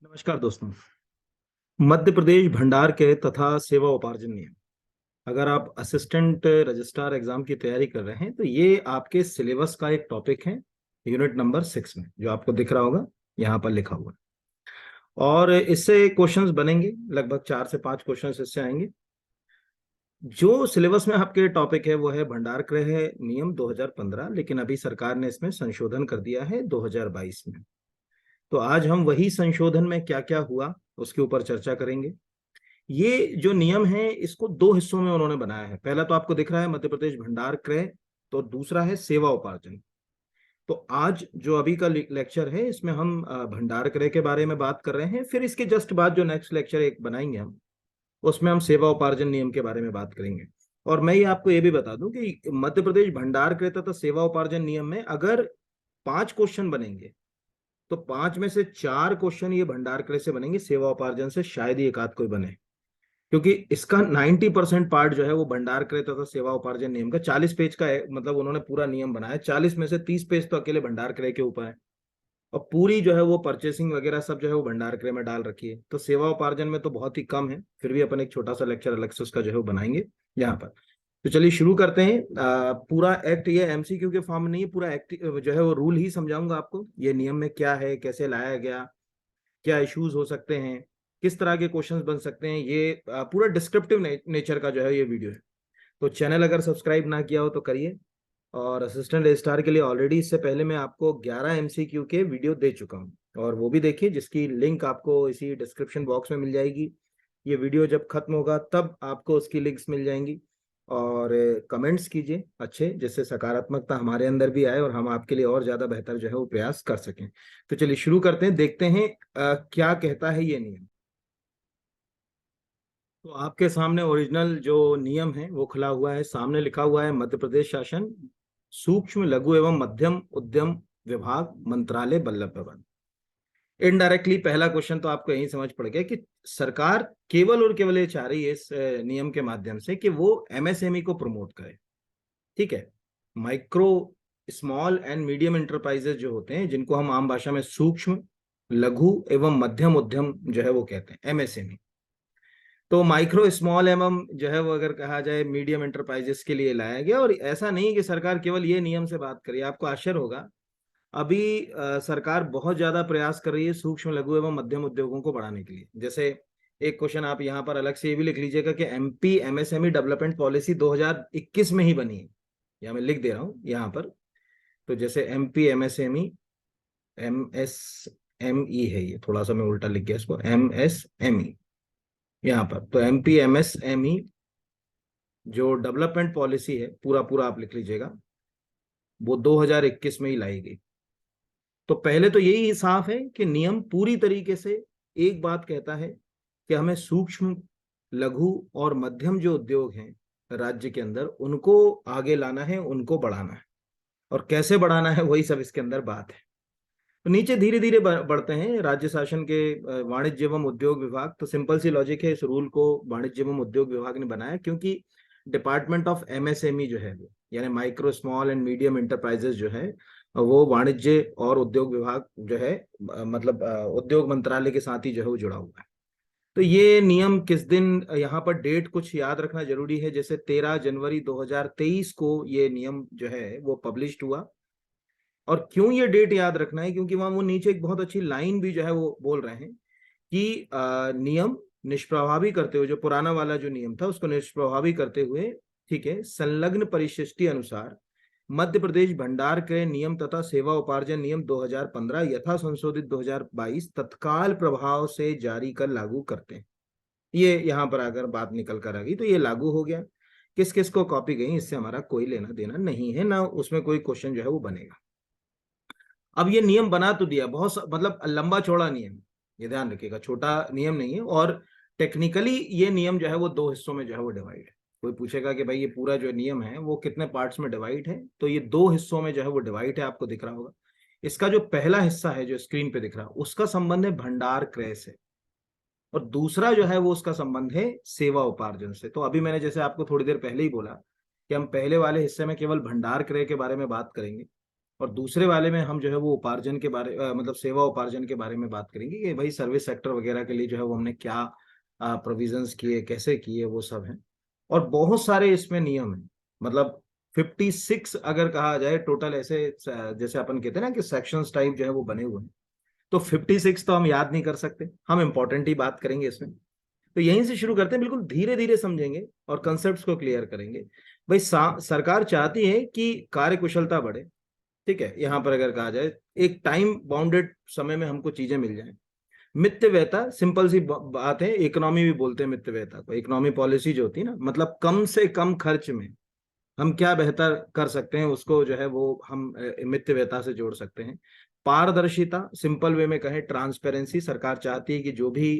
नमस्कार दोस्तों। मध्य प्रदेश भंडार के तथा सेवा उपार्जन नियम, अगर आप असिस्टेंट रजिस्ट्रार एग्जाम की तैयारी कर रहे हैं तो ये आपके सिलेबस का एक टॉपिक है। यूनिट नंबर 6 में जो आपको दिख रहा होगा यहाँ पर लिखा हुआ है। और इससे क्वेश्चंस बनेंगे, लगभग 4 से 5 क्वेश्चंस इससे आएंगे। जो सिलेबस में आपके टॉपिक है वो है भंडार गृह नियम 2015, लेकिन अभी सरकार ने इसमें संशोधन कर दिया है 2022 में। तो आज हम वही संशोधन में क्या क्या हुआ उसके ऊपर चर्चा करेंगे। ये जो नियम है इसको 2 हिस्सों में उन्होंने बनाया है। पहला तो आपको दिख रहा है मध्य प्रदेश भंडार क्रय, तो दूसरा है सेवा उपार्जन। तो आज जो अभी का लेक्चर है इसमें हम भंडार क्रय के बारे में बात कर रहे हैं। फिर इसके जस्ट बाद जो नेक्स्ट लेक्चर एक बनाएंगे हम, उसमें हम सेवा उपार्जन नियम के बारे में बात करेंगे। और मैं ये आपको ये भी बता दूं कि मध्य प्रदेश भंडार क्रय तथा सेवा उपार्जन नियम में अगर 5 क्वेश्चन बनेंगे तो 5 में से 4 क्वेश्चन ये भंडार क्रय से बनेंगे, सेवा उपार्जन से शायद ही एक आध कोई बने। क्योंकि इसका 90% पार्ट जो है वो भंडार क्रय तथा सेवा उपार्जन नियम का 40 पेज का है। मतलब उन्होंने पूरा नियम बनाया, 40 में से 30 पेज तो अकेले भंडार क्रय के ऊपर है, और पूरी जो है वो परचेसिंग वगैरह सब जो है वो भंडार क्रय में डाल रखी है। तो सेवा उपार्जन में तो बहुत ही कम है, फिर भी अपन एक छोटा सा लेक्चर अलग से उसका जो है वो बनाएंगे यहाँ पर। तो चलिए शुरू करते हैं। पूरा एक्ट, ये एमसीक्यू के फॉर्म में नहीं है, पूरा एक्ट जो है वो रूल ही समझाऊंगा आपको। ये नियम में क्या है, कैसे लाया गया, क्या इश्यूज हो सकते हैं, किस तरह के क्वेश्चंस बन सकते हैं, ये पूरा डिस्क्रिप्टिव नेचर का जो है ये वीडियो है। तो चैनल अगर सब्सक्राइब ना किया हो तो करिए। और असिस्टेंट रजिस्ट्रार के लिए ऑलरेडी इससे पहले मैं आपको 11 एमसीक्यू के वीडियो दे चुका हूँ, और वो भी देखिए, जिसकी लिंक आपको इसी डिस्क्रिप्शन बॉक्स में मिल जाएगी। ये वीडियो जब खत्म होगा तब आपको उसकी लिंक्स मिल जाएंगी। और कमेंट्स कीजिए अच्छे, जिससे सकारात्मकता हमारे अंदर भी आए और हम आपके लिए और ज्यादा बेहतर जो है वो प्रयास कर सकें। तो चलिए शुरू करते हैं, देखते हैं क्या कहता है ये नियम। तो आपके सामने ओरिजिनल जो नियम है वो खुला हुआ है, सामने लिखा हुआ है मध्य प्रदेश शासन सूक्ष्म लघु एवं मध्यम उद्यम विभाग मंत्रालय बल्लभ भवन। इनडायरेक्टली पहला क्वेश्चन तो आपको यही समझ पड़ गया कि सरकार केवल और केवल ये चाह रही है इस नियम के माध्यम से कि वो एमएसएमई को प्रमोट करे। ठीक है, micro small and medium enterprises जो होते हैं, जिनको हम आम भाषा में सूक्ष्म लघु एवं मध्यम उद्यम जो है वो कहते हैं, एमएसएमई। तो माइक्रो स्मॉल एवं जो है वो अगर कहा जाए मीडियम एंटरप्राइजेस के लिए लाया गया। और ऐसा नहीं कि सरकार केवल ये नियम से बात करी, आपको आश्चर्य होगा अभी सरकार बहुत ज्यादा प्रयास कर रही है सूक्ष्म लघु एवं मध्यम उद्योगों को बढ़ाने के लिए। जैसे एक क्वेश्चन आप यहाँ पर अलग से ये भी लिख लीजिएगा कि एमपी एमएसएमई डेवलपमेंट पॉलिसी 2021 में ही बनी है, या मैं लिख दे रहा हूँ यहाँ पर। तो जैसे एमपी एमएसएमई, एमएसएमई है, ये थोड़ा सा मैं उल्टा लिख गया इसको, एमएसएमई यहाँ पर। तो एमपी एमएसएमई जो डेवलपमेंट पॉलिसी है, पूरा पूरा आप लिख लीजिएगा, वो 2021 में ही लाई गई। तो पहले तो यही साफ है कि नियम पूरी तरीके से एक बात कहता है कि हमें सूक्ष्म लघु और मध्यम जो उद्योग हैं राज्य के अंदर, उनको आगे लाना है, उनको बढ़ाना है। और कैसे बढ़ाना है वही सब इसके अंदर बात है। तो नीचे धीरे धीरे बढ़ते हैं। राज्य शासन के वाणिज्य एवं उद्योग विभाग, तो सिंपल सी लॉजिक है, इस रूल को वाणिज्य एवं उद्योग विभाग ने बनाया क्योंकि डिपार्टमेंट ऑफ एमएसएमई जो है वो, यानी micro small and medium enterprises जो है, वो वाणिज्य और उद्योग विभाग जो है, मतलब उद्योग मंत्रालय के साथ ही जो है वो जुड़ा हुआ है। तो ये नियम किस दिन, यहाँ पर डेट कुछ याद रखना जरूरी है, जैसे 13 जनवरी 2023 को ये नियम जो है वो पब्लिश हुआ। और क्यों ये डेट याद रखना है, क्योंकि वहां वो नीचे एक बहुत अच्छी लाइन भी जो है वो बोल रहे हैं कि नियम निष्प्रभावी करते हुए, जो पुराना वाला जो नियम था उसको निष्प्रभावी करते हुए, ठीक है, संलग्न परिशिष्टि अनुसार मध्य प्रदेश भंडार क्रय नियम तथा सेवा उपार्जन नियम 2015 यथा संशोधित 2022 तत्काल प्रभाव से जारी कर लागू करते हैं। ये यहाँ पर अगर बात निकल कर आ गई तो ये लागू हो गया। किस किस को कॉपी गई इससे हमारा कोई लेना देना नहीं है, ना उसमें कोई क्वेश्चन जो है वो बनेगा। अब ये नियम बना तो दिया, बहुत मतलब लंबा चौड़ा नियम, ये ध्यान रखिएगा, छोटा नियम नहीं है। और टेक्निकली ये नियम जो है वो 2 हिस्सों में जो है वो डिवाइड है। कोई पूछेगा कि भाई ये पूरा जो नियम है वो कितने पार्ट्स में डिवाइड है, तो ये 2 हिस्सों में जो है वो डिवाइड है, आपको दिख रहा होगा। इसका जो पहला हिस्सा है जो स्क्रीन पे दिख रहा है, उसका संबंध है भंडार क्रय से, और दूसरा जो है वो उसका संबंध है सेवा उपार्जन से। तो अभी मैंने जैसे आपको थोड़ी देर पहले ही बोला कि हम पहले वाले हिस्से में केवल भंडार क्रय के बारे में बात करेंगे, और दूसरे वाले में हम जो है वो उपार्जन के बारे मतलब सेवा उपार्जन के बारे में बात करेंगे कि भाई सर्विस सेक्टर वगैरह के लिए जो है वो हमने क्या प्रोविजंस किए, कैसे किए, वो सब है। और बहुत सारे इसमें नियम है, मतलब 56 अगर कहा जाए टोटल ऐसे जैसे अपन कहते हैं ना कि सेक्शंस टाइप जो है वो बने हुए हैं। तो 56 तो हम याद नहीं कर सकते, हम इंपॉर्टेंट ही बात करेंगे इसमें। तो यहीं से शुरू करते हैं, बिल्कुल धीरे धीरे समझेंगे और कंसेप्ट को क्लियर करेंगे। भाई सरकार चाहती है कि कार्य कुशलता बढ़े, ठीक है। यहाँ पर अगर कहा जाए एक टाइम बाउंडेड समय में हमको चीजें मिल जाए। मितव्ययता सिंपल सी बात है, इकोनॉमी भी बोलते हैं मितव्ययता को, इकोनॉमी पॉलिसी जो होती है ना, मतलब कम से कम खर्च में हम क्या बेहतर कर सकते हैं, उसको जो है वो हम मितव्ययता से जोड़ सकते हैं। पारदर्शिता, सिंपल वे में कहें ट्रांसपेरेंसी, सरकार चाहती है कि जो भी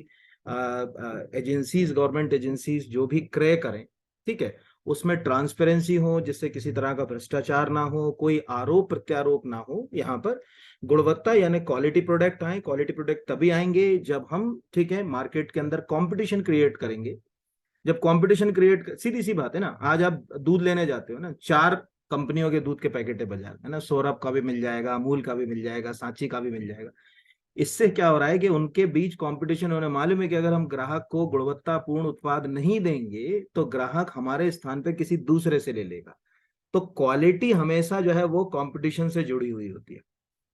एजेंसीज, गवर्नमेंट एजेंसीज जो भी क्रय करें, ठीक है, उसमें ट्रांसपेरेंसी हो, जिससे किसी तरह का भ्रष्टाचार ना हो, कोई आरोप प्रत्यारोप ना हो। यहाँ पर गुणवत्ता यानी क्वालिटी प्रोडक्ट आए। क्वालिटी प्रोडक्ट तभी आएंगे जब हम, ठीक है, मार्केट के अंदर कंपटीशन क्रिएट करेंगे। जब कंपटीशन क्रिएट, सीधी सी बात है ना, आज आप दूध लेने जाते हो ना, 4 कंपनियों के दूध के पैकेट है बाजार में ना, सौरभ का भी मिल जाएगा, अमूल का भी मिल जाएगा, सांची का भी मिल जाएगा। इससे क्या हो रहा है कि उनके बीच कंपटीशन होने, मालूम है कि अगर हम ग्राहक को गुणवत्तापूर्ण उत्पाद नहीं देंगे तो ग्राहक हमारे स्थान पे किसी दूसरे से ले लेगा। तो क्वालिटी हमेशा जो है वो कंपटीशन से जुड़ी हुई होती है।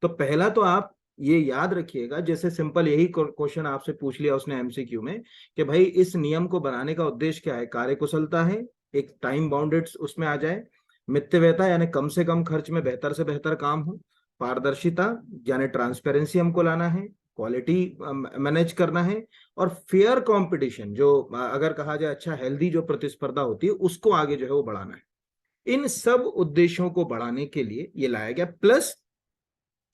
तो पहला तो आप ये याद रखिएगा, जैसे सिंपल यही क्वेश्चन आपसे पूछ लिया उसने एमसीक्यू में कि भाई इस नियम को बनाने का उद्देश्य क्या है, कार्यकुशलता है, एक टाइम बाउंडेड उसमें आ जाए, मितव्ययता यानी कम से कम खर्च में बेहतर से बेहतर काम हो, पारदर्शिता यानी ट्रांसपेरेंसी हमको लाना है, क्वालिटी मैनेज करना है, और फेयर कंपटीशन, जो अगर कहा जाए अच्छा हेल्दी जो प्रतिस्पर्धा होती है उसको आगे जो है वो बढ़ाना है। इन सब उद्देश्यों को बढ़ाने के लिए ये लाया गया। प्लस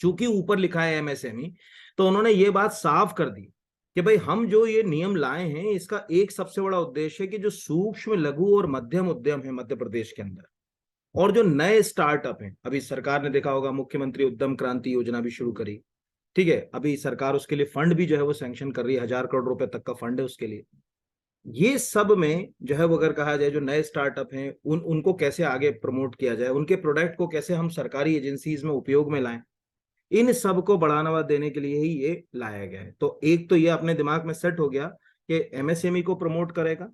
चूंकि ऊपर लिखा है एमएसएमई, तो उन्होंने ये बात साफ कर दी कि भाई हम जो ये नियम लाए हैं इसका एक सबसे बड़ा उद्देश्य है कि जो सूक्ष्म, लघु और मध्यम उद्यम है मध्य प्रदेश के अंदर, और जो नए स्टार्टअप हैं, अभी सरकार ने देखा होगा मुख्यमंत्री उद्यम क्रांति योजना भी शुरू करी, ठीक है, अभी सरकार उसके लिए फंड भी जो है वो सैंक्शन कर रही है, 1,000 करोड़ रुपए तक का फंड है उसके लिए। ये सब में जो है वो अगर कहा जाए जो नए स्टार्टअप हैं उनको कैसे आगे प्रमोट किया जाए, उनके प्रोडक्ट को कैसे हम सरकारी एजेंसीज में उपयोग में लाएं, इन सब को बढ़ावा देने के लिए ही ये लाया गया है। तो एक तो ये अपने दिमाग में सेट हो गया कि एमएसएमई को प्रमोट करेगा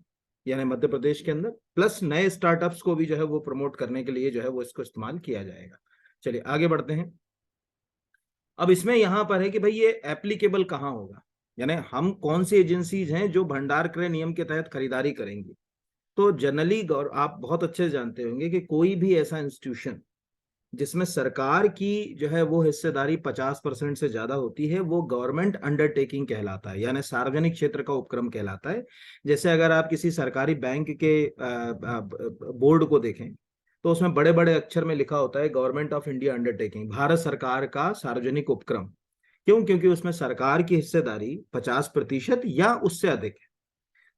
यानी मध्य प्रदेश के अंदर, प्लस नए स्टार्टअप्स को भी जो है वो प्रमोट करने के लिए जो है वो इसको इस्तेमाल किया जाएगा। चलिए आगे बढ़ते हैं। अब इसमें यहां पर है कि भाई ये एप्लीकेबल कहाँ होगा, यानी हम कौन सी एजेंसीज हैं जो भंडार क्रय नियम के तहत खरीदारी करेंगी। तो जनरली आप बहुत अच्छे से जानते होंगे कि कोई भी ऐसा इंस्टीट्यूशन जिसमें सरकार की जो है वो हिस्सेदारी 50% से ज्यादा होती है, वो गवर्नमेंट अंडरटेकिंग कहलाता है, यानी सार्वजनिक क्षेत्र का उपक्रम कहलाता है। जैसे अगर आप किसी सरकारी बैंक के बोर्ड को देखें तो उसमें बड़े बड़े अक्षर में लिखा होता है government of India undertaking, Bharat सरकार का सार्वजनिक उपक्रम। क्यों? क्योंकि उसमें सरकार की हिस्सेदारी 50% या उससे अधिक है।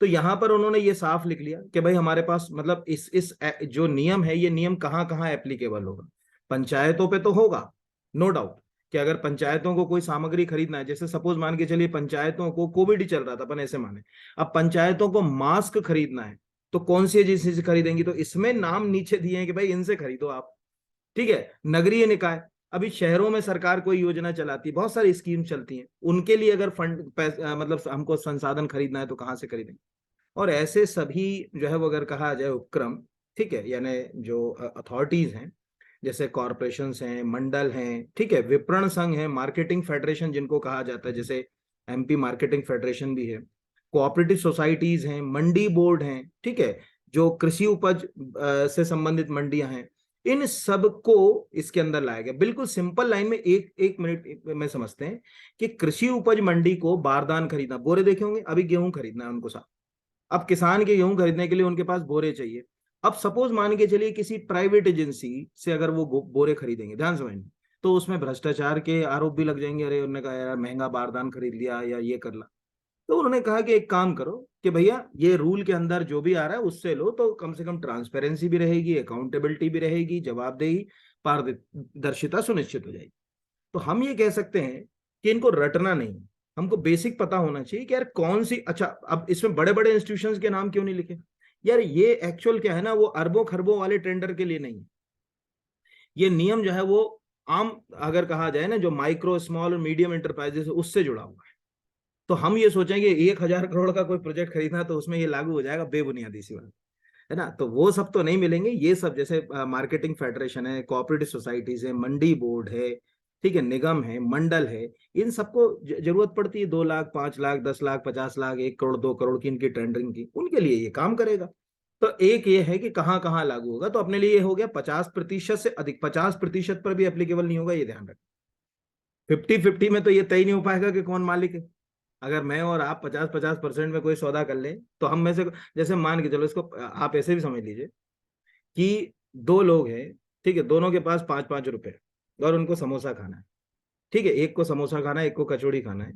तो यहां पर उन्होंने ये साफ लिख लिया कि भाई हमारे पास मतलब इस जो नियम है, ये नियम कहाँ कहाँ एप्लीकेबल होगा। पंचायतों पे तो होगा, नो डाउट, कि अगर पंचायतों को कोई सामग्री खरीदना है, जैसे सपोज मान के चलिए पंचायतों को, कोविड ही चल रहा था अपन ऐसे माने, अब पंचायतों को मास्क खरीदना है तो कौन सी एजेंसी से खरीदेंगी, तो इसमें नाम नीचे दिए हैं कि भाई इनसे खरीदो आप, ठीक है। नगरीय निकाय, अभी शहरों में सरकार कोई योजना चलाती है, बहुत सारी स्कीम चलती हैं, उनके लिए अगर फंड मतलब हमको संसाधन खरीदना है तो कहाँ से खरीदेंगे। और ऐसे सभी जो है वो अगर कहा जाए उपक्रम, ठीक है, यानी जो अथॉरिटीज हैं, जैसे कॉरपोरेशंस हैं, मंडल हैं, ठीक है, विपणन संघ है, मार्केटिंग फेडरेशन जिनको कहा जाता है, जैसे एमपी मार्केटिंग फेडरेशन भी है, कोऑपरेटिव सोसाइटीज हैं, मंडी बोर्ड हैं, ठीक है, जो कृषि उपज से संबंधित मंडियां हैं, इन सब को इसके अंदर लाया गया। बिल्कुल सिंपल लाइन में एक एक मिनट में समझते हैं कि कृषि उपज मंडी को बारदान खरीदना, बोरे देखे होंगे, अभी गेहूं खरीदना है उनको साथ, अब किसान के गेहूं खरीदने के लिए उनके पास बोरे चाहिए। अब सपोज मान के चलिए किसी प्राइवेट एजेंसी से अगर वो बोरे खरीदेंगे, ध्यान समझना, तो उसमें भ्रष्टाचार के आरोप भी लग जाएंगे, अरे उन्होंने कहा यार महंगा बारदान खरीद लिया या ये कर ला। तो उन्होंने कहा कि एक काम करो कि भैया ये रूल के अंदर जो भी आ रहा है उससे लो, तो कम से कम ट्रांसपेरेंसी भी रहेगी, अकाउंटेबिलिटी भी रहेगी, जवाबदेही, पारदर्शिता सुनिश्चित हो जाएगी। तो हम ये कह सकते हैं कि इनको रटना नहीं, हमको बेसिक पता होना चाहिए कि यार कौन सी, अच्छा अब इसमें बड़े बड़े इंस्टीट्यूशंस के नाम क्यों नहीं लिखे यार, ये एक्चुअल क्या है ना, वो अरबों खरबों वाले टेंडर के लिए नहीं है। ये नियम जो है वो आम अगर कहा जाए ना, जो माइक्रो स्मॉल और मीडियम इंटरप्राइजेस उससे जुड़ा हुआ है। तो हम ये सोचेंगे 1,000 करोड़ का कोई प्रोजेक्ट खरीदना तो उसमें ये लागू हो जाएगा, बेबुनियादी सी बात है ना। तो वो सब तो नहीं मिलेंगे। ये सब जैसे मार्केटिंग फेडरेशन है, कोऑपरेटिव सोसाइटीज है, मंडी बोर्ड है, ठीक है, निगम है, मंडल है, इन सबको जरूरत पड़ती है 2 लाख, 5 लाख, 10 लाख, 50 लाख, 1 करोड़, 2 करोड़ की इनकी टेंडरिंग की, उनके लिए ये काम करेगा। तो एक ये है कि कहाँ कहाँ लागू होगा। तो अपने लिए ये हो गया 50% से अधिक, 50% पर भी एप्लीकेबल नहीं होगा, ये ध्यान रखें। 50-50 में तो ये तय नहीं हो पाएगा कि कौन मालिक है। अगर मैं और आप 50-50% में कोई सौदा कर ले, तो हम में से, जैसे मान के चलो, इसको आप ऐसे भी समझ लीजिए कि दो लोग हैं, ठीक है, दोनों के पास 5-5 रुपए और उनको समोसा खाना है, ठीक है, एक को समोसा खाना है, एक को कचौड़ी खाना है,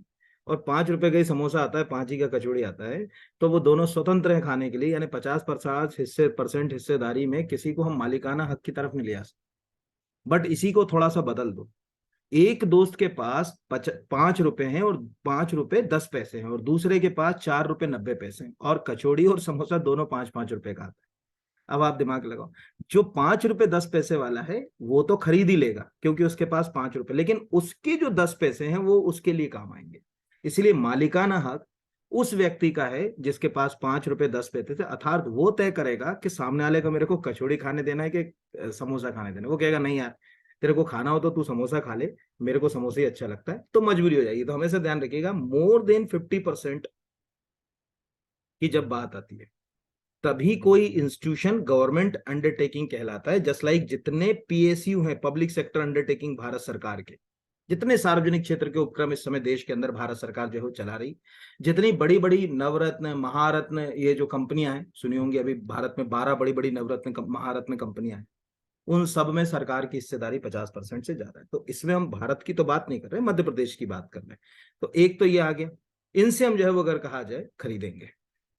और 5 रुपए का ही समोसा आता है, 5 ही का कचौड़ी आता है। तो वो दोनों स्वतंत्र हैं खाने के लिए, यानी 50% हिस्सेदारी में किसी को हम मालिकाना हक की तरफ नहीं ले आ सकते। बट इसी को थोड़ा सा बदल दो, एक दोस्त के पास 5 रुपए हैं और 5 रुपए 10 पैसे हैं, और दूसरे के पास 4 रुपए 90 पैसे हैं, और कचौड़ी और समोसा दोनों 5-5 रुपए का आता है। अब आप दिमाग लगाओ, जो 5 रुपए 10 पैसे वाला है वो तो खरीद ही लेगा क्योंकि उसके पास 5 रुपए, लेकिन उसके जो 10 पैसे हैं वो उसके लिए काम आएंगे। इसलिए मालिकाना हक उस व्यक्ति का है जिसके पास 5 रुपए 10 पैसे थे, अर्थात वो तय करेगा कि सामने वाले को मेरे को कचौड़ी खाने देना है कि समोसा खाने देना है। वो कहेगा नहीं यार, तेरे को खाना हो तो तू समोसा खा ले, मेरे को समोसा ही अच्छा लगता है, तो मजबूरी हो जाएगी। तो हमेशा ध्यान रखिएगा, मोर देन 50% की जब बात आती है, तभी कोई इंस्टीट्यूशन गवर्नमेंट अंडरटेकिंग कहलाता है। जस्ट लाइक जितने पीएसयू हैं, पब्लिक सेक्टर अंडरटेकिंग भारत सरकार के, जितने सार्वजनिक क्षेत्र के उपक्रम इस समय देश के अंदर भारत सरकार जो है चला रही, जितनी बड़ी बड़ी नवरत्न महारत्न ये जो कंपनियां हैं, सुनी होंगी अभी भारत में 12 बड़ी बड़ी नवरत्न महारत्न कंपनियां हैं, उन सब में सरकार की हिस्सेदारी 50% से ज्यादा है। तो इसमें हम भारत की तो बात नहीं कर रहे, मध्य प्रदेश की बात कर रहे हैं। तो एक तो ये आ गया, इनसे हम जो है वो अगर कहा जाए खरीदेंगे,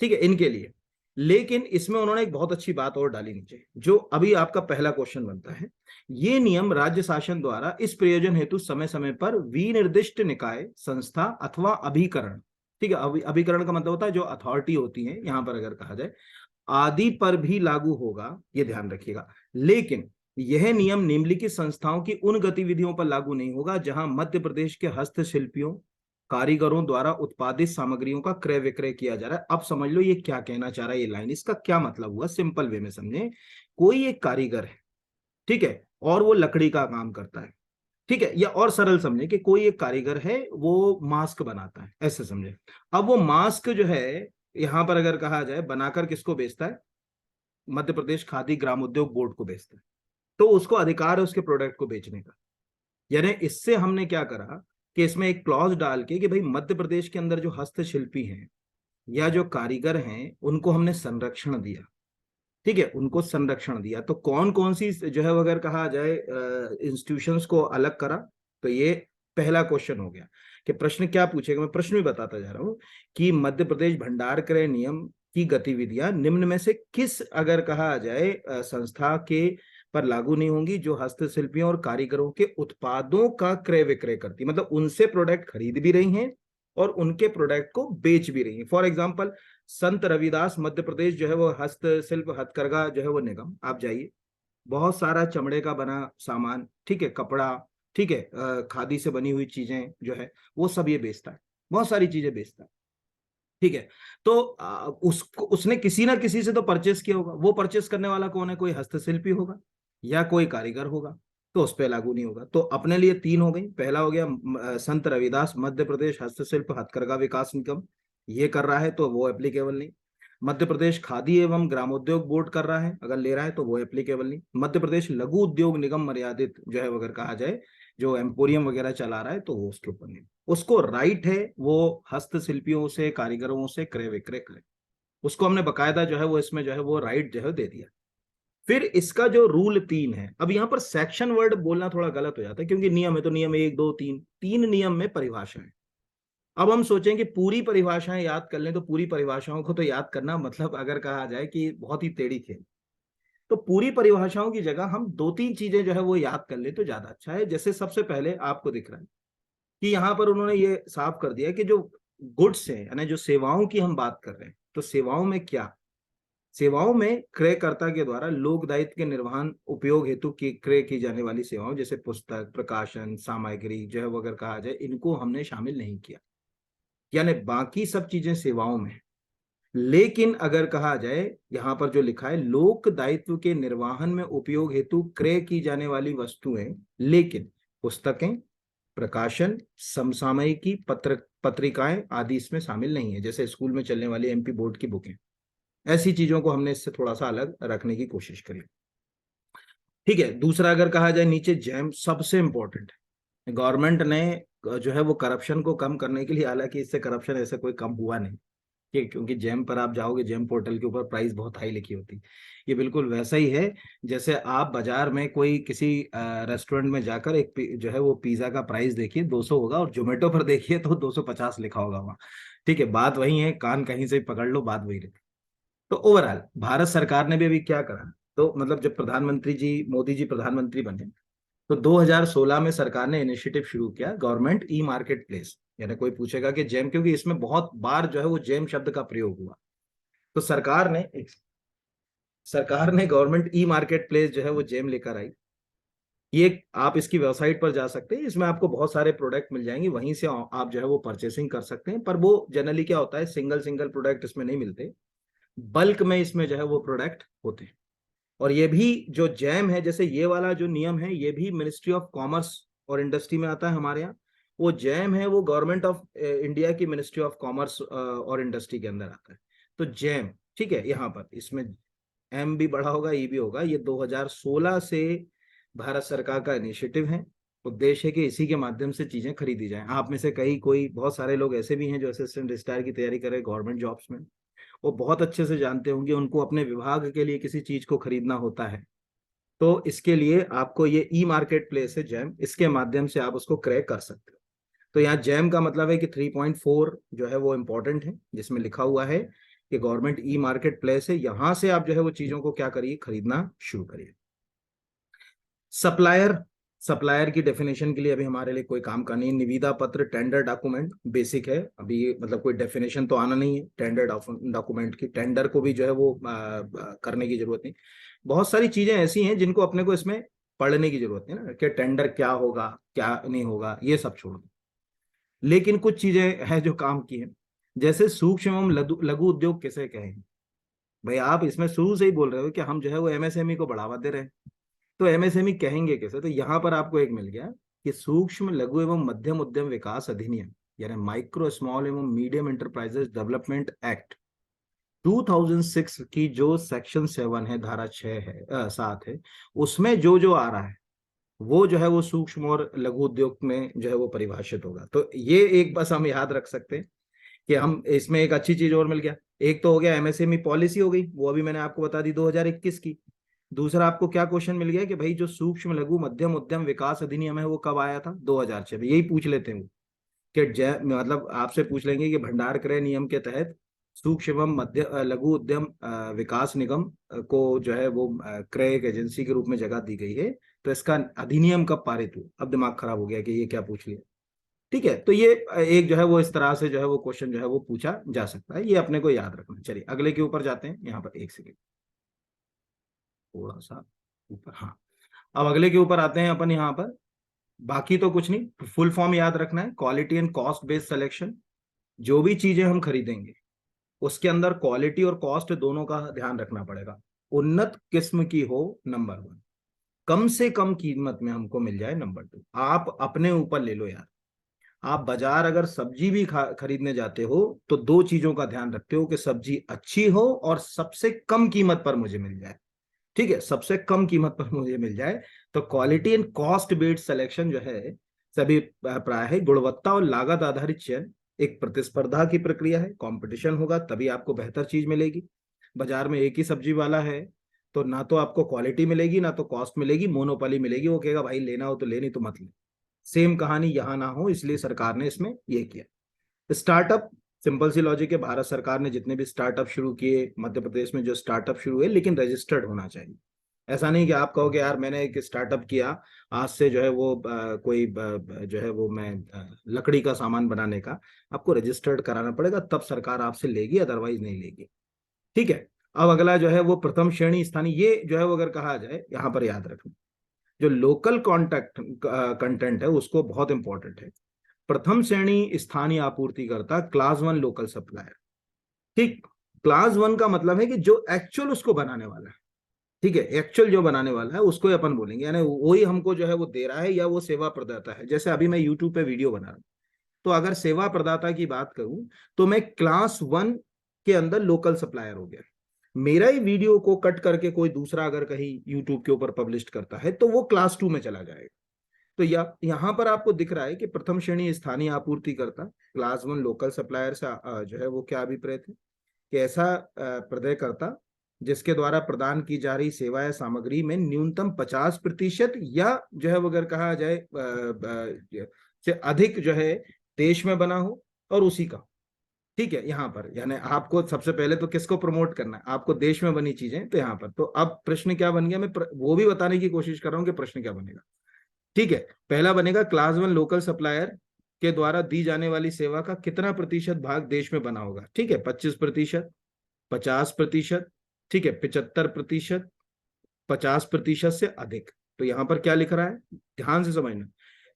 ठीक है, इनके लिए। लेकिन इसमें उन्होंने एक बहुत अच्छी बात और डाली नीचे, जो अभी आपका पहला क्वेश्चन बनता है। ये नियम राज्य शासन द्वारा इस प्रयोजन हेतु समय समय पर विनिर्दिष्ट निकाय, संस्था अथवा अभिकरण, ठीक है, अभिकरण का मतलब होता है जो अथॉरिटी होती है, यहां पर अगर कहा जाए आदि पर भी लागू होगा, ये ध्यान रखिएगा। लेकिन यह नियम निम्नलिखित संस्थाओं की उन गतिविधियों पर लागू नहीं होगा जहां मध्य प्रदेश के हस्तशिल्पियों, कारीगरों द्वारा उत्पादित सामग्रियों का क्रय विक्रय किया जा रहा है। अब समझ लो ये क्या कहना चाह रहा है, ये लाइन, इसका क्या मतलब हुआ, सिंपल वे में समझे। कोई एक कारीगर है, ठीक है, और वो लकड़ी का काम करता है, ठीक है, या और सरल समझे कि कोई एक कारीगर है, वो मास्क बनाता है, ऐसे समझे। अब वो मास्क जो है, यहां पर अगर कहा जाए, बनाकर किसको बेचता है? मध्य प्रदेश खादी ग्रामोद्योग बोर्ड को बेचता है। तो उसको अधिकार है उसके प्रोडक्ट को बेचने का। यानी इससे हमने क्या करा कि इसमें एक क्लॉज डाल के कि भाई मध्य प्रदेश के अंदर जो हस्तशिल्पी हैं या जो कारीगर हैं उनको हमने संरक्षण दिया, ठीक है, उनको संरक्षण दिया। तो कौन कौन सी जो है अगर कहा जाए इंस्टीट्यूशंस को अलग करा, तो ये पहला क्वेश्चन हो गया कि प्रश्न क्या पूछेगा। मैं प्रश्न भी बताता जा रहा हूं कि मध्य प्रदेश भंडार क्रय नियम की गतिविधियां निम्न में से किस, अगर कहा जाए संस्था के पर लागू नहीं होंगी जो हस्तशिल्पियों और कारीगरों के उत्पादों का क्रय विक्रय करती, मतलब उनसे प्रोडक्ट खरीद भी रही हैं और उनके प्रोडक्ट को बेच भी रही हैं। फॉर एग्जाम्पल, संत रविदास मध्य प्रदेश जो है वो हस्तशिल्प हथकरघा जो है वो निगम, आप जाइए, बहुत सारा चमड़े का बना सामान, ठीक है, कपड़ा, ठीक है, खादी से बनी हुई चीजें जो है वो सब ये बेचता है, बहुत सारी चीजें बेचता है, ठीक है। तो उसको उसने किसी ना किसी से तो परचेस किया होगा, वो परचेस करने वाला कौन है? कोई हस्तशिल्पी होगा या कोई कारीगर होगा, तो उस पर लागू नहीं होगा। तो अपने लिए 3 हो गई। पहला हो गया संत रविदास मध्य प्रदेश हस्तशिल्प हथकरघा विकास निगम, ये कर रहा है तो वो एप्लीकेबल नहीं। मध्य प्रदेश खादी एवं ग्रामोद्योग बोर्ड कर रहा है, अगर ले रहा है तो वो एप्लीकेबल नहीं। मध्य प्रदेश लघु उद्योग निगम मर्यादित जो है अगर कहा जाए, जो एम्पोरियम वगैरह चला रहा है, तो वो उसके ऊपर नहीं। उसको राइट है वो हस्तशिल्पियों से कारीगरों से क्रय विक्रय करे, उसको हमने बकायदा जो है वो इसमें जो है वो राइट जो है दे दिया। फिर इसका जो रूल 3 है, अब यहां पर सेक्शन वर्ड बोलना थोड़ा गलत हो जाता है क्योंकि नियम है तो नियम 1 2 3, 3 नियम में परिभाषा है। अब हम सोचें कि पूरी परिभाषाएं याद कर लें, तो पूरी परिभाषाओं को तो याद करना मतलब अगर कहा जाए कि बहुत ही टेढ़ी खेल। तो पूरी परिभाषाओं की जगह हम 2 3 चीजें जो है वो याद कर ले तो ज्यादा अच्छा है। जैसे सबसे पहले आपको दिख रहा है कि यहाँ पर उन्होंने ये साफ कर दिया कि जो गुड्स है, यानी जो सेवाओं की हम बात कर रहे हैं, तो सेवाओं में क्या, सेवाओं में क्रयकर्ता के द्वारा लोक दायित्व के निर्वहन उपयोग हेतु की क्रय की जाने वाली सेवाओं जैसे पुस्तक, प्रकाशन, सामग्री जो है वो अगर कहा जाए, इनको हमने शामिल नहीं किया, यानी बाकी सब चीजें सेवाओं में। लेकिन अगर कहा जाए, यहां पर जो लिखा है लोक दायित्व के निर्वहन में उपयोग हेतु क्रय की जाने वाली वस्तुएं, लेकिन पुस्तकें, प्रकाशन, समसामयिकी, पत्रिकाएं आदि इसमें शामिल नहीं है, जैसे स्कूल में चलने वाली एमपी बोर्ड की बुकें। ऐसी चीजों को हमने इससे थोड़ा सा अलग रखने की कोशिश करी। ठीक है, दूसरा अगर कहा जाए नीचे जैम सबसे इंपॉर्टेंट है। गवर्नमेंट ने जो है वो करप्शन को कम करने के लिए, हालांकि इससे करप्शन ऐसे कोई कम हुआ नहीं, क्योंकि जेम पर आप जाओगे, जेम पोर्टल के ऊपर प्राइस बहुत हाई लिखी होती। ये बिल्कुल वैसा ही है जैसे आप बाजार में कोई किसी रेस्टोरेंट में जाकर एक जो है वो पिज्जा का प्राइस देखिए 200 होगा, और जोमेटो पर देखिए तो 250 लिखा होगा वहाँ। ठीक है, बात वही है, कान कहीं से पकड़ लो, बात वही रहती। तो ओवरऑल भारत सरकार ने भी अभी क्या करा, तो मतलब जब प्रधानमंत्री जी मोदी जी प्रधानमंत्री बने, तो 2016 में सरकार ने इनिशिएटिव शुरू किया गवर्नमेंट ई मार्केट प्लेस। यानी कोई पूछेगा कि जेम, क्योंकि इसमें बहुत बार जो है वो जेम शब्द का प्रयोग हुआ, तो सरकार ने गवर्नमेंट ई मार्केट प्लेस जो है वो जेम लेकर आई। ये आप इसकी वेबसाइट पर जा सकते हैं, इसमें आपको बहुत सारे प्रोडक्ट मिल जाएंगे, वहीं से आप जो है वो परचेसिंग कर सकते हैं। पर वो जनरली क्या होता है, सिंगल सिंगल प्रोडक्ट इसमें नहीं मिलते, बल्क में इसमें जो है वो प्रोडक्ट होते हैं। और ये भी जो जैम है, जैसे ये वाला जो नियम है, ये भी मिनिस्ट्री ऑफ कॉमर्स और इंडस्ट्री में आता है हमारे यहाँ। वो जैम है वो गवर्नमेंट ऑफ इंडिया की मिनिस्ट्री ऑफ कॉमर्स और इंडस्ट्री के अंदर आता है। तो जैम, ठीक है, यहाँ पर इसमें एम भी बड़ा होगा, ई भी होगा। ये 2016 से भारत सरकार का इनिशिएटिव है। उद्देश्य है कि इसी के माध्यम से चीजें खरीदी जाएं। आप में से कई कोई बहुत सारे लोग ऐसे भी हैं जो असिस्टेंट रजिस्ट्रार की तैयारी कर रहे हैं गवर्नमेंट जॉब्स में। वो बहुत अच्छे से जानते होंगे, उनको अपने विभाग के लिए किसी चीज को खरीदना होता है, तो इसके लिए आपको ये ई मार्केट प्लेस है जैम, इसके माध्यम से आप उसको क्रैक कर सकते हो। तो यहाँ जैम का मतलब है कि 3.4 जो है वो इंपॉर्टेंट है, जिसमें लिखा हुआ है कि गवर्नमेंट ई मार्केट प्लेस है, यहां से आप जो है वो चीजों को क्या करिए, खरीदना शुरू करिए। सप्लायर, सप्लायर की डेफिनेशन के लिए अभी हमारे लिए कोई काम का नहीं। निविदा पत्र, टेंडर डॉक्यूमेंट बेसिक है, अभी मतलब कोई डेफिनेशन तो आना नहीं है टेंडर डॉक्यूमेंट की। टेंडर को भी जो है वो करने की जरूरत नहीं। बहुत सारी चीजें ऐसी हैं जिनको अपने को इसमें पढ़ने की जरूरत है ना, कि टेंडर क्या होगा क्या नहीं होगा, ये सब छोड़ दो। लेकिन कुछ चीजें हैं जो काम की हैं, जैसे सूक्ष्म एवं लघु लघु उद्योग किसे कहें। भाई आप इसमें शुरू से ही बोल रहे हो कि हम जो है वो एमएसएमई को बढ़ावा दे रहे हैं, तो एमएसएमई कहेंगे कैसे। तो यहाँ पर आपको एक मिल गया कि सूक्ष्म लघु एवं मध्यम उद्यम विकास अधिनियम, यानी माइक्रो स्मॉल एवं मीडियम एंटरप्राइजेस डेवलपमेंट एक्ट 2006 की जो सेक्शन 7 है, धारा 6 है, 7 है, उसमें जो जो आ रहा है वो जो है वो सूक्ष्म और लघु उद्योग में जो है वो परिभाषित होगा। तो ये एक बस हम याद रख सकते हैं कि हम इसमें एक अच्छी चीज और मिल गया। एक तो हो गया एमएसएमई पॉलिसी हो गई, वो अभी मैंने आपको बता दी 2021 की। दूसरा आपको क्या क्वेश्चन मिल गया कि भाई जो सूक्ष्म लघु मध्यम उद्यम विकास अधिनियम है वो कब आया था, 2006 में। यही पूछ लेते हैं वो, कि जय मतलब आपसे पूछ लेंगे कि भंडार क्रय नियम के तहत सूक्ष्म एवं मध्य लघु उद्यम विकास निगम को जो है वो क्रय एक एजेंसी के रूप में जगह दी गई है, तो इसका अधिनियम कब पारित हुआ। अब दिमाग खराब हो गया कि ये क्या पूछ लिया। ठीक है, तो ये एक जो है वो इस तरह से जो है वो क्वेश्चन जो है वो पूछा जा सकता है, ये अपने को याद रखना। चलिए अगले के ऊपर जाते हैं, यहाँ पर एक सेकेंड, थोड़ा सा ऊपर, हाँ। अब अगले के ऊपर आते हैं अपन यहाँ पर। बाकी तो कुछ नहीं, फुल फॉर्म याद रखना है, quality and cost based selection. जो भी चीजें हम खरीदेंगे उसके अंदर क्वालिटी और कॉस्ट दोनों का ध्यान रखना पड़ेगा। उन्नत किस्म की हो, नंबर 1। कम से कम कीमत में हमको मिल जाए, नंबर 2। आप अपने ऊपर ले लो यार, आप बाजार अगर सब्जी भी खरीदने जाते हो तो दो चीजों का ध्यान रखते हो कि सब्जी अच्छी हो और सबसे कम कीमत पर मुझे मिल जाए। ठीक है, सबसे कम कीमत पर मुझे मिल जाए। तो quality and cost based selection जो है, सभी प्राय है गुणवत्ता और लागत आधारित चयन एक प्रतिस्पर्धा की प्रक्रिया है। कंपटीशन होगा तभी आपको बेहतर चीज मिलेगी। बाजार में एक ही सब्जी वाला है तो ना तो आपको क्वालिटी मिलेगी ना तो कॉस्ट मिलेगी, मोनोपोली मिलेगी। वो कहेगा भाई लेना हो तो ले, नहीं तो मत ले। सेम कहानी यहां ना हो, इसलिए सरकार ने इसमें ये किया। स्टार्टअप, सिंपल सी लॉजिक है, भारत सरकार ने जितने भी स्टार्टअप शुरू किए, मध्य प्रदेश में जो स्टार्टअप शुरू हुए, लेकिन रजिस्टर्ड होना चाहिए। ऐसा नहीं कि आप कहोगे यार मैंने एक स्टार्टअप किया, आज से जो है वो कोई जो है वो मैं लकड़ी का सामान बनाने का, आपको रजिस्टर्ड कराना पड़ेगा, तब सरकार आपसे लेगी, अदरवाइज नहीं लेगी। ठीक है, अब अगला जो है वो प्रथम श्रेणी स्थानीय, ये जो है वो अगर कहा जाए यहाँ पर याद रखना, जो लोकल कॉन्टेक्ट कंटेंट है उसको बहुत इंपॉर्टेंट है। प्रथम श्रेणी स्थानीय आपूर्तिकर्ता, क्लास वन लोकल सप्लायर। ठीक, क्लास वन का मतलब है कि जो एक्चुअल उसको बनाने वाला है, ठीक है, एक्चुअल जो बनाने वाला है उसको ही अपन बोलेंगे, यानी वही हमको जो है वो दे रहा है या वो सेवा प्रदाता है। जैसे अभी मैं यूट्यूब पे वीडियो बना रहा हूँ, तो अगर सेवा प्रदाता की बात करूं तो मैं क्लास वन के अंदर लोकल सप्लायर हो गया। मेरा ही वीडियो को कट करके कोई दूसरा अगर कहीं यूट्यूब के ऊपर पब्लिश करता है तो वो क्लास टू में चला जाएगा। तो यहाँ पर आपको दिख रहा है कि प्रथम श्रेणी स्थानीय आपूर्तिकर्ता, क्लास वन लोकल सप्लायर से जो है वो क्या अभिप्राय थे कि ऐसा प्रदायकर्ता जिसके द्वारा प्रदान की जा रही सेवा या सामग्री में न्यूनतम 50% या जो है वो अगर कहा जाए से अधिक जो है देश में बना हो और उसी का। ठीक है, यहाँ पर यानी आपको सबसे पहले तो किसको प्रमोट करना है, आपको देश में बनी चीजें। तो यहाँ पर तो अब प्रश्न क्या बन गया, मैं वो भी बताने की कोशिश कर रहा हूँ कि प्रश्न क्या बनेगा। ठीक है, पहला बनेगा क्लास वन लोकल सप्लायर के द्वारा दी जाने वाली सेवा का कितना प्रतिशत भाग देश में बना होगा। ठीक है, 25%, 50%, ठीक है, 75%, 50% से अधिक। तो यहां पर क्या लिख रहा है, ध्यान से समझना,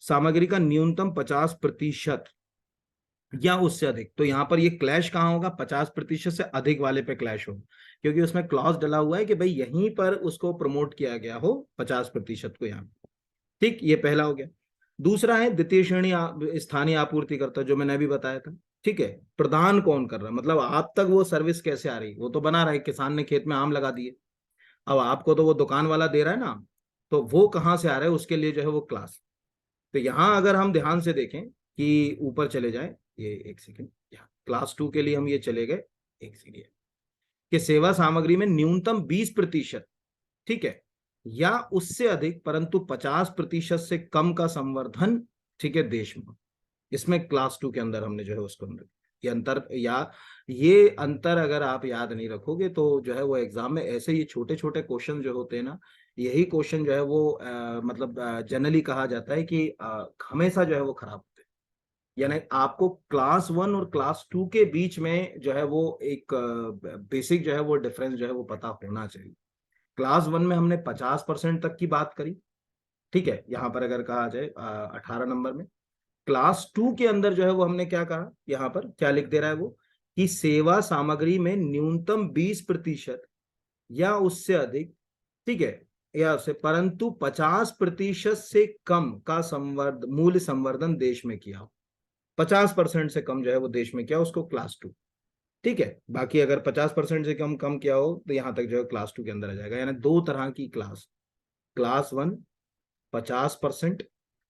सामग्री का न्यूनतम 50% या उससे अधिक। तो यहां पर ये क्लैश कहां होगा, 50% से अधिक वाले पे क्लैश होगा, क्योंकि उसमें क्लॉज डला हुआ है कि भाई यहीं पर उसको प्रमोट किया गया हो 50% को यहाँ। ठीक, ये पहला हो गया। दूसरा है द्वितीय श्रेणी स्थानीय आपूर्तिकर्ता, जो मैंने अभी बताया था। ठीक है, प्रदान कौन कर रहा है, मतलब आप तक वो सर्विस कैसे आ रही, वो तो बना रहा है, किसान ने खेत में आम लगा दिए, अब आपको तो वो दुकान वाला दे रहा है ना, तो वो कहाँ से आ रहा है, उसके लिए जो है वो क्लास। तो यहाँ अगर हम ध्यान से देखें कि ऊपर चले जाए, ये एक सेकेंड, क्लास टू के लिए हम ये चले गए, एक सेकेंड, कि सेवा सामग्री में न्यूनतम 20%, ठीक है, या उससे अधिक परंतु 50% से कम का संवर्धन, ठीक है, देश में। इसमें क्लास टू के अंदर हमने जो है उसको अंदर ये अंतर, या ये अंतर अगर आप याद नहीं रखोगे तो जो है वो एग्जाम में ऐसे ये छोटे छोटे क्वेश्चन जो होते हैं ना, यही क्वेश्चन जो है वो मतलब जनरली कहा जाता है कि हमेशा जो है वो खराब होते हैं। यानी आपको क्लास वन और क्लास टू के बीच में जो है वो एक बेसिक जो है वो डिफरेंस जो है वो पता होना चाहिए। क्लास वन में हमने 50% तक की बात करी, ठीक है, यहां पर अगर कहा जाए 18 नंबर में। क्लास टू के अंदर जो है वो हमने क्या कहा, यहां पर क्या लिख दे रहा है वो, कि सेवा सामग्री में न्यूनतम 20% या उससे अधिक, ठीक है, या उससे परंतु 50% से कम का मूल्य संवर्धन देश में किया हो। 50% से कम जो है वो देश में किया, उसको क्लास टू। ठीक है, बाकी अगर 50% से कम कम किया हो तो यहां तक जो है क्लास टू के अंदर आ जाएगा। यानी दो तरह की क्लास, क्लास वन 50%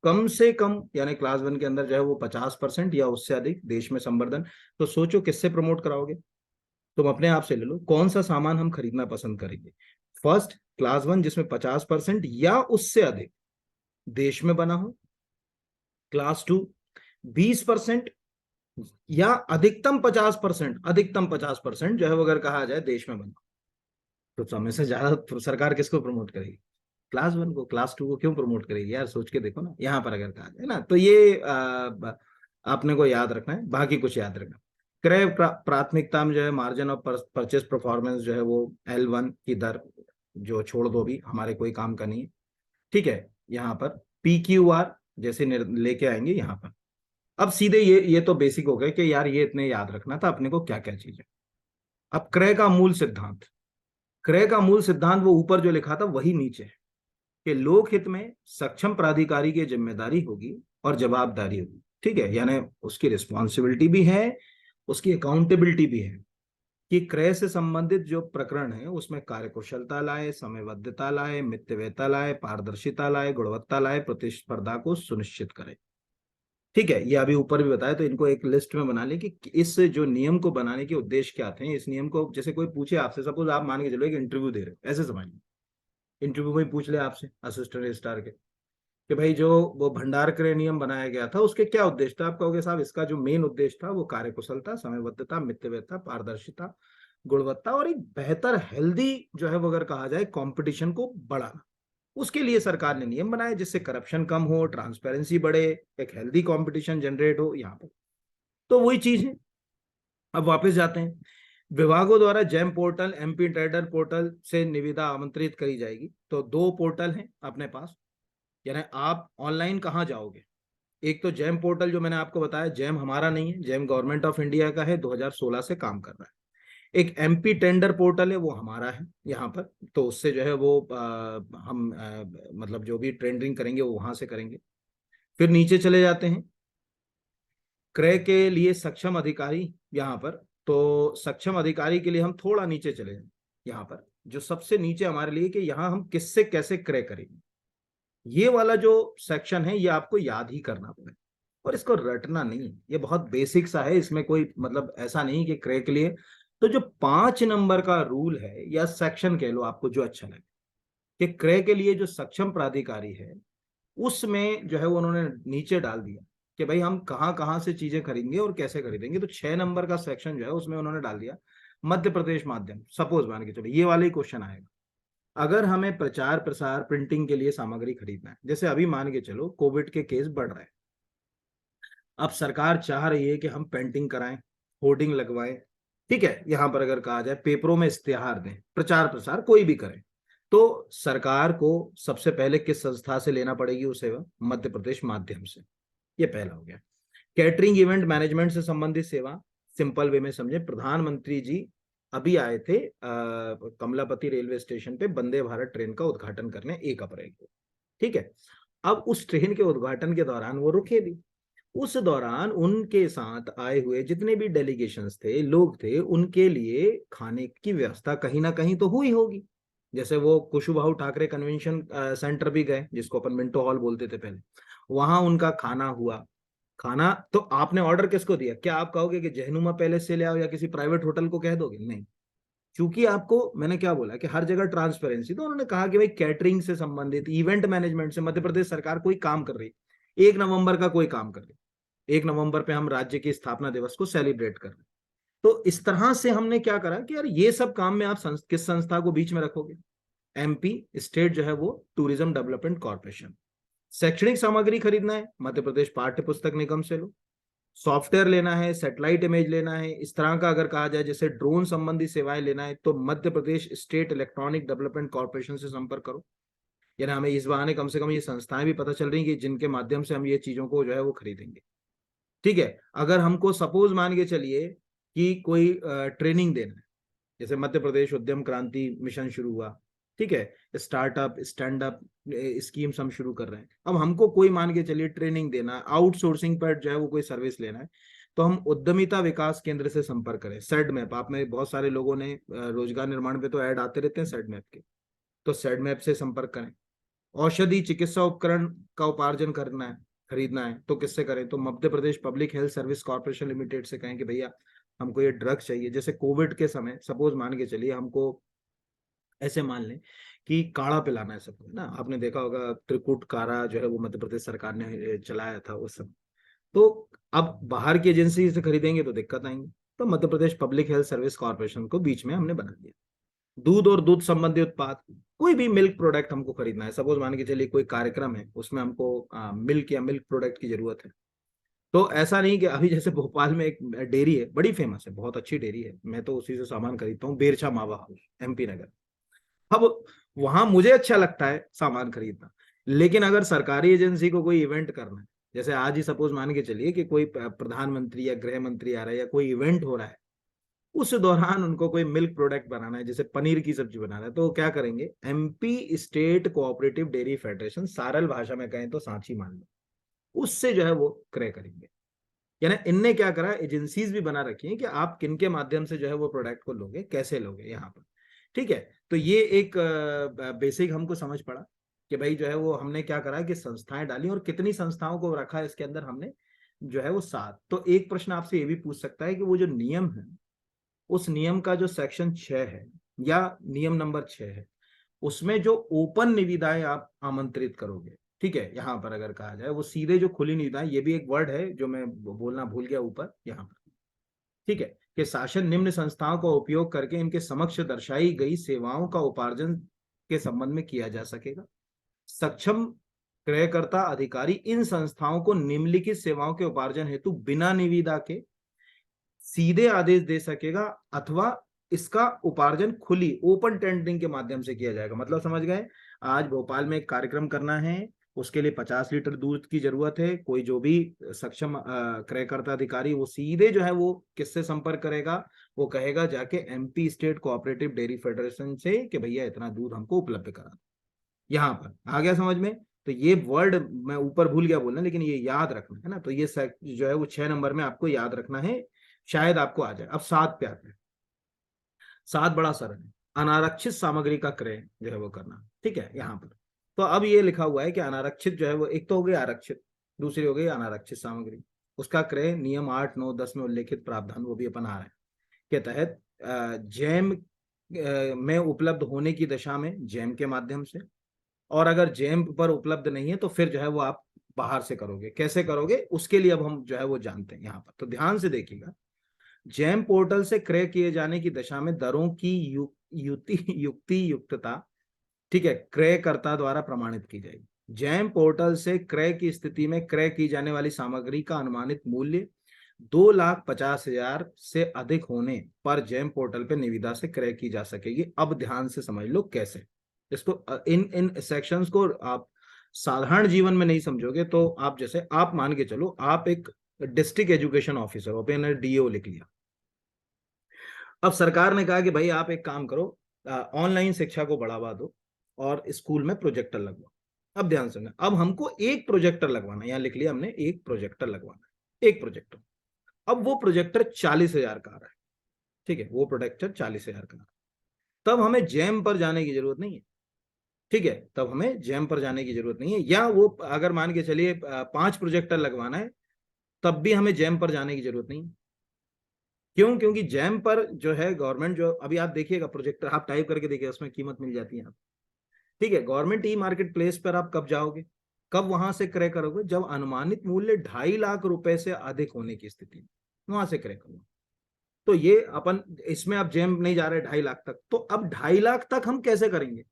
कम से कम, यानी क्लास वन के अंदर जो है वो 50% या उससे अधिक देश में संवर्धन। तो सोचो किससे प्रमोट कराओगे, तुम अपने आप से ले लो कौन सा सामान हम खरीदना पसंद करेंगे। फर्स्ट क्लास वन जिसमें 50% या उससे अधिक देश में बना हो, क्लास टू 20% या अधिकतम 50%, अधिकतम 50% जो है वो अगर कहा जाए देश में बना। तो समय से ज्यादा सरकार किसको प्रमोट करेगी, क्लास वन को। क्लास टू को क्यों प्रमोट करेगी यार, सोच के देखो ना। यहाँ पर अगर कहा जाए ना तो ये आपने को याद रखना है, बाकी कुछ याद रखना। क्रय प्राथमिकता में जो है मार्जिन ऑफ परचेस परफॉर्मेंस जो है वो L1 की दर, जो छोड़ दो भी, हमारे कोई काम का नहीं है। ठीक है, यहाँ पर PQR जैसे लेके आएंगे यहाँ पर। अब सीधे ये तो बेसिक हो गए कि यार ये इतने याद रखना था अपने को क्या क्या चीज है। अब क्रय का मूल सिद्धांत, क्रय का मूल सिद्धांत वो ऊपर जो लिखा था वही नीचे है, कि लोक हित में सक्षम प्राधिकारी की जिम्मेदारी होगी और जवाबदारी होगी। ठीक है, यानी उसकी रिस्पॉन्सिबिलिटी भी है, उसकी अकाउंटेबिलिटी भी है, कि क्रय से संबंधित जो प्रकरण है उसमें कार्यकुशलता लाए, समयबद्धता लाए, मितव्ययता लाए, पारदर्शिता लाए, गुणवत्ता लाए, प्रतिस्पर्धा को सुनिश्चित करे। ठीक है, ये अभी ऊपर भी बताया, तो इनको एक लिस्ट में बना ले कि इस जो नियम को बनाने के उद्देश्य क्या थे। इस नियम को जैसे कोई पूछे आपसे, सपोज आप मान के चलो एक इंटरव्यू दे रहे हो, ऐसे समझिए, इंटरव्यू में पूछ ले आपसे असिस्टेंट रजिस्ट्रार के कि भाई जो वो भंडार क्रय नियम बनाया गया था उसके क्या उद्देश्य था, आप कहोगे साहब इसका जो मेन उद्देश्य था वो कार्यकुशलता, समयबद्धता, मितव्ययता, पारदर्शिता, गुणवत्ता और एक बेहतर हेल्दी जो है वो अगर कहा जाए कंपटीशन को बढ़ाना। उसके लिए सरकार ने नियम बनाए जिससे करप्शन कम हो, ट्रांसपेरेंसी बढ़े, एक हेल्दी कंपटीशन जनरेट हो यहाँ पर। तो वही चीज है। अब वापस जाते हैं, विभागों द्वारा GeM portal, MP trader portal से निविदा आमंत्रित करी जाएगी। तो दो पोर्टल हैं अपने पास, यानी आप ऑनलाइन कहाँ जाओगे। एक तो जैम पोर्टल जो मैंने आपको बताया, जैम हमारा नहीं है, जैम गवर्नमेंट ऑफ इंडिया का है, 2016 से काम कर रहा है। एक एमपी टेंडर पोर्टल है, वो हमारा है यहाँ पर। तो उससे जो है वो हम मतलब जो भी टेंडरिंग करेंगे वो वहां से करेंगे। फिर नीचे चले जाते हैं, क्रय के लिए सक्षम अधिकारी यहाँ पर। तो सक्षम अधिकारी के लिए हम थोड़ा नीचे चले जाएं, यहाँ पर जो सबसे नीचे हमारे लिए कि यहाँ हम किससे कैसे क्रय करेंगे। ये वाला जो सेक्शन है ये आपको याद ही करना पड़ेगा और इसको रटना नहीं है, ये बहुत बेसिक सा है, इसमें कोई मतलब ऐसा नहीं कि क्रय के लिए। तो जो 5 नंबर का रूल है या सेक्शन कह लो आपको जो अच्छा लगे, कि क्रय के लिए जो सक्षम प्राधिकारी है उसमें जो है वो उन्होंने नीचे डाल दिया कि भाई हम कहाँ कहाँ से चीजें खरीदेंगे और कैसे खरीदेंगे। तो 6 नंबर का सेक्शन जो है उसमें उन्होंने डाल दिया मध्य प्रदेश माध्यम। सपोज मान के चलो ये वाला ही क्वेश्चन आएगा, अगर हमें प्रचार प्रसार प्रिंटिंग के लिए सामग्री खरीदना है, जैसे अभी मान के चलो कोविड के केस बढ़ रहे हैं, अब सरकार चाह रही है कि हम पेंटिंग कराएं, होर्डिंग लगवाएं, ठीक है, यहां पर अगर कहा जाए पेपरों में इश्तेहार दें, प्रचार प्रसार कोई भी करें, तो सरकार को सबसे पहले किस संस्था से लेना पड़ेगी वो सेवा, मध्य प्रदेश माध्यम से। ये पहला हो गया। कैटरिंग इवेंट मैनेजमेंट से संबंधित सेवा, सिंपल वे में समझे, प्रधानमंत्री जी अभी आए थे कमलापति रेलवे स्टेशन पे वंदे भारत ट्रेन का उद्घाटन करने 1 अप्रैल को, ठीक है। अब उस ट्रेन के उद्घाटन के दौरान वो रुके भी, उस दौरान उनके साथ आए हुए जितने भी डेलीगेशंस थे, लोग थे, उनके लिए खाने की व्यवस्था कहीं ना कहीं तो हुई होगी। जैसे वो कुशुभाऊ ठाकरे कन्वेंशन सेंटर भी गए, जिसको अपन मिंटो हॉल बोलते थे पहले, वहां उनका खाना हुआ। खाना तो आपने ऑर्डर किसको दिया, क्या आप कहोगे कि जहनुमा पैलेस से ले आओ या किसी प्राइवेट होटल को कह दोगे, नहीं। क्योंकि आपको मैंने क्या बोला कि हर जगह ट्रांसपेरेंसी, तो उन्होंने कहा कि भाई कैटरिंग से संबंधित, इवेंट मैनेजमेंट से मध्य प्रदेश सरकार कोई काम कर रही है, 1 नवंबर का कोई काम कर रही है, 1 नवंबर पे हम राज्य की स्थापना दिवस को सेलिब्रेट कर रहे हैं। तो इस तरह से हमने क्या करा कि यार ये सब काम में आप किस संस्था को बीच में रखोगे, एमपी स्टेट जो है वो टूरिज्म डेवलपमेंट कॉर्पोरेशन। शैक्षणिक सामग्री खरीदना है, मध्य प्रदेश पाठ्य पुस्तक निगम से लो। सॉफ्टवेयर लेना है, सैटेलाइट इमेज लेना है, इस तरह का अगर कहा जाए जैसे ड्रोन संबंधी सेवाएं लेना है, तो मध्य प्रदेश स्टेट इलेक्ट्रॉनिक डेवलपमेंट कॉर्पोरेशन से संपर्क करो। यानी हमें इस बहाने कम से कम ये संस्थाएं भी पता चल रही कि जिनके माध्यम से हम ये चीजों को जो है वो खरीदेंगे, ठीक है। अगर हमको सपोज मान के चलिए कि कोई ट्रेनिंग देना है, जैसे मध्य प्रदेश उद्यम क्रांति मिशन शुरू हुआ, ठीक है, स्टार्टअप स्टैंड अप स्कीम्स हम शुरू कर रहे हैं, अब हमको कोई मान के चलिए ट्रेनिंग देना है, आउटसोर्सिंग पर जो है वो कोई सर्विस लेना है, तो हम उद्यमिता विकास केंद्र से संपर्क करें। सेड मैप, आप में बहुत सारे लोगों ने रोजगार निर्माण पे तो ऐड आते रहते हैं सेड मैप के, तो सेड मैप से संपर्क करें। औषधि चिकित्सा उपकरण का उपार्जन करना है, खरीदना है, तो किससे करें, तो Madhya Pradesh public health service corporation limited से कहें कि भैया हमको ये ड्रग चाहिए। जैसे कोविड के समय सपोज मान के चलिए हमको ऐसे मान लें कि काढ़ा पिलाना है सबको ना, आपने देखा होगा त्रिकुट काढ़ा जो है वो मध्य प्रदेश सरकार ने चलाया था उस समय। तो अब बाहर की एजेंसी से खरीदेंगे तो दिक्कत आएंगी, तो Madhya Pradesh public health service corporation को बीच में हमने बना दिया। दूध और दूध संबंधी उत्पाद, कोई भी मिल्क प्रोडक्ट हमको खरीदना है, सपोज मान के चलिए कोई कार्यक्रम है उसमें हमको मिल्क या मिल्क प्रोडक्ट की जरूरत है, तो ऐसा नहीं कि अभी जैसे भोपाल में एक डेयरी है बड़ी फेमस है, बहुत अच्छी डेयरी है, मैं तो उसी से सामान खरीदता हूँ, बेरछा मावा हाउस, एमपी नगर। अब वहां मुझे अच्छा लगता है सामान खरीदना, लेकिन अगर सरकारी एजेंसी को कोई इवेंट करना है, जैसे आज ही सपोज मान के चलिए कि कोई प्रधानमंत्री या गृह मंत्री आ रहा है या कोई इवेंट हो रहा है, उस दौरान उनको कोई मिल्क प्रोडक्ट बनाना है, जैसे पनीर की सब्जी बनाना है, तो क्या करेंगे, MP state cooperative dairy federation, Saral भाषा में कहें तो सांची मान लो, उससे जो है वो क्रय करेंगे। यानी इनने क्या करा, एजेंसीज भी बना रखी है कि आप किन के माध्यम से जो है वो प्रोडक्ट को लोगे, कैसे लोगे यहाँ पर, ठीक है। तो ये एक बेसिक हमको समझ पड़ा कि भाई जो है वो हमने क्या करा कि संस्थाएं डाली, और कितनी संस्थाओं को रखा है इसके अंदर हमने, जो है वो 7। तो एक प्रश्न आपसे ये भी पूछ सकता है कि वो जो नियम है, उस नियम का जो सेक्शन 6 है या नियम नंबर 6 है, उसमें जो ओपन निविदाएं आप आमंत्रित करोगे, ठीक है, यहां पर अगर कहा जाए वो सीधे जो खुली निविदाएं, ये भी एक वर्ड है जो मैं बोलना भूल गया ऊपर यहाँ पर, ठीक है, कि शासन निम्न संस्थाओं का उपयोग करके इनके समक्ष दर्शाई गई सेवाओं का उपार्जन के संबंध में किया जा सकेगा। सक्षम क्रयकर्ता अधिकारी इन संस्थाओं को निम्नलिखित सेवाओं के उपार्जन हेतु बिना निविदा के सीधे आदेश दे सकेगा अथवा इसका उपार्जन खुली ओपन टेंडरिंग के माध्यम से किया जाएगा। मतलब समझ गए, आज भोपाल में एक कार्यक्रम करना है, उसके लिए 50 लीटर दूध की जरूरत है, कोई जो भी सक्षम क्रयकर्ता अधिकारी वो सीधे जो है वो किससे संपर्क करेगा, वो कहेगा जाके MP state cooperative dairy federation से कि भैया इतना दूध हमको उपलब्ध करा दो। यहाँ पर आ गया समझ में। तो ये वर्ड मैं ऊपर भूल गया बोलना, लेकिन ये याद रखना है ना। तो ये जो है वो 6 नंबर में आपको याद रखना है, शायद आपको आ जाए। अब 7 पे आते हैं। 7 बड़ा सरल है, अनारक्षित सामग्री का क्रय जो है वो करना। ठीक है, यहाँ पर तो अब ये लिखा हुआ है कि अनारक्षित जो है वो, एक तो हो गई आरक्षित, दूसरी हो गई अनारक्षित सामग्री, उसका क्रय नियम 8, 9, 10 में उल्लेखित प्रावधान वो भी अपन आ रहे हैं के तहत जैम में उपलब्ध होने की दशा में जैम के माध्यम से, और अगर जैम पर उपलब्ध नहीं है तो फिर जो है वो आप बाहर से करोगे। कैसे करोगे उसके लिए अब हम जो है वो जानते हैं यहाँ पर। तो ध्यान से देखिएगा, जैम पोर्टल से क्रय किए जाने की दशा में दरों की युक्ति युक्तता, ठीक है, क्रयकर्ता द्वारा प्रमाणित की जाएगी। जैम पोर्टल से क्रय की स्थिति में क्रय की जाने वाली सामग्री का अनुमानित मूल्य 2,50,000 से अधिक होने पर जैम पोर्टल पे निविदा से क्रय की जा सकेगी। अब ध्यान से समझ लो कैसे इसको, इन इन सेक्शंस को आप साधारण जीवन में नहीं समझोगे तो आप, जैसे आप मान के चलो आप एक डिस्ट्रिक्ट एजुकेशन ऑफिसर हो, आपने डीओ लिख लिया। अब सरकार ने कहा कि भाई आप एक काम करो, ऑनलाइन शिक्षा को बढ़ावा दो और स्कूल में प्रोजेक्टर लगवाओ। अब ध्यान सुनना, अब हमको एक प्रोजेक्टर लगवाना, यहां लिख लिया हमने, एक प्रोजेक्टर लगवाना, एक प्रोजेक्टर। अब वो प्रोजेक्टर 40,000 का आ रहा है, ठीक है, वो प्रोजेक्टर 40,000 का। तब हमें जैम पर जाने की जरूरत नहीं है, ठीक है, तब हमें जैम पर जाने की जरूरत नहीं है। या वो अगर मान के चलिए 5 प्रोजेक्टर लगवाना है, तब भी हमें जैम पर जाने की जरूरत नहीं है। क्यों? क्योंकि जैम पर जो है गवर्नमेंट, जो अभी आप देखिएगा प्रोजेक्टर आप टाइप करके देखिए, उसमें कीमत मिल जाती है आप, ठीक है। गवर्नमेंट ई मार्केट प्लेस पर आप कब जाओगे, कब वहां से क्रय करोगे, जब अनुमानित मूल्य 2.5 लाख रुपए से अधिक होने की स्थिति में वहां से क्रय करोगे। तो ये अपन, इसमें आप जेम नहीं जा रहे 2.5 लाख तक, तो अब 2.5 लाख तक हम कैसे करेंगे?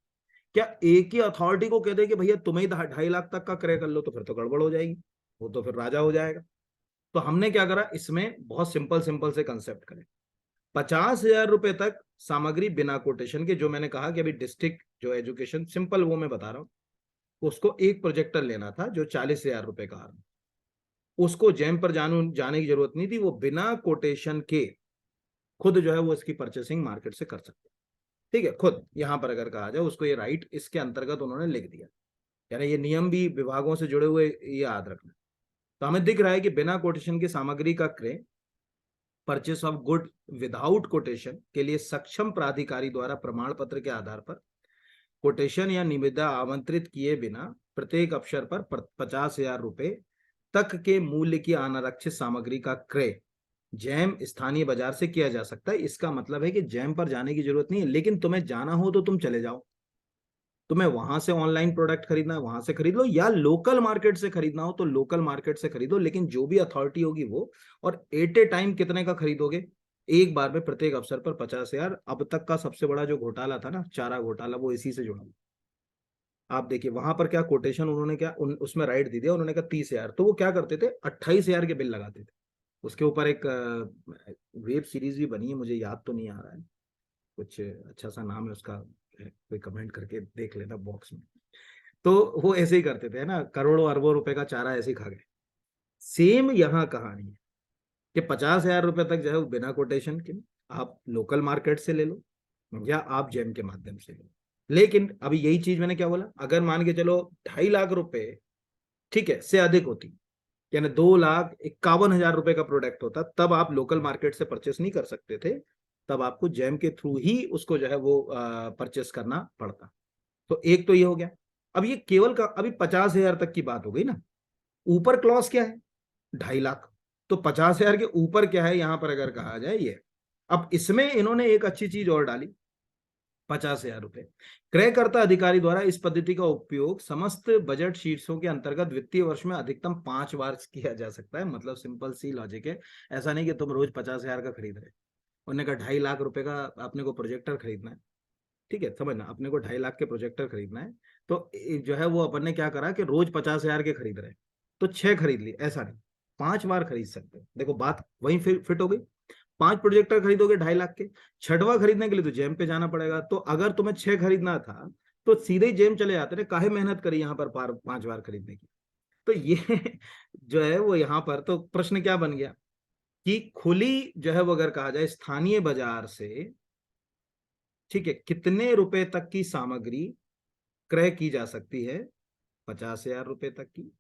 क्या एक ही अथॉरिटी को कह दे कि भैया तुम्हें 2.5 लाख तक का क्रय कर लो, तो फिर तो गड़बड़ हो जाएगी, वो तो फिर राजा हो जाएगा। तो हमने क्या करा, इसमें बहुत सिंपल सिंपल से कंसेप्ट करें। 50,000 रुपए तक सामग्री बिना कोटेशन के, जो मैंने कहा कि अभी डिस्ट्रिक्ट जो एजुकेशन सिंपल वो मैं बता रहा हूँ, उसको एक प्रोजेक्टर लेना था जो 40,000 रुपए का आ रहा, उसको जैम पर जाने की जरूरत नहीं थी, वो बिना कोटेशन के खुद जो है वो इसकी परचेसिंग मार्केट से कर सकते, ठीक है, खुद। यहां पर अगर कहा जाए उसको, ये राइट इसके अंतर्गत उन्होंने लिख दिया, यानी ये नियम भी विभागों से जुड़े हुए, ये याद रखना। तो हमें दिख रहा है कि बिना कोटेशन की सामग्री का क्रय, purchase of good without quotation के लिए सक्षम प्राधिकारी द्वारा प्रमाण पत्र के आधार पर कोटेशन या निविदा आमंत्रित किए बिना प्रत्येक अवसर पर 50,000 रुपए तक के मूल्य की अनारक्षित सामग्री का क्रय जैम स्थानीय बाजार से किया जा सकता है। इसका मतलब है कि जैम पर जाने की जरूरत नहीं है, लेकिन तुम्हें जाना हो तो तुम चले जाओ, तुम्हें वहां से ऑनलाइन प्रोडक्ट खरीदना है वहां से खरीद लो, या लोकल मार्केट से खरीदना हो तो लोकल मार्केट से खरीदो, लेकिन जो भी अथॉरिटी होगी वो। और एट ए टाइम कितने का खरीदोगे? एक बार में प्रत्येक अवसर पर 50,000। अब तक का सबसे बड़ा जो घोटाला था ना, चारा घोटाला, वो इसी से जुड़ा। आप देखिए वहां पर क्या कोटेशन उन्होंने क्या उसमें राइट दे दिया, उन्होंने कहा 30,000, तो वो क्या करते थे, 28,000 के बिल लगाते थे। उसके ऊपर एक वेब सीरीज भी बनी है, मुझे याद तो नहीं आ रहा है, कुछ अच्छा सा नाम है उसका, कोई कमेंट करके देख लेना बॉक्स में। तो वो ऐसे ही करते थे ना, करोड़ों अरबों रुपए का चारा ऐसे ही खा गए। सेम यहाँ कहानी है कि 50,000 रुपए तक जो है वो बिना कोटेशन के आप लोकल मार्केट से ले लो, या आप जेम के माध्यम से लो। लेकिन अभी यही चीज मैंने क्या बोला, अगर मान के चलो 2.5 लाख रुपए, ठीक है, से अधिक होती, यानी 2,51,000 रुपए का प्रोडक्ट होता, तब आप लोकल मार्केट से परचेस नहीं कर सकते थे, तब आपको जैम के थ्रू ही उसको जो है वो परचेस करना पड़ता। तो एक तो ये हो गया। अब ये केवल का अभी 50,000 तक की बात हो गई ना, ऊपर क्लॉज क्या है, 2.5 लाख। तो 50,000 के ऊपर क्या है यहां पर अगर कहा जाए ये, अब इसमें इन्होंने एक अच्छी चीज और डाली, 50,000 रुपए क्रयकर्ता अधिकारी द्वारा इस पद्धति का उपयोग समस्त बजट शीर्षों के अंतर्गत वित्तीय वर्ष में अधिकतम 5 बार किया जा सकता है। मतलब सिंपल सी लॉजिक है, ऐसा नहीं कि तुम रोज 50,000 का खरीद रहे। उन्होंने कहा 2.5 लाख रुपए का अपने को प्रोजेक्टर खरीदना है, ठीक है, समझना, अपने को 2.5 लाख के प्रोजेक्टर खरीदना है, तो जो है वो अपन ने क्या करा कि रोज 50,000 के खरीद रहे, तो 6 खरीद लिए, ऐसा नहीं, 5 बार खरीद सकते हैं। देखो बात वहीं फिट हो गई। 5 प्रोजेक्टर खरीदोगे 2.5 लाख के। छठवां खरीदने के लिए तो जेम पे जाना पड़ेगा। तो अगर तुम्हें 6 खरीदना था तो सीधे ही जेम चले जाते ना, काहे मेहनत करी यहाँ पर 5 बार खरीदने की। तो ये जो है वो यहाँ पर तो प्रश्न क्या बन गया कि खुली जो है वो अगर कहा जाए स्थानीय बाजार से, ठीक है, कितने रुपए तक की सामग्री क्रय की जा सकती है? 50,000 रुपए तक की।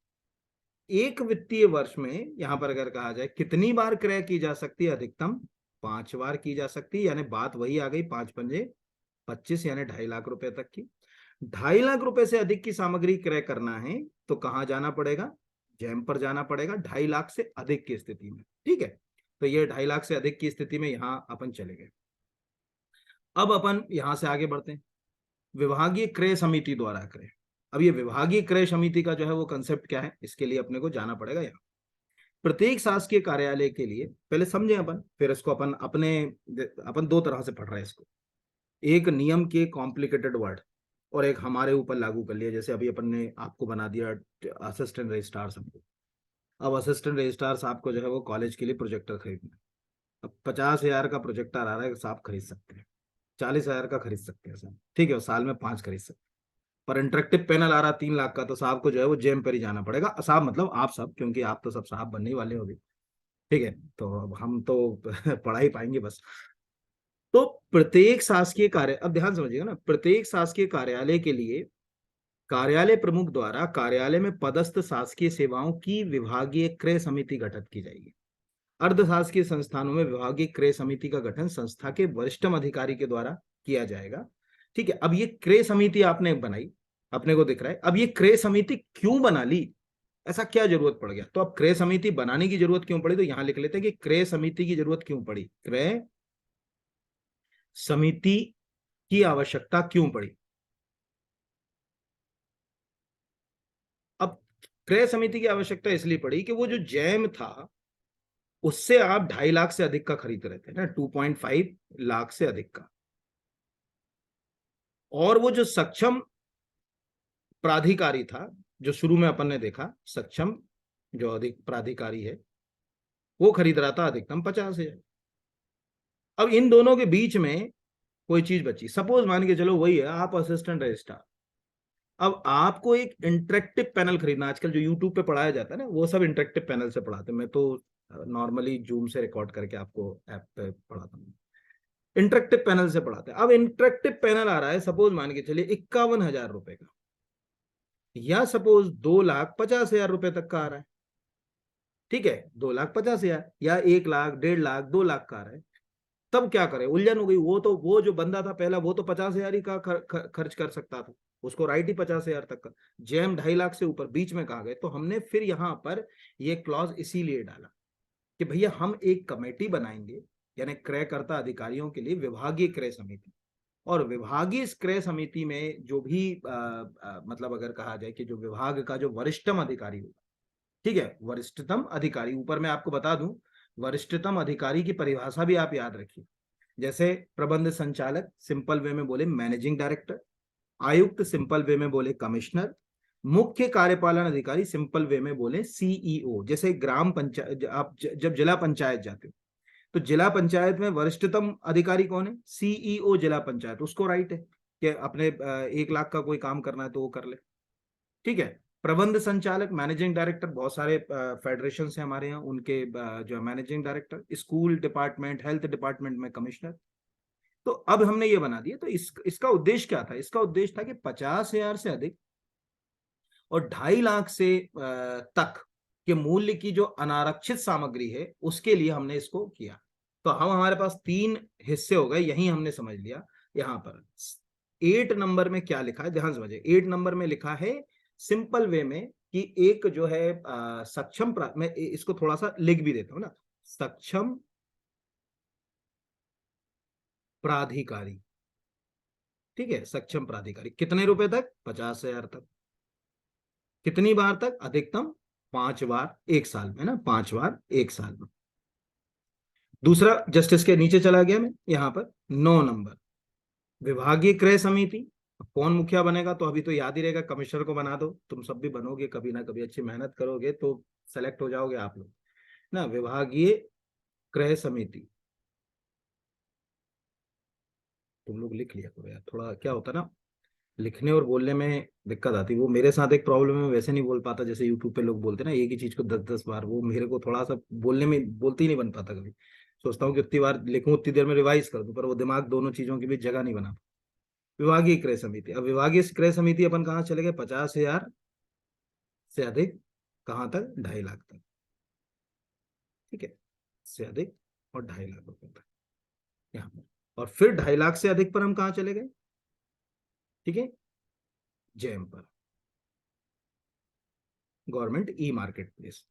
एक वित्तीय वर्ष में यहां पर अगर कहा जाए कितनी बार क्रय की जा सकती है? अधिकतम 5 बार की जा सकती है। यानी बात वही आ गई, 5 पंजे 25, यानी 2.5 लाख रुपए तक की। 2.5 लाख रुपए से अधिक की सामग्री क्रय करना है तो कहां जाना पड़ेगा? जैम पर जाना पड़ेगा 2.5 लाख से अधिक की स्थिति में। ठीक है, तो ये 2.5 लाख से अधिक की स्थिति में यहां अपन चले गए। अब अपन यहां से आगे बढ़ते हैं, विभागीय क्रय समिति द्वारा क्रय। अब ये विभागीय क्रय समिति का जो है वो कंसेप्ट क्या है, इसके लिए अपने को जाना पड़ेगा। यहाँ प्रत्येक शासकीय कार्यालय के लिए पहले समझे अपन, फिर इसको अपन दो तरह से पढ़ रहे हैं इसको। एक नियम के कॉम्प्लिकेटेड वर्ड और एक हमारे ऊपर लागू कर लिया। जैसे अभी अपन ने आपको बना दिया असिस्टेंट रजिस्ट्रार सबको। अब असिस्टेंट रजिस्ट्रार साहब को जो है वो कॉलेज के लिए प्रोजेक्टर खरीदना है। अब 50,000 का प्रोजेक्टर आ रहा है, साहब खरीद सकते हैं। 40,000 का खरीद सकते हैं साहब, ठीक है, साल में 5 खरीद सकते हैं। पर इंटरेक्टिव पैनल आ रहा 3 लाख का, तो साहब को जो है वो जेम पर ही जाना पड़ेगा। साहब मतलब आप सब, क्योंकि आप तो सब साहब बनने ही वाले हो भी। ठीक है, तो अब हम तो पढ़ा ही पाएंगे बस। तो प्रत्येक शासकीय कार्य, अब ध्यान समझिएगा ना, प्रत्येक शासकीय कार्यालय के लिए कार्यालय प्रमुख द्वारा कार्यालय में पदस्थ शासकीय सेवाओं की विभागीय क्रय समिति गठित की जाएगी। अर्धशासकीय संस्थानों में विभागीय क्रय समिति का गठन संस्था के वरिष्ठतम अधिकारी के द्वारा किया जाएगा। ठीक है, अब ये क्रय समिति आपने बनाई, अपने को दिख रहा है। अब ये क्रय समिति क्यों बना ली, ऐसा क्या जरूरत पड़ गया? तो अब क्रय समिति बनाने की जरूरत क्यों पड़ी, तो यहां लिख लेते हैं कि क्रय समिति की जरूरत क्यों पड़ी, क्रय समिति की आवश्यकता क्यों पड़ी। अब क्रय समिति की आवश्यकता इसलिए पड़ी कि वो जो जैम था उससे आप 2.5 लाख से अधिक का खरीद रहे थे ना, 2.5 लाख से अधिक का। और वो जो सक्षम प्राधिकारी था, जो शुरू में अपन ने देखा, सक्षम जो अधिक प्राधिकारी है वो खरीद रहा था अधिकतम 50,000। अब इन दोनों के बीच में कोई चीज बची, सपोज मान के चलो वही है, आप असिस्टेंट रजिस्ट्रार। अब आपको एक इंटरेक्टिव पैनल खरीदना, आजकल जो यूट्यूब पे पढ़ाया जाता है ना वो सब इंटरेक्टिव पैनल से पढ़ाते हैं। मैं तो नॉर्मली जूम से रिकॉर्ड करके आपको ऐप पे पढ़ाता हूँ। इंटरेक्टिव पैनल से पढ़ाते हैं। अब इंटरेक्टिव पैनल आ रहा है सपोज मान के चलिए 51,000 रुपए का, या सपोज 2,50,000 रुपए तक का आ रहा है। ठीक है, 2,50,000 या 1 लाख, 1.5 लाख, 2 लाख का आ रहा है। तब क्या करें, उलझन हो गई। वो जो बंदा था पहला, वो तो 50,000 ही का खर्च कर सकता था, उसको राइट ही 50,000 तक का। जेम 2.5 लाख से ऊपर बीच में कहा गए, तो हमने फिर यहां पर ये क्लॉज इसीलिए डाला कि भैया हम एक कमेटी बनाएंगे, यानी क्रयकर्ता अधिकारियों के लिए विभागीय क्रय समिति। और विभागीय क्रय समिति में जो भी मतलब अगर कहा जाए कि जो विभाग का जो वरिष्ठतम अधिकारी होगा, ठीक है, वरिष्ठतम अधिकारी, ऊपर मैं आपको बता दूं वरिष्ठतम अधिकारी की परिभाषा भी आप याद रखिए। जैसे प्रबंध संचालक सिंपल वे में बोले मैनेजिंग डायरेक्टर, आयुक्त सिंपल वे में बोले कमिश्नर, मुख्य कार्यपालन अधिकारी सिंपल वे में बोले सीईओ। जैसे ग्राम पंचायत, आप जब जिला पंचायत जाते हो तो जिला पंचायत में वरिष्ठतम अधिकारी कौन है? सीईओ जिला पंचायत। उसको राइट है कि अपने 1 लाख का कोई काम करना है तो वो कर ले। ठीक है, प्रबंध संचालक मैनेजिंग डायरेक्टर, बहुत सारे फेडरेशन है हमारे यहाँ, उनके जो managing director, school department, health department में कमिश्नर। तो अब हमने ये बना दिया। तो इसका उद्देश्य क्या था? इसका उद्देश्य था कि 50,000 से अधिक और 2.5 लाख से तक के मूल्य की जो अनारक्षित सामग्री है उसके लिए हमने इसको किया। तो हम हमारे पास 3 हिस्से हो गए, यही हमने समझ लिया। यहां पर 8 नंबर में क्या लिखा है, ध्यान समझिए। 8 नंबर में लिखा है सिंपल वे में कि एक जो है सक्षम, मैं इसको थोड़ा सा लिख भी देता हूं ना, सक्षम प्राधिकारी। ठीक है, सक्षम प्राधिकारी कितने रुपए तक? 50,000 तक। कितनी बार तक? अधिकतम 5 बार एक साल में ना, 5 बार एक साल में। दूसरा जस्टिस के नीचे चला गया मैं, यहां पर 9 नंबर विभागीय क्रय समिति। कौन मुखिया बनेगा? तो अभी तो याद ही रहेगा, कमिश्नर को बना दो। तुम सब भी बनोगे कभी ना कभी, अच्छी मेहनत करोगे तो सेलेक्ट हो जाओगे आप लोग ना। विभागीय क्रय समिति तुम लोग लिख लिया करो यार, थोड़ा क्या होता है ना, लिखने और बोलने में दिक्कत आती है। वो मेरे साथ एक प्रॉब्लम है, मैं वैसे नहीं बोल पाता जैसे यूट्यूब पे लोग बोलते हैं ना एक ही चीज को 10-10 बार, वो मेरे को थोड़ा सा बोलने में बोलते ही नहीं बन पाता कभी। सोचता हूँ कि उतनी बार लिखूं उतनी देर में रिवाइज कर दूं, पर वो दिमाग दोनों चीजों के बीच जगह नहीं बना। विभागीय क्रय समिति, अब विभागीय क्रय समिति अपन कहाँ चले गए, 50,000 से अधिक, कहाँ तक, 2.5 लाख तक। ठीक है, से अधिक और 2.5 लाख रुपए तक यहाँ पर। और फिर 2.5 लाख से अधिक पर हम कहाँ चले गए, ठीक है, जैम पर, गवर्नमेंट ई मार्केट प्लेस।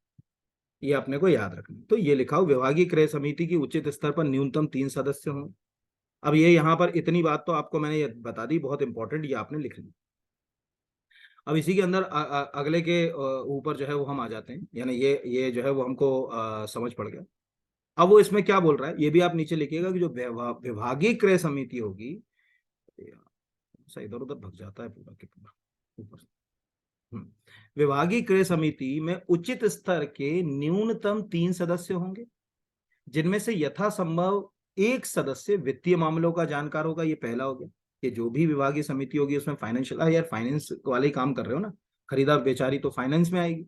ये अपने को याद रखना। तो ये लिखा हो विभागीय क्रय समिति की उचित स्तर पर न्यूनतम 3 सदस्य हों। अब ये यहाँ पर इतनी बात तो आपको मैंने ये बता दी, बहुत इंपॉर्टेंट, ये आपने लिख ली। अब इसी के अंदर अगले के ऊपर जो है वो हम आ जाते हैं, यानी ये जो है वो हमको समझ पड़ गया। अब वो इसमें क्या बोल रहा है ये भी आप नीचे लिखिएगा कि जो विभागीय क्रय समिति होगी, सही इधर उधर भग जाता है पूरा के पूरा ऊपर। विभागीय क्रय समिति में उचित स्तर के न्यूनतम 3 सदस्य होंगे, जिनमें से यथासंभव एक सदस्य वित्तीय मामलों का जानकार होगा। ये पहला हो गया कि जो भी विभागीय समिति होगी उसमें फाइनेंशियल, यार फाइनेंस वाले ही काम कर रहे हो ना, खरीदार बेचारी तो फाइनेंस में आएगी।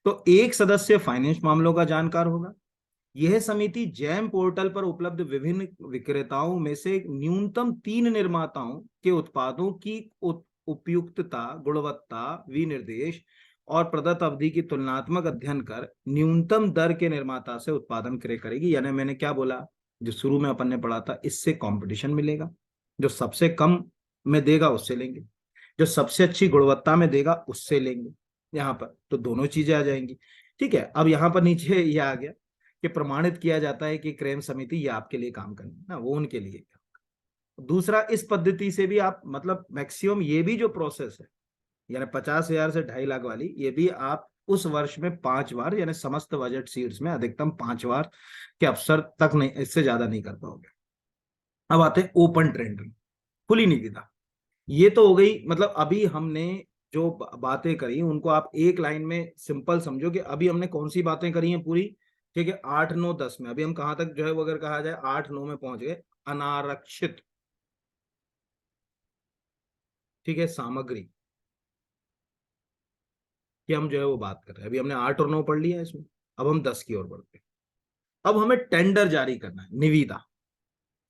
तो एक सदस्य फाइनेंस मामलों का जानकार होगा। यह समिति जैम पोर्टल पर उपलब्ध विभिन्न विक्रेताओं में से न्यूनतम 3 निर्माताओं के उत्पादों की उपयुक्तता, गुणवत्ता, विनिर्देश और प्रदत्त अवधि की तुलनात्मक अध्ययन कर न्यूनतम दर के निर्माता से उत्पादन क्रय करेगी। यानी मैंने क्या बोला, जो शुरू में अपन ने पढ़ा था, इससे कंपटीशन मिलेगा। जो सबसे कम में देगा उससे लेंगे, जो सबसे अच्छी गुणवत्ता में देगा उससे लेंगे। यहाँ पर तो दोनों चीजें आ जाएंगी। ठीक है, अब यहाँ पर नीचे ये आ गया कि प्रमाणित किया जाता है कि क्रय समिति ये आपके लिए काम करेगी ना, वो उनके लिए। दूसरा, इस पद्धति से भी आप मतलब मैक्सिमम ये भी जो प्रोसेस है, यानी 50,000 से 2.5 लाख वाली, ये भी आप उस वर्ष में 5 बार, यानी समस्त बजट सीट्स में अधिकतम 5 बार के अवसर तक नहीं, इससे ज्यादा नहीं कर पाओगे। अब आते हैं ओपन टेंडरिंग, खुली निविदा। ये तो हो गई, मतलब अभी हमने जो बातें करी उनको आप एक लाइन में सिंपल समझो कि अभी हमने कौन सी बातें करी हैं पूरी। ठीक है, 8, 9, 10 में अभी हम कहां तक जो है वो अगर कहा जाए 8, 9 में पहुंच गए, अनारक्षित, ठीक है, सामग्री की हम जो है वो बात कर रहे हैं। अभी हमने 8 और 9 पढ़ लिया है इसमें, अब हम 10 की ओर बढ़ते हैं। अब हमें टेंडर जारी करना है, निविदा।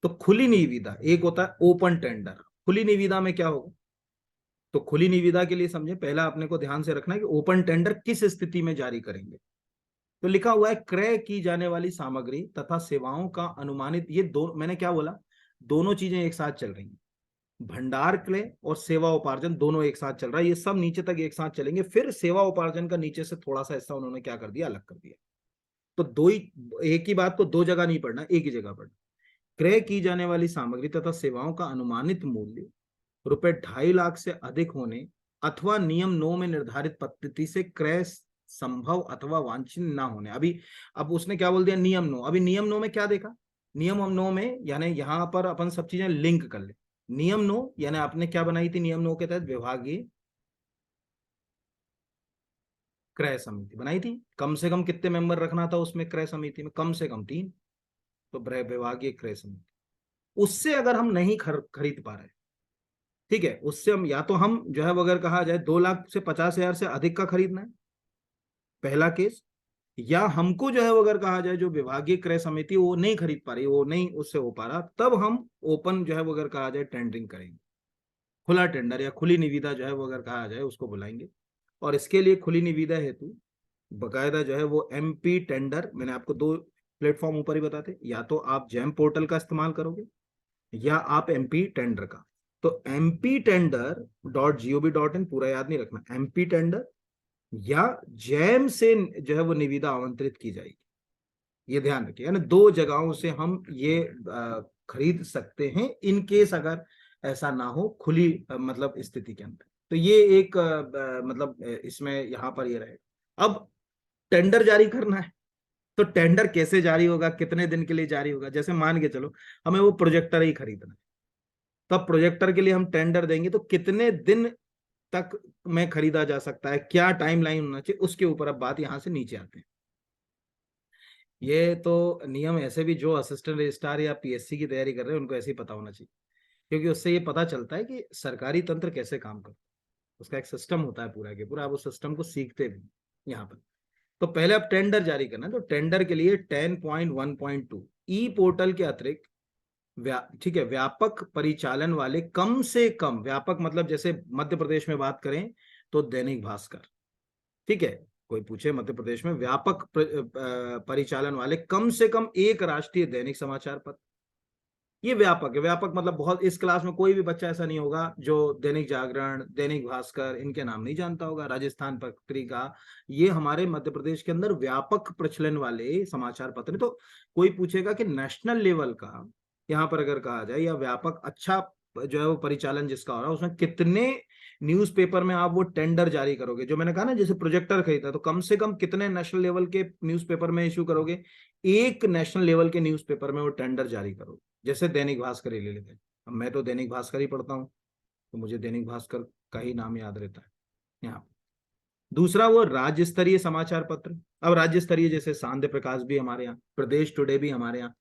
तो खुली निविदा एक होता है ओपन टेंडर। खुली निविदा में क्या होगा, तो खुली निविदा के लिए समझे, पहला अपने को ध्यान से रखना है कि ओपन टेंडर किस स्थिति में जारी करेंगे। तो लिखा हुआ है क्रय की जाने वाली सामग्री तथा सेवाओं का अनुमानित, ये दो मैंने क्या बोला, दोनों चीजें एक साथ चल रही हैं। भंडार क्रय और सेवा उपार्जन दोनों एक साथ चल रहा है, ये सब नीचे तक एक साथ चलेंगे। फिर सेवा उपार्जन का नीचे से थोड़ा सा हिस्सा उन्होंने क्या कर दिया, अलग कर दिया। तो दो ही, एक ही बात को दो जगह नहीं पढ़ना, एक ही जगह पढ़ना। क्रय की जाने वाली सामग्री तथा सेवाओं का अनुमानित मूल्य ₹2.5 लाख से अधिक होने अथवा नियम 9 में निर्धारित पद्धति से क्रय संभव अथवा वांछनीय ना होने। अभी अब उसने क्या बोल दिया, नियम 9। अभी नियम 9 में क्या देखा, नियम 9 में यानी यहां पर अपन सब चीजें लिंक कर ले। नियम 9 यानी आपने क्या बनाई थी, नियम 9 के तहत विभागीय क्रय समिति बनाई थी। कम से कम कितने मेंबर रखना था उसमें, क्रय समिति में कम से कम 3। तो विभागीय क्रय समिति, उससे अगर हम नहीं खरीद पा रहे, ठीक है, उससे हम या तो हम जो है वो अगर कहा जाए 2 लाख से 50,000 से अधिक का खरीदना है, पहला केस। या हमको जो है वो अगर कहा जाए जो विभागीय क्रय समिति वो नहीं खरीद पा रही, वो नहीं उससे हो पा रहा, तब हम ओपन जो है वो अगर कहा जाए टेंडरिंग करेंगे। खुला टेंडर या खुली निविदा जो है वो अगर कहा जाए उसको बुलाएंगे। और इसके लिए खुली निविदा हेतु बकायदा जो है वो एमपी टेंडर, मैंने आपको 2 प्लेटफॉर्म ऊपर ही बताते, या तो आप जैम पोर्टल का इस्तेमाल करोगे या आप एमपी टेंडर का। तो mptender.gov.in पूरा याद नहीं रखना, एमपी टेंडर या जैम से जो है वो निविदा आमंत्रित की जाएगी। ये ध्यान रखिए, यानी 2 जगहों से हम ये खरीद सकते हैं इन केस अगर ऐसा ना हो खुली मतलब स्थिति के अंदर। तो ये एक मतलब इसमें यहाँ पर ये रहेगा। अब टेंडर जारी करना है, तो टेंडर कैसे जारी होगा, कितने दिन के लिए जारी होगा। जैसे मान के चलो हमें वो प्रोजेक्टर ही खरीदना है, तब प्रोजेक्टर के लिए हम टेंडर देंगे, तो कितने दिन तक में खरीदा जा सकता है, क्या टाइमलाइन होना चाहिए, उसके ऊपर अब बात यहां से नीचे आते हैं। ये तो नियम ऐसे भी जो असिस्टेंट रजिस्ट्रार या पीएससी की तैयारी कर रहे हैं उनको ऐसे ही पता होना चाहिए। क्योंकि उससे ये पता चलता है कि सरकारी तंत्र कैसे काम करता है, उसका एक सिस्टम होता है पूरा के पूरा, आप उस सिस्टम को सीखते भी यहाँ पर। तो पहले आप टेंडर जारी करना, तो टेंडर के लिए 10.1.2 ई पोर्टल के अतिरिक्त ठीक है, व्यापक परिचालन वाले कम से कम, व्यापक मतलब जैसे मध्य प्रदेश में बात करें तो दैनिक भास्कर, ठीक है, कोई पूछे मध्य प्रदेश में व्यापक परिचालन वाले कम से कम एक राष्ट्रीय दैनिक समाचार पत्र, ये व्यापक है। व्यापक मतलब बहुत, इस क्लास में कोई भी बच्चा ऐसा नहीं होगा जो दैनिक जागरण, दैनिक भास्कर इनके नाम नहीं जानता होगा, राजस्थान पत्रिका, ये हमारे मध्य प्रदेश के अंदर व्यापक प्रचलन वाले समाचार पत्र। तो कोई पूछेगा कि नेशनल लेवल का यहाँ पर अगर कहा जाए, या व्यापक अच्छा जो है वो परिचालन जिसका हो रहा है, उसमें कितने न्यूज़पेपर में आप वो टेंडर जारी करोगे, जो मैंने कहा ना जैसे प्रोजेक्टर खरीदा तो कम से कम कितने नेशनल लेवल के न्यूज़पेपर में इश्यू करोगे, एक नेशनल लेवल के न्यूज़पेपर में वो टेंडर जारी करोगे। जैसे दैनिक भास्कर ही ले लेते हैं, अब मैं तो दैनिक भास्कर ही पढ़ता हूँ, तो मुझे दैनिक भास्कर का ही नाम याद रहता है यहाँ। दूसरा वो राज्य स्तरीय समाचार पत्र, अब राज्य स्तरीय जैसे सांध्य प्रकाश भी हमारे यहाँ, प्रदेश टुडे भी हमारे यहाँ,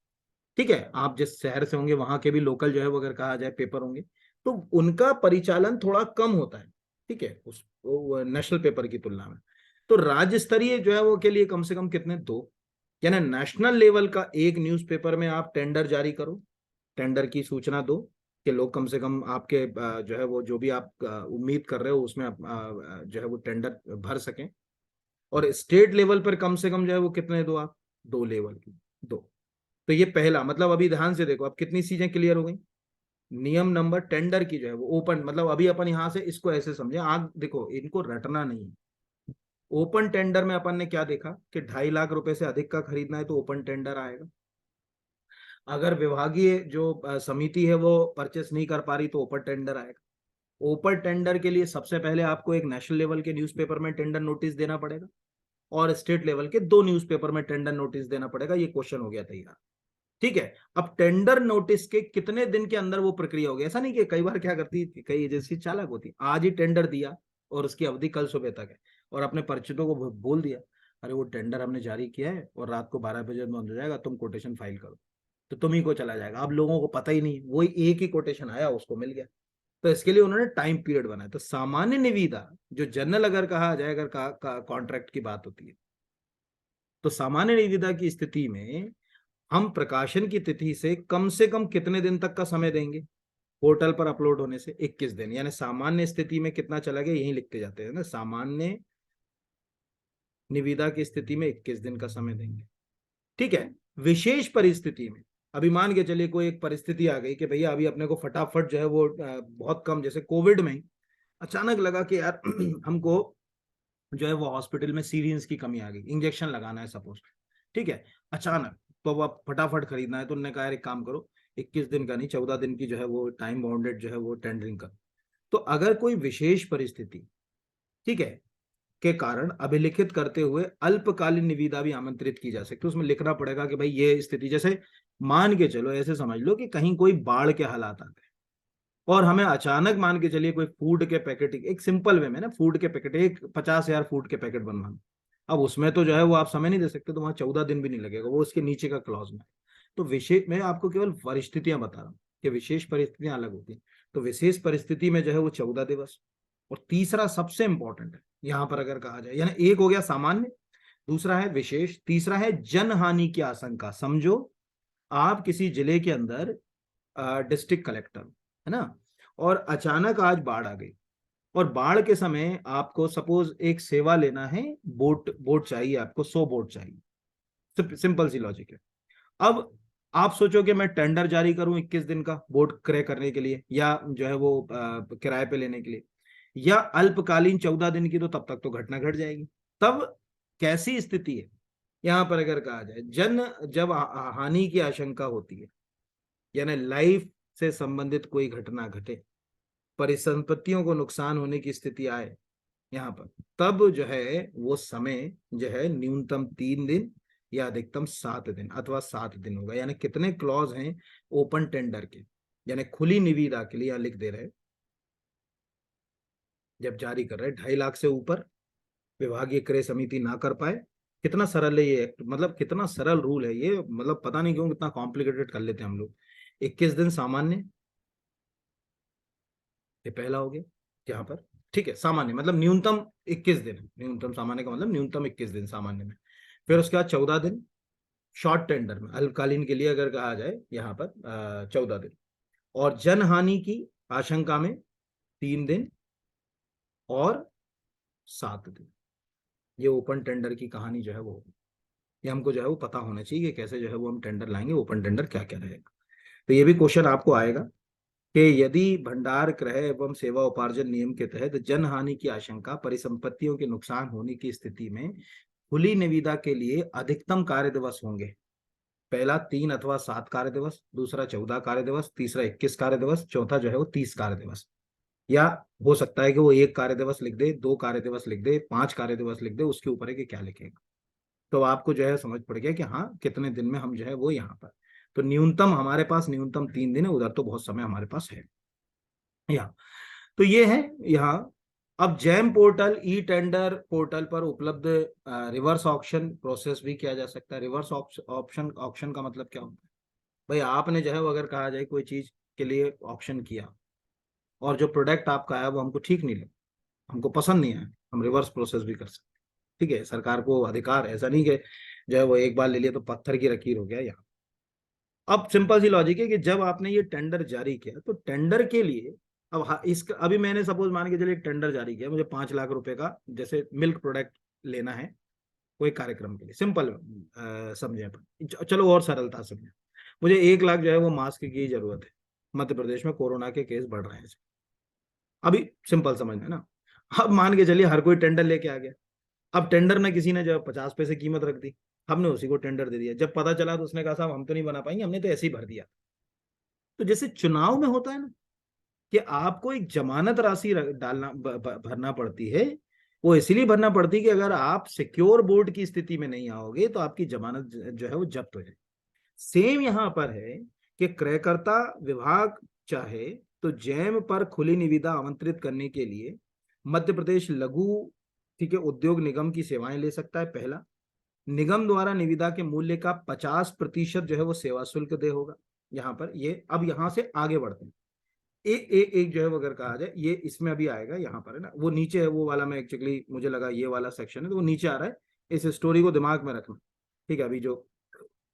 ठीक है, आप जिस शहर से होंगे वहां के भी लोकल जो है वो अगर कहा जाए पेपर होंगे, तो उनका परिचालन थोड़ा कम होता है, ठीक है, उस नेशनल पेपर की तुलना में। तो राज्य स्तरीय जो है वो के लिए कम से कम कितने, दो, यानी नेशनल लेवल का एक न्यूज़पेपर में आप टेंडर जारी करो, टेंडर की सूचना दो कि लोग कम से कम आपके जो है वो जो भी आप उम्मीद कर रहे हो उसमें जो है वो टेंडर भर सकें। और स्टेट लेवल पर कम से कम जो है वो कितने दो आप, दो लेवल की, दो। तो ये पहला मतलब, अभी ध्यान से देखो अब कितनी चीजें क्लियर हो गई। नियम नंबर टेंडर की जो है वो ओपन, मतलब अभी अपन यहां से इसको ऐसे समझे, आग देखो इनको रटना नहीं। ओपन टेंडर में अपन ने क्या देखा कि 2.5 लाख रुपए से अधिक का खरीदना है तो ओपन टेंडर आएगा। अगर विभागीय जो समिति है वो परचेस नहीं कर पा रही तो ओपन टेंडर आएगा। ओपन टेंडर के लिए सबसे पहले आपको एक नेशनल लेवल के न्यूज़पेपर में टेंडर नोटिस देना पड़ेगा, और स्टेट लेवल के 2 न्यूज़पेपर में टेंडर नोटिस देना पड़ेगा। ये क्वेश्चन हो गया तैयार, ठीक है। अब टेंडर नोटिस के कितने दिन के अंदर वो प्रक्रिया होगी, ऐसा नहीं कि कई बार क्या करती, कई एजेंसी चालाक होती, आज ही टेंडर दिया और उसकी अवधि कल सुबह तक है, और अपने परिचितों को बोल दिया अरे वो टेंडर हमने जारी किया है और रात को 12 बजे बंद हो जाएगा, तुम कोटेशन फाइल करो, तो तुम ही को चला जाएगा। अब लोगों को पता ही नहीं, वही एक ही कोटेशन आया उसको मिल गया। तो इसके लिए उन्होंने टाइम पीरियड बनाया। तो सामान्य निविदा जो जनरल अगर कहा जाए, अगर कॉन्ट्रैक्ट की बात होती है, तो सामान्य निविदा की स्थिति में हम प्रकाशन की तिथि से कम कितने दिन तक का समय देंगे, पोर्टल पर अपलोड होने से 21 दिन, यानी सामान्य स्थिति में कितना चला गया यही लिखते जाते हैं ना, सामान्य निविदा की स्थिति में 21 दिन का समय देंगे, ठीक है। विशेष परिस्थिति में, अभी मान के चलिए कोई एक परिस्थिति आ गई कि भैया अभी अपने को फटाफट जो है वो बहुत कम, जैसे कोविड में अचानक लगा कि यार हमको जो है वो हॉस्पिटल में सीरियस की कमी आ गई, इंजेक्शन लगाना है सपोज, ठीक है, अचानक, तो अब फटाफट खरीदना है, तो उन्होंने कहा यार एक काम करो 21 दिन का नहीं 14 दिन की जो है वो टाइम बाउंडेड जो है वो टेंडरिंग कर। तो अगर कोई विशेष परिस्थिति, ठीक है, के कारण अभिलिखित करते हुए अल्पकालीन निविदा भी आमंत्रित की जा सकती है, उसमें लिखना पड़ेगा कि भाई ये स्थिति, जैसे मान के चलो ऐसे समझ लो कि कहीं कोई बाढ़ के हालात आते हैं और हमें अचानक मान के चलिए कोई फूड के पैकेट, एक सिंपल वे में ना, फूड के पैकेट एक 50,000 फूड के पैकेट बनवाना, अब उसमें तो जो है वो आप समय नहीं दे सकते, तो वहां 14 दिन भी नहीं लगेगा, वो उसके नीचे का क्लॉज में। तो विशेष, मैं आपको केवल परिस्थितियां बता रहा हूँ कि विशेष परिस्थितियां अलग होती हैं। तो विशेष परिस्थिति में जो है वो 14 दिवस। और तीसरा सबसे इंपॉर्टेंट है यहां पर अगर कहा जाए, यानी एक हो गया सामान्य, दूसरा है विशेष, तीसरा है जनहानि की आशंका। समझो आप किसी जिले के अंदर डिस्ट्रिक्ट कलेक्टर है ना, और अचानक आज बाढ़ आ गई, और बाढ़ के समय आपको सपोज एक सेवा लेना है, बोट बोट चाहिए आपको, 100 बोट चाहिए, सिंपल सी लॉजिक है। अब आप सोचो कि मैं टेंडर जारी करूं 21 दिन का बोट क्रय करने के लिए, या जो है वो किराए पे लेने के लिए, या अल्पकालीन 14 दिन की, तो तब तक तो घटना घट जाएगी। तब कैसी स्थिति है यहां पर अगर कहा जाए, जब हानि की आशंका होती है, यानी लाइफ से संबंधित कोई घटना घटे, परिसंपत्तियों को नुकसान होने की स्थिति आए यहाँ पर, तब जो है वो समय जो है न्यूनतम 3 दिन या अधिकतम 7 दिन, अथवा 7 दिन होगा। यानी कितने क्लॉज हैं ओपन टेंडर के, यानी खुली निविदा के लिए, लिख दे रहे जब जारी कर रहे 2.5 लाख से ऊपर विभागीय क्रय समिति ना कर पाए। कितना सरल है ये एक्ट, मतलब कितना सरल रूल है ये, मतलब पता नहीं क्यों कितना कॉम्प्लिकेटेड कर लेते हैं हम लोग। 21 दिन सामान्य, ये पहला हो गया यहाँ पर। ठीक है, सामान्य मतलब न्यूनतम 21 दिन है। न्यूनतम सामान्य का मतलब न्यूनतम 21 दिन सामान्य में। फिर उसके बाद 14 दिन शॉर्ट टेंडर में, अल्पकालीन के लिए अगर कहा जाए यहाँ पर 14 दिन। और जनहानि की आशंका में 3 दिन और 7 दिन। ये ओपन टेंडर की कहानी जो है वो, ये हमको जो है वो पता होना चाहिए कि कैसे जो है वो हम टेंडर लाएंगे, ओपन टेंडर क्या क्या रहेगा। तो ये भी क्वेश्चन आपको आएगा कि यदि भंडार क्रय एवं सेवा उपार्जन नियम के तहत जनहानि की आशंका, परिसंपत्तियों के नुकसान होने की स्थिति में खुली निविदा के लिए अधिकतम कार्य दिवस होंगे। पहला 3 अथवा 7 कार्य दिवस, दूसरा 14 कार्य दिवस, तीसरा 21 कार्य दिवस, चौथा जो है वो 30 कार्य दिवस। या हो सकता है कि वो 1 कार्य दिवस लिख दे, 2 कार्य दिवस लिख दे, 5 कार्य दिवस लिख दे, उसके ऊपर है कि क्या लिखेगा। तो आपको जो है समझ पड़ गया कि हाँ कितने दिन में हम जो है वो यहाँ पर। तो न्यूनतम हमारे पास न्यूनतम 3 दिन है, उधर तो बहुत समय हमारे पास है यहाँ। तो ये है यहाँ। अब GeM portal, e tender portal पर उपलब्ध रिवर्स ऑक्शन प्रोसेस भी किया जा सकता है। रिवर्स ऑप्शन ऑक्शन का मतलब क्या होता है? भाई आपने जो है वो अगर कहा जाए कोई चीज के लिए ऑक्शन किया और जो प्रोडक्ट आपका आया वो हमको ठीक नहीं लगा, हमको पसंद नहीं आया, हम रिवर्स प्रोसेस भी कर सकते हैं। ठीक है, सरकार को अधिकार, ऐसा नहीं कि जो है वो एक बार ले लिया तो पत्थर की लकीर हो गया यहाँ। अब सिंपल सी लॉजिक है कि जब आपने ये टेंडर जारी किया तो टेंडर के लिए, अब इसका अभी मैंने सपोज मान के चलिए टेंडर जारी किया, मुझे 5 लाख रुपए का जैसे मिल्क प्रोडक्ट लेना है कोई कार्यक्रम के लिए, सिंपल समझे अपन, चलो और सरलता समझे। मुझे 1 लाख जो है वो मास्क की जरूरत है, मध्य प्रदेश में कोरोना के केस बढ़ रहे हैं, अभी सिंपल समझना ना। अब मान के चलिए हर कोई टेंडर लेके आ गया। अब टेंडर में किसी ने जो 50 पैसे कीमत रख दी, हमने उसी को टेंडर दे दिया। जब पता चला तो उसने कहा साहब हम तो नहीं बना पाएंगे, हमने तो ऐसे ही भर दिया। तो जैसे चुनाव में होता है ना कि आपको एक जमानत राशि डालना भरना पड़ती है, वो इसलिए भरना पड़ती है कि अगर आप सिक्योर बोर्ड की स्थिति में नहीं आओगे तो आपकी जमानत जो है वो जब्त हो जाए। सेम यहां पर है कि क्रयकर्ता विभाग चाहे तो जैम पर खुली निविदा आमंत्रित करने के लिए मध्य प्रदेश लघु, ठीक है, उद्योग निगम की सेवाएं ले सकता है। पहला, निगम द्वारा निविदा के मूल्य का 50% जो है वो सेवा शुल्क दे होगा यहाँ पर। ये अब यहाँ से आगे बढ़ते हैं, एक जो है वो अगर कहा जाए, ये इसमें अभी आएगा यहाँ पर है ना, वो नीचे है वो वाला, मैं एक्चुअली मुझे लगा ये वाला सेक्शन है तो वो नीचे आ रहा है, इस स्टोरी को दिमाग में रखना। ठीक है, अभी जो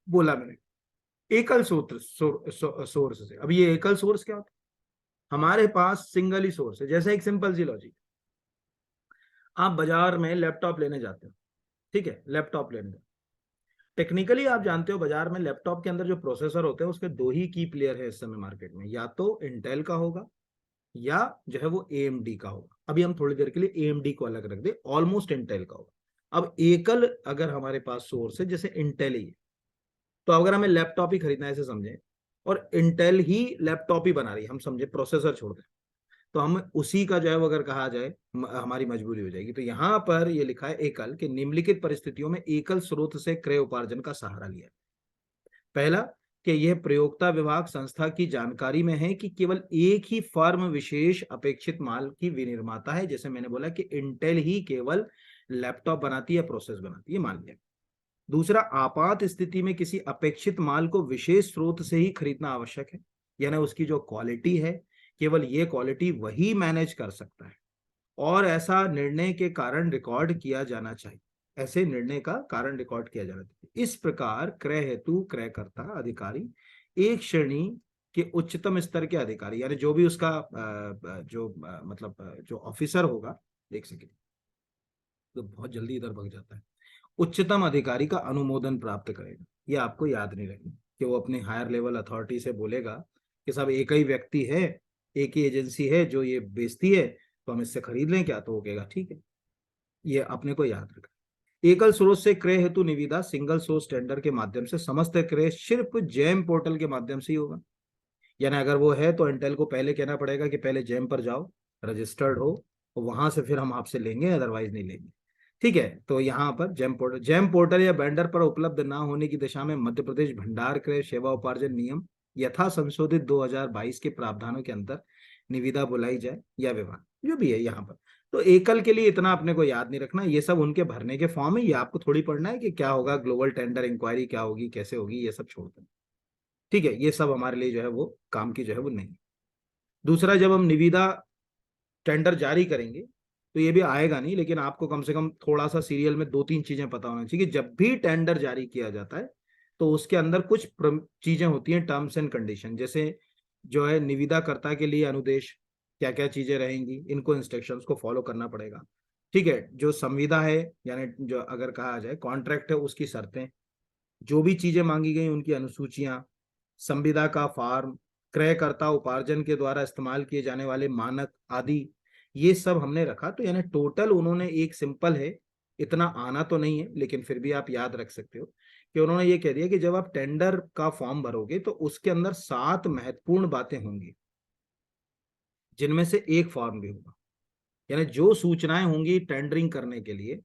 बोला मैंने एकल सोर्स से, अब ये एकल सोर्स क्या होता है? हमारे पास सिंगल ही सोर्स है। जैसे एक सिंपल सी लॉजिक, आप बाजार में लैपटॉप लेने जाते हो, ठीक है, लैपटॉप लेने जाते, टेक्निकली आप जानते हो बाजार में लैपटॉप के अंदर जो प्रोसेसर होते हैं उसके 2 ही की प्लेयर है इस समय मार्केट में, या तो इंटेल का होगा या जो है वो AMD का होगा। अभी हम थोड़ी देर के लिए AMD को अलग रख दे, ऑलमोस्ट इंटेल का होगा। अब एकल अगर हमारे पास सोर्स है जैसे इंटेल ही है, तो अगर हमें लैपटॉप ही खरीदना है ऐसे समझे, और इंटेल ही लैपटॉप ही बना रही है, हम समझे प्रोसेसर छोड़ दें, तो हम उसी का जो है वो अगर कहा जाए हमारी मजबूरी हो जाएगी। तो यहां पर ये लिखा है एकल कि निम्नलिखित परिस्थितियों में एकल स्रोत से क्रय उपार्जन का सहारा लिया। पहला, कि यह प्रयोक्ता विभाग संस्था की जानकारी में है कि केवल एक ही फर्म विशेष अपेक्षित माल की विनिर्माता है, जैसे मैंने बोला कि इंटेल ही केवल लैपटॉप बनाती है, प्रोसेस बनाती है, मान लिया। दूसरा, आपात स्थिति में किसी अपेक्षित माल को विशेष स्रोत से ही खरीदना आवश्यक है, यानी उसकी जो क्वालिटी है केवल ये क्वालिटी वही मैनेज कर सकता है, और ऐसा निर्णय के कारण रिकॉर्ड किया जाना चाहिए, ऐसे निर्णय का कारण रिकॉर्ड किया जाना चाहिए। इस प्रकार क्रय हेतु क्रयकर्ता अधिकारी एक श्रेणी के उच्चतम स्तर के अधिकारी, यानी जो भी उसका मतलब जो ऑफिसर होगा, देख सके तो बहुत जल्दी इधर भग जाता है, उच्चतम अधिकारी का अनुमोदन प्राप्त करेगा। ये आपको याद नहीं रखना कि वो अपने हायर लेवल अथॉरिटी से बोलेगा कि साहब एक ही व्यक्ति है, एक ही एजेंसी है जो ये बेचती है, तो हम इससे खरीद लें क्या? तो वो कहेगा ठीक है। ये अपने को याद रखना। एकल स्रोत से क्रय हेतु निविदा सिंगल सोर्स टेंडर के माध्यम से, समस्त क्रय सिर्फ जैम पोर्टल के माध्यम से ही होगा। यानी अगर वो है तो इंटेल को पहले कहना पड़ेगा कि पहले जैम पर जाओ, रजिस्टर्ड हो, और वहां से फिर हम आपसे लेंगे, अदरवाइज नहीं लेंगे। ठीक है, तो यहाँ पर जैम पोर्टल या वेंडर पर उपलब्ध ना होने की दिशा में मध्य प्रदेश भंडार क्रय सेवा उपार्जन नियम यथा संशोधित 2022 के प्रावधानों के अंतर निविदा बुलाई जाए या विभाग जो भी है यहाँ पर। तो एकल के लिए इतना अपने को याद नहीं रखना, ये सब उनके भरने के फॉर्म है, ये आपको थोड़ी पढ़ना है कि क्या होगा, ग्लोबल टेंडर इंक्वायरी क्या होगी, कैसे होगी, ये सब छोड़ दें। ठीक है, ये सब हमारे लिए जो है वो काम की जो है वो नहीं। दूसरा, जब हम निविदा टेंडर जारी करेंगे तो ये भी आएगा नहीं, लेकिन आपको कम से कम थोड़ा सा सीरियल में दो तीन चीजें पता होना चाहिए कि जब भी टेंडर जारी किया जाता है तो उसके अंदर कुछ चीजें होती हैं, टर्म्स एंड कंडीशन, जैसे जो है निविदाकर्ता के लिए अनुदेश, क्या क्या चीजें रहेंगी, इनको इंस्ट्रक्शंस को फॉलो करना पड़ेगा। ठीक है, जो संविदा है यानी जो अगर कहा जाए कॉन्ट्रैक्ट है उसकी शर्तें, जो भी चीजें मांगी गई उनकी अनुसूचियां, संविदा का फॉर्म, क्रयकर्ता उपार्जन के द्वारा इस्तेमाल किए जाने वाले मानक आदि, ये सब हमने रखा। तो यानी टोटल उन्होंने एक सिंपल है, इतना आना तो नहीं है लेकिन फिर भी आप याद रख सकते हो कि उन्होंने ये कह दिया कि जब आप टेंडर का फॉर्म भरोगे तो उसके अंदर 7 महत्वपूर्ण बातें होंगी, जिनमें से एक फॉर्म भी होगा। यानी जो सूचनाएं होंगी टेंडरिंग करने के लिए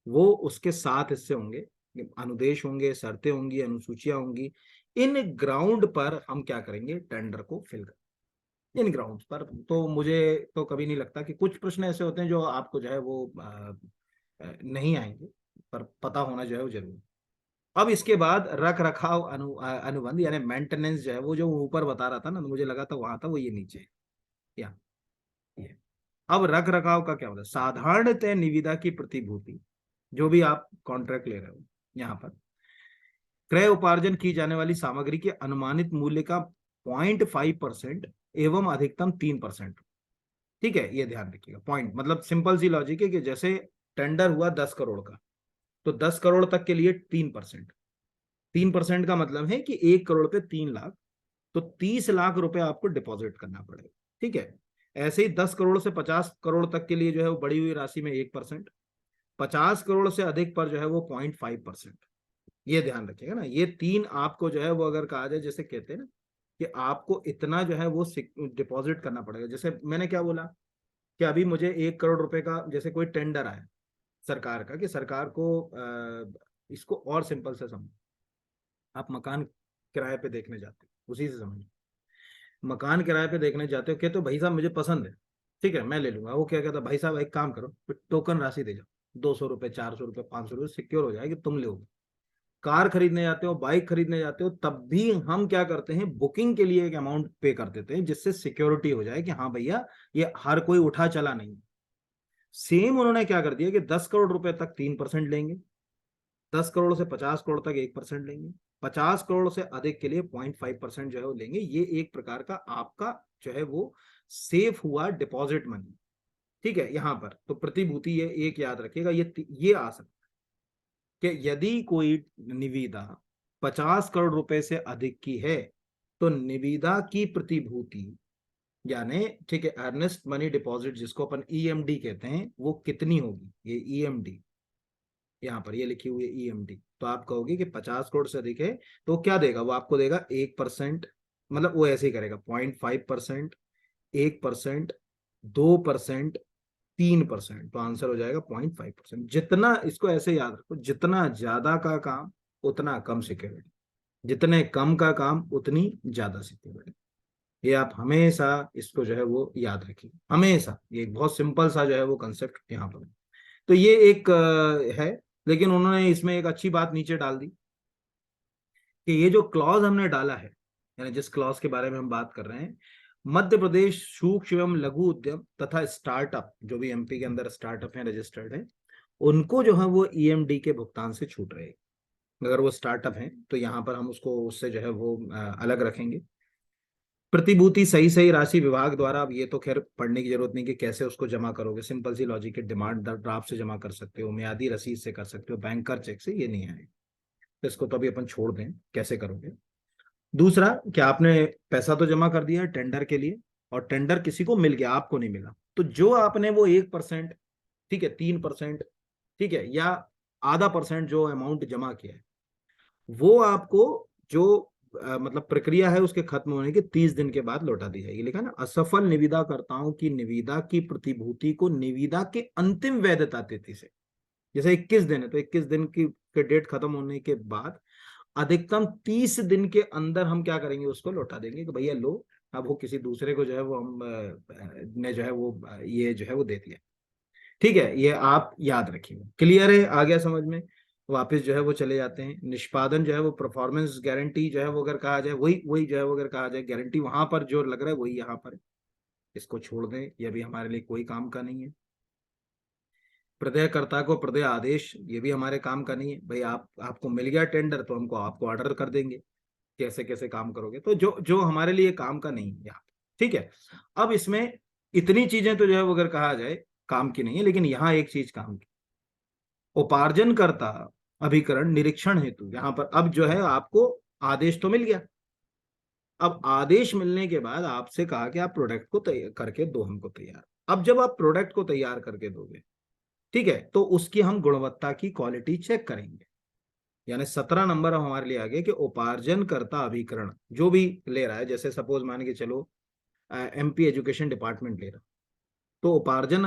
वो उसके 7 हिस्से होंगे, अनुदेश होंगे, शर्तें होंगी, अनुसूचियां होंगी। इन ग्राउंड पर हम क्या करेंगे, टेंडर को फिल करेंगे, इन ग्राउंड पर। तो मुझे तो कभी नहीं लगता कि कुछ प्रश्न ऐसे होते हैं जो आपको जो है वो नहीं आएंगे, पर पता होना जो है वो जरूरी। अब इसके बाद रख रखाव अनुबंध यानी मेंटेनेंस जो है वो जो ऊपर बता रहा था ना, तो मुझे लगा था वहां था, वो ये नीचे है, या ये। अब रख रखाव का क्या होता है, साधारणतः निविदा की प्रतिभूति, जो भी आप कॉन्ट्रैक्ट ले रहे हो, यहाँ पर क्रय उपार्जन की जाने वाली सामग्री के अनुमानित मूल्य का 0.5% एवं अधिकतम 3%। ठीक है, ये ध्यान रखिएगा। पॉइंट मतलब सिंपल सी लॉजिक है कि जैसे टेंडर हुआ 10 करोड़ का, तो 10 करोड़ तक के लिए 3%। 3% का मतलब है कि 1 करोड़ पे 3 लाख, तो 30 लाख रुपए आपको डिपॉजिट करना पड़ेगा। ठीक है, ऐसे ही 10 करोड़ से 50 करोड़ तक के लिए जो है वो बढ़ी हुई राशि में 1%, 50 करोड़ से अधिक पर जो है वो 0.5%। ये ध्यान रखिएगा ना, ये तीन आपको जो है वो अगर कहा जाए, जैसे कहते हैं ना कि आपको इतना जो है वो डिपॉजिट करना पड़ेगा। जैसे मैंने क्या बोला कि अभी मुझे 1 करोड़ रुपए का जैसे कोई टेंडर आया सरकार का, कि सरकार को इसको और सिंपल से समझो, आप मकान किराए पे देखने जाते हो, उसी से समझो। मकान किराए पे देखने जाते हो, कहते हो भाई साहब मुझे पसंद है, ठीक है मैं ले लूंगा। वो क्या कहता है, भाई साहब एक काम करो, टोकन राशि दे जाओ, 200 रुपये, 400 रुपये, 500 रुपये, सिक्योर हो जाएगी, तुम लोगे। कार खरीदने जाते हो, बाइक खरीदने जाते हो, तब भी हम क्या करते हैं, बुकिंग के लिए एक अमाउंट पे कर देते हैं, जिससे सिक्योरिटी हो जाए कि हाँ भैया ये हर कोई उठा चला नहीं। सेम उन्होंने क्या कर दिया कि 10 करोड़ रुपए तक 3% लेंगे, 10 करोड़ से 50 करोड़ तक 1% लेंगे, 50 करोड़ से अधिक के लिए 0.5% जो है वो लेंगे। ये एक प्रकार का आपका जो है वो सेफ हुआ डिपॉजिट मनी। ठीक है, यहां पर तो प्रतिभूति ये एक याद रखिएगा, ये आ सकता है कि यदि कोई निविदा 50 करोड़ रुपए से अधिक की है तो निविदा की प्रतिभूति यानी, ठीक है, अर्नेस्ट मनी डिपॉजिट जिसको अपन ईएमडी कहते हैं, वो कितनी होगी, ये ईएमडी यहाँ पर ये लिखी हुई है ईएमडी। तो आप कहोगे कि 50 करोड़ से अधिक है तो क्या देगा, वो आपको देगा 1%, मतलब वो ऐसे ही करेगा 0.5%, 1%, 2%, 3%। तो आंसर हो जाएगा 0.5%। जितना, इसको ऐसे याद रखो, जितना ज्यादा का काम उतना कम सिक्योरिटी, जितने कम का काम उतनी ज्यादा सिक्योरिटी। ये आप हमेशा इसको जो है वो याद रखिए, हमेशा। ये एक बहुत सिंपल सा जो है वो कंसेप्ट यहाँ पर। तो ये एक है, लेकिन उन्होंने इसमें एक अच्छी बात नीचे डाल दी कि ये जो क्लॉज हमने डाला है, यानी जिस क्लॉज के बारे में हम बात कर रहे हैं, मध्य प्रदेश सूक्ष्म एवं लघु उद्यम तथा स्टार्टअप, जो भी एमपी के अंदर स्टार्टअप है, रजिस्टर्ड है, उनको जो है वो ईएमडी के भुगतान से छूट रहे। अगर वो स्टार्टअप है तो यहाँ पर हम उसको उससे जो है वो अलग रखेंगे। प्रतिभूति सही सही राशि विभाग द्वारा, अब ये तो खैर पढ़ने की जरूरत नहीं कि कैसे उसको जमा करोगे, सिंपल सी लॉजिक है, डिमांड ड्राफ्ट से जमा कर सकते हो, मियादी रसीद से कर सकते हो, बैंकर चेक से, ये नहीं आएगा। तो इसको तो अभी अपन छोड़ दें, कैसे करोगे। दूसरा, क्या आपने पैसा तो जमा कर दिया है टेंडर के लिए, और टेंडर किसी को मिल गया, आपको नहीं मिला, तो जो आपने वो 1%, ठीक है, 3%, ठीक है, या आधा परसेंट जो अमाउंट जमा किया है, वो आपको जो मतलब प्रक्रिया है उसके खत्म होने के 30 दिन के बाद लौटा दी जाएगी। लिखा ना, असफल निविदाकर्ताओं की निविदा की प्रतिभूति को निविदा के अंतिम वैधता तिथि से, जैसे 21 दिन है तो 21 दिन की के डेट खत्म होने के बाद अधिकतम 30 दिन के अंदर हम क्या करेंगे, उसको लौटा देंगे कि भैया लो, अब वो किसी दूसरे को जो है वो हम ने जो है वो ये जो है वो दे दिया। ठीक है, ये आप याद रखिएगा। क्लियर है, आ गया समझ में। वापस जो है वो चले जाते हैं, निष्पादन जो है वो परफॉर्मेंस गारंटी जो है वो अगर कहा जाए, वही वही जो है वो अगर कहा जाए गारंटी, वहां पर जो लग रहा है वही यहाँ पर है। इसको छोड़ दें, यह भी हमारे लिए कोई काम का नहीं है। प्रदेयकर्ता को प्रदेय आदेश, ये भी हमारे काम का नहीं है। भाई आपको मिल गया टेंडर तो हमको आपको ऑर्डर कर देंगे, कैसे कैसे काम करोगे, तो जो जो हमारे लिए काम का नहीं है यहाँ। ठीक है। अब इसमें इतनी चीजें तो जो है वो अगर कहा जाए काम की नहीं है, लेकिन यहाँ एक चीज काम की, उपार्जन करता अभिकरण निरीक्षण हेतु, यहाँ पर अब जो है आपको आदेश तो मिल गया। अब आदेश मिलने के बाद आपसे कहा कि आप प्रोडक्ट को तैयार करके दो हमको तैयार। अब जब आप प्रोडक्ट को तैयार करके दोगे, ठीक है, तो उसकी हम गुणवत्ता की क्वालिटी चेक करेंगे। यानी 17 नंबर हमारे लिए आ गया कि उपार्जन करता अभिकरण जो भी ले रहा है, जैसे सपोज मान के चलो एमपी एजुकेशन डिपार्टमेंट ले रहा, तो उपार्जन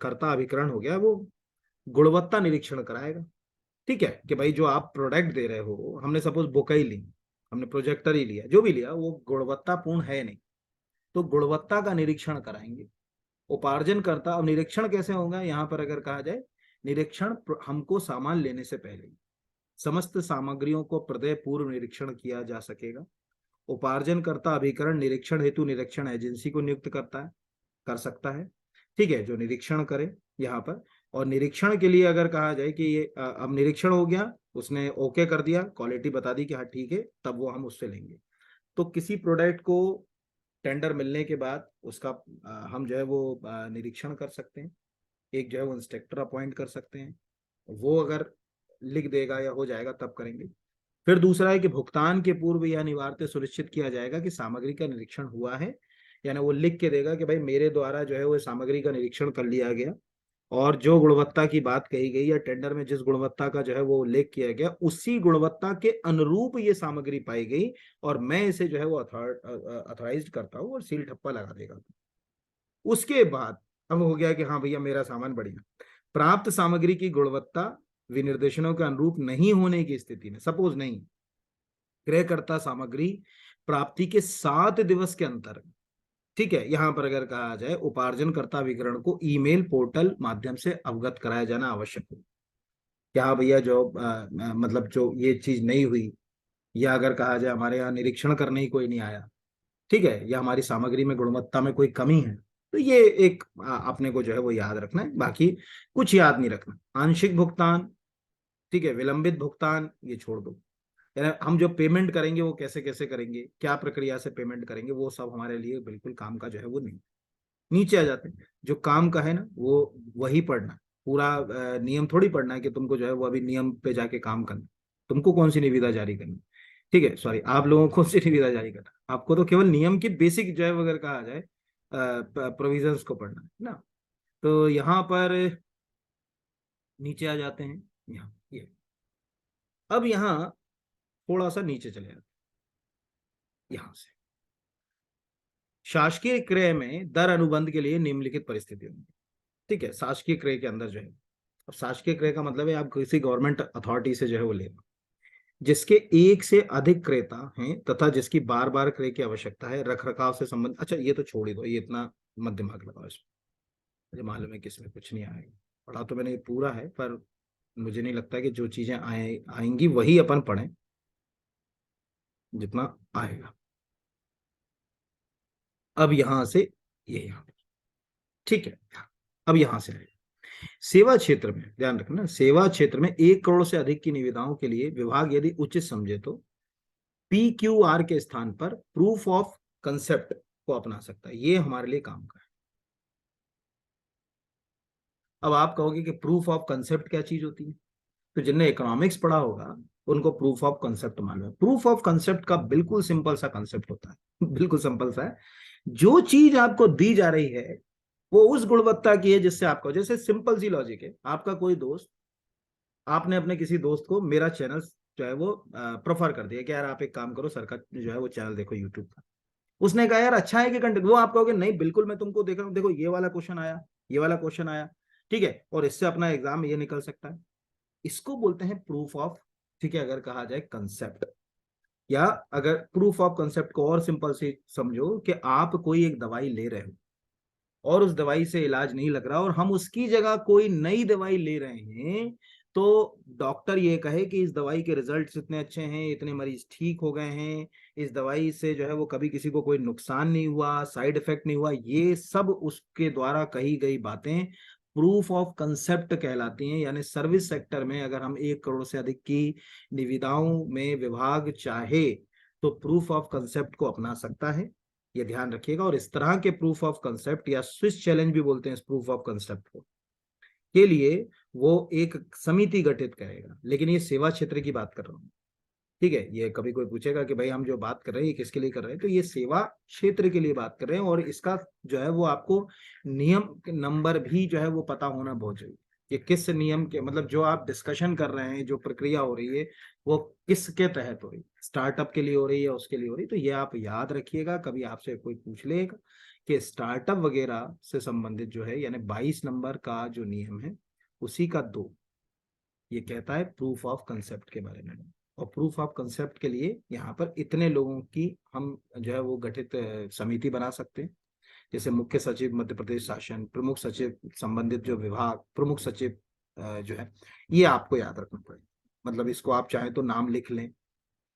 करता अभिकरण हो गया, वो गुणवत्ता निरीक्षण कराएगा। ठीक है, कि भाई जो आप प्रोडक्ट दे रहे हो, हमने सपोज बुक ही ली, हमने प्रोजेक्टर ही लिया, जो भी लिया वो गुणवत्तापूर्ण है नहीं, तो गुणवत्ता का निरीक्षण कराएंगे। उपार्जन करता, अब निरीक्षण कैसे होगा यहाँ पर अगर कहा जाए, निरीक्षण हमको सामान लेने से पहले समस्त सामग्रियों को प्रदेय पूर्व निरीक्षण किया जा सकेगा। उपार्जन करता अभिकरण निरीक्षण हेतु निरीक्षण एजेंसी को नियुक्त करता है, कर सकता है। ठीक है, जो निरीक्षण करे यहाँ पर। और निरीक्षण के लिए अगर कहा जाए कि ये अब निरीक्षण हो गया, उसने ओके कर दिया, क्वालिटी बता दी कि हाँ ठीक है, तब वो हम उससे लेंगे। तो किसी प्रोडक्ट को टेंडर मिलने के बाद उसका हम जो है वो निरीक्षण कर सकते हैं। एक जो है वो इंस्पेक्टर अपॉइंट कर सकते हैं, वो अगर लिख देगा या हो जाएगा तब करेंगे। फिर दूसरा है कि भुगतान के पूर्व यह अनिवार्य सुनिश्चित किया जाएगा कि सामग्री का निरीक्षण हुआ है, यानी वो लिख के देगा कि भाई मेरे द्वारा जो है वो सामग्री का निरीक्षण कर लिया गया, और जो गुणवत्ता की बात कही गई या टेंडर में जिस गुणवत्ता का जो है वो उल्लेख किया गया, उसी गुणवत्ता के अनुरूप ये सामग्री पाई गई, और मैं इसे जो है वो अथॉराइज्ड करता हूँ और सील ठप्पा लगा देगा। उसके बाद अब हो गया कि हाँ भैया मेरा सामान बढ़िया। प्राप्त सामग्री की गुणवत्ता विनिर्देशनों के अनुरूप नहीं होने की स्थिति में, सपोज नहीं, क्रयकर्ता सामग्री प्राप्ति के 7 दिवस के अंतर, ठीक है, यहां पर अगर कहा जाए उपार्जनकर्ता विवरण को ईमेल पोर्टल माध्यम से अवगत कराया जाना आवश्यक हो। क्या भैया जो मतलब जो ये चीज नहीं हुई, या अगर कहा जाए हमारे यहाँ निरीक्षण करने ही कोई नहीं आया, ठीक है, या हमारी सामग्री में गुणवत्ता में कोई कमी है, तो ये एक अपने को जो है वो याद रखना है, बाकी कुछ याद नहीं रखना। आंशिक भुगतान, ठीक है, विलंबित भुगतान ये छोड़ दो। यानी हम जो पेमेंट करेंगे वो कैसे कैसे करेंगे, क्या प्रक्रिया से पेमेंट करेंगे, वो सब हमारे लिए बिल्कुल काम का जो है वो नहीं। नीचे आ जाते हैं, जो काम का है ना वो वही पढ़ना, पूरा नियम थोड़ी पढ़ना है कि तुमको जो है वो अभी नियम पे जाके काम करना, तुमको कौन सी निविदा जारी करनी। ठीक है, सॉरी, आप लोगों को कौन सी निविदा जारी करना, आपको तो केवल नियम की बेसिक जो है अगर कहा जाए प्रोविजंस को पढ़ना है ना। तो यहाँ पर नीचे आ जाते हैं, यहाँ ये, अब यहाँ थोड़ा सा नीचे चले जाते हैं, यहाँ से शासकीय क्रय में दर अनुबंध के लिए निम्नलिखित परिस्थिति होंगी। ठीक है, शासकीय क्रय के अंदर जो है, अब शासकीय क्रय का मतलब है आप किसी गवर्नमेंट अथॉरिटी से जो है वो लेना, जिसके एक से अधिक क्रेता हैं तथा जिसकी बार बार क्रय की आवश्यकता है, रख रखाव से संबंध, अच्छा ये तो छोड़ ही दो, ये इतना मत दिमाग लगाओ इसमें, मुझे मालूम है कि इसमें कुछ नहीं आएगा। पढ़ा तो मैंने ये पूरा है, पर मुझे नहीं लगता कि जो चीजें आएंगी वही अपन पढ़ें जितना आएगा। अब यहां से ये यहाँ, ठीक है, अब यहां से आएगा सेवा क्षेत्र में, ध्यान रखना, सेवा क्षेत्र में 1 करोड़ से अधिक की निविदाओं के लिए विभाग यदि उचित समझे तो PQR के स्थान पर प्रूफ ऑफ कंसेप्ट को अपना सकता है। ये हमारे लिए काम का है। अब आप कहोगे कि प्रूफ ऑफ कंसेप्ट क्या चीज होती है, तो जिनने इकोनॉमिक्स पढ़ा होगा उनको प्रूफ ऑफ कंसेप्ट मालूम है। प्रूफ ऑफ कंसेप्ट का बिल्कुल सिंपल सा कंसेप्ट होता है बिल्कुल सिंपल सा है, जो चीज आपको दी जा रही है वो उस गुणवत्ता की है जिससे आपको, जैसे सिंपल सी लॉजिक है, आपका कोई दोस्त, आपने अपने किसी दोस्त को मेरा चैनल जो है वो प्रेफर कर दिया कि यार आप एक काम करो, सर का जो है वो चैनल देखो यूट्यूब का। उसने कहा यार अच्छा है कि कंटेंट, वो आप कहोगे नहीं बिल्कुल मैं तुमको देख रहा हूँ, देखो ये वाला क्वेश्चन आया, ये वाला क्वेश्चन आया, ठीक है, और इससे अपना एग्जाम ये निकल सकता है। इसको बोलते हैं प्रूफ ऑफ, ठीक है, अगर कहा जाए कंसेप्ट। या अगर प्रूफ ऑफ कंसेप्ट को और सिंपल से समझो कि आप कोई एक दवाई ले रहे हो और उस दवाई से इलाज नहीं लग रहा और हम उसकी जगह कोई नई दवाई ले रहे हैं, तो डॉक्टर ये कहे कि इस दवाई के रिजल्ट्स इतने अच्छे हैं, इतने मरीज ठीक हो गए हैं, इस दवाई से जो है वो कभी किसी को कोई नुकसान नहीं हुआ, साइड इफेक्ट नहीं हुआ, ये सब उसके द्वारा कही गई बातें प्रूफ ऑफ कंसेप्ट कहलाती हैं। यानी सर्विस सेक्टर में अगर हम 1 करोड़ से अधिक की निविदाओं में विभाग चाहे तो प्रूफ ऑफ कंसेप्ट को अपना सकता है, ये ध्यान रखिएगा। और इस तरह के प्रूफ ऑफ कंसेप्ट या स्विस चैलेंज भी बोलते हैं इस प्रूफ ऑफ कंसेप्ट को, के लिए वो एक समिति गठित करेगा। लेकिन ये सेवा क्षेत्र की बात कर रहा हूँ, ठीक है। ये कभी कोई पूछेगा कि भाई हम जो बात कर रहे हैं ये किसके लिए कर रहे हैं, तो ये सेवा क्षेत्र के लिए बात कर रहे हैं। और इसका जो है वो आपको नियम नंबर भी जो है वो पता होना बहुत जरूरी है कि किस नियम के, मतलब जो आप डिस्कशन कर रहे हैं, जो प्रक्रिया हो रही है वो किसके तहत हो रही है, स्टार्टअप के लिए हो रही है या उसके लिए हो रही है। तो ये आप याद रखिएगा, कभी आपसे कोई पूछ लेगा कि स्टार्टअप वगैरह से संबंधित जो है, यानी 22 नंबर का जो नियम है उसी का 2 ये कहता है प्रूफ ऑफ कंसेप्ट के बारे में। और प्रूफ ऑफ कंसेप्ट के लिए यहाँ पर इतने लोगों की हम जो है वो गठित समिति बना सकते हैं, जैसे मुख्य सचिव मध्य प्रदेश शासन, प्रमुख सचिव संबंधित जो विभाग, प्रमुख सचिव जो है, ये आपको याद रखना पड़ेगा। मतलब इसको आप चाहें तो नाम लिख लें,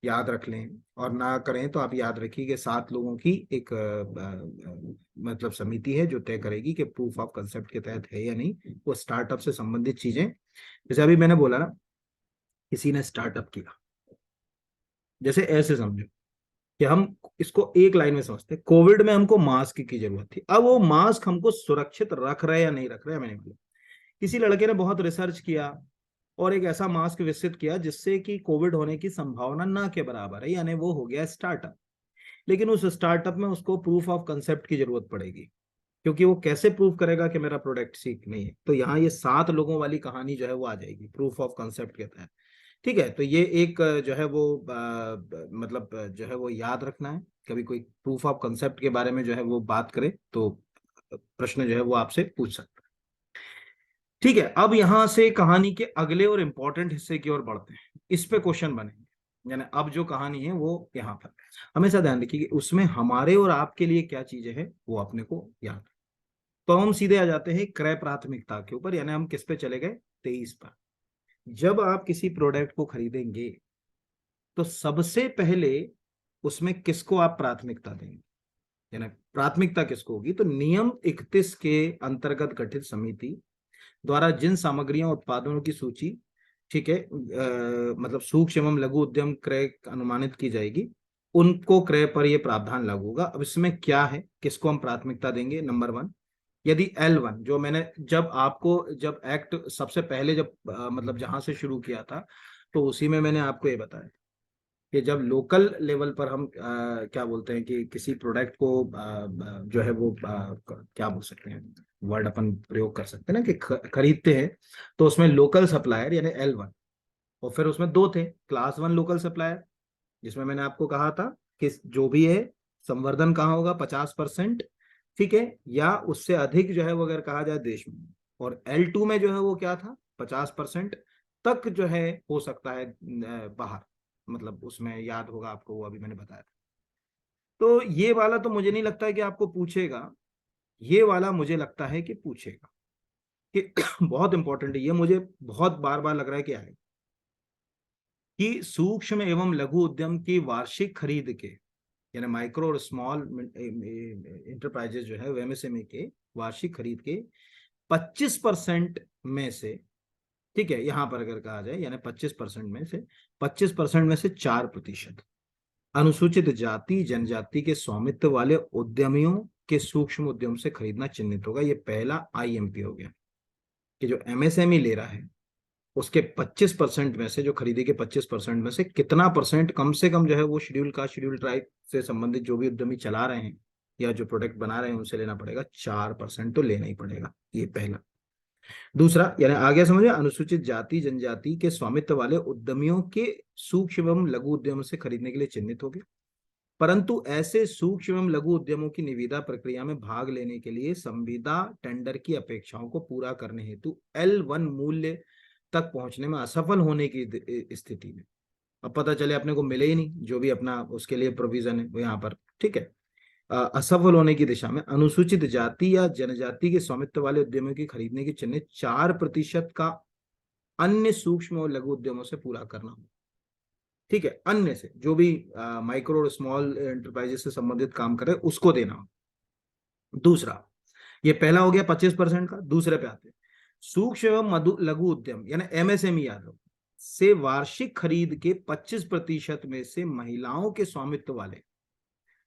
याद रख लें, और ना करें तो आप याद रखिए कि 7 लोगों की एक मतलब समिति है जो तय करेगी कि प्रूफ ऑफ कंसेप्ट के तहत है या नहीं वो स्टार्टअप से संबंधित चीजें। जैसे अभी मैंने बोला ना, किसी ने स्टार्टअप किया, जैसे ऐसे समझो कि हम इसको एक लाइन में समझते हैं, कोविड में हमको मास्क की जरूरत थी। अब वो मास्क हमको सुरक्षित रख रहे या नहीं रख रहे हमें नहीं मालूम। किसी लड़के ने बहुत रिसर्च किया और एक ऐसा मास्क विकसित किया जिससे कि कोविड होने की संभावना ना के बराबर है, यानी वो हो गया स्टार्टअप। लेकिन उस स्टार्टअप में उसको प्रूफ ऑफ कंसेप्ट की जरूरत पड़ेगी, क्योंकि वो कैसे प्रूव करेगा कि मेरा प्रोडक्ट सीख नहीं है। तो यहाँ ये 7 लोगों वाली कहानी जो है वो आ जाएगी प्रूफ ऑफ कंसेप्ट के तहत, ठीक है। तो ये एक जो है वो मतलब जो है वो याद रखना है, कभी कोई प्रूफ ऑफ कंसेप्ट के बारे में जो है वो बात करे तो प्रश्न जो है वो आपसे पूछ सकता है, ठीक है। अब यहां से कहानी के अगले और इंपॉर्टेंट हिस्से की ओर बढ़ते हैं, इस पे क्वेश्चन बनेंगे। यानी अब जो कहानी है वो यहाँ पर हमेशा ध्यान रखिए कि उसमें हमारे और आपके लिए क्या चीजें हैं वो अपने को याद। तो हम सीधे आ जाते हैं क्रय प्राथमिकता के ऊपर, यानी हम किस पे चले गए, 23 पर। जब आप किसी प्रोडक्ट को खरीदेंगे तो सबसे पहले उसमें किसको आप प्राथमिकता देंगे, यानी प्राथमिकता किसको होगी, तो नियम 31 के अंतर्गत गठित समिति द्वारा जिन सामग्रियों उत्पादनों की सूची, ठीक है, मतलब सूक्ष्म एवं लघु उद्यम क्रय अनुमानित की जाएगी, उनको क्रय पर यह प्रावधान लागू होगा। अब इसमें क्या है, किसको हम प्राथमिकता देंगे, नंबर 1, यदि L1 जो मैंने जब आपको जब एक्ट सबसे पहले जब मतलब जहां से शुरू किया था तो उसी में मैंने आपको ये बताया कि जब लोकल लेवल पर हम क्या बोलते हैं कि किसी प्रोडक्ट को जो है वो क्या बोल सकते हैं, वर्ड अपन प्रयोग कर सकते हैं ना कि खरीदते हैं, तो उसमें लोकल सप्लायर यानी L1, और फिर उसमें 2 थे, क्लास 1 लोकल सप्लायर, जिसमें मैंने आपको कहा था कि जो भी है संवर्धन कहाँ होगा, 50%, ठीक है, या उससे अधिक जो है वो अगर कहा जाए देश में। और L2 में जो है वो क्या था, 50% तक जो है हो सकता है बाहर, मतलब उसमें याद होगा आपको, वो अभी मैंने बताया था। तो ये वाला तो मुझे नहीं लगता है कि आपको पूछेगा, ये वाला मुझे लगता है कि पूछेगा कि बहुत इंपॉर्टेंट है ये, मुझे बहुत बार बार लग रहा है कि आएगा कि सूक्ष्म एवं लघु उद्यम की वार्षिक खरीद के, यानी माइक्रो और स्मॉल इंटरप्राइजेस जो है एमएसएमई के वार्षिक खरीद के 25% में से, ठीक है, यहां पर अगर कहा जाए यानी 25% में से 4% अनुसूचित जाति जनजाति के स्वामित्व वाले उद्यमियों के सूक्ष्म उद्यम से खरीदना चिन्हित होगा। ये पहला आईएमपी हो गया कि जो एमएसएमई ले रहा है उसके 25% में से, जो खरीदी के 25% में से कितना परसेंट कम से कम जो है वो शेड्यूल ट्राइब से संबंधित जो भी उद्यमी चला रहे हैं या जो प्रोडक्ट बना रहे हैं उनसे लेना पड़ेगा, 4% तो लेना ही पड़ेगा, ये पहला। दूसरा, यानी आगे समझे, अनुसूचित जाति जनजाति के स्वामित्व वाले उद्यमियों के सूक्ष्म एवं लघु उद्यम से खरीदने के लिए चिन्हित हो गए, परंतु ऐसे सूक्ष्म एवं लघु उद्यमों की निविदा प्रक्रिया में भाग लेने के लिए संविदा टेंडर की अपेक्षाओं को पूरा करने हेतु L1 मूल्य तक पहुंचने में असफल होने की स्थिति में, अब पता चले अपने को मिले ही नहीं जो भी अपना उसके लिए प्रोविजन है वो यहाँ पर, ठीक है, असफल होने की दिशा में अनुसूचित जाति या जनजाति के स्वामित्व वाले उद्यमियों की खरीदने की चिन्हित 4% का अन्य सूक्ष्म और लघु उद्यमों से पूरा करना होगा। ठीक है, अन्य से जो भी माइक्रो और स्मॉल एंटरप्राइजेस से संबंधित काम करे उसको देना होगा। दूसरा, ये पहला हो गया 25% का। दूसरे पे आते हैं, सूक्ष्म एवं लघु उद्यम यानी एमएसएमई याद रखो, से वार्षिक खरीद के 25% में से महिलाओं के स्वामित्व वाले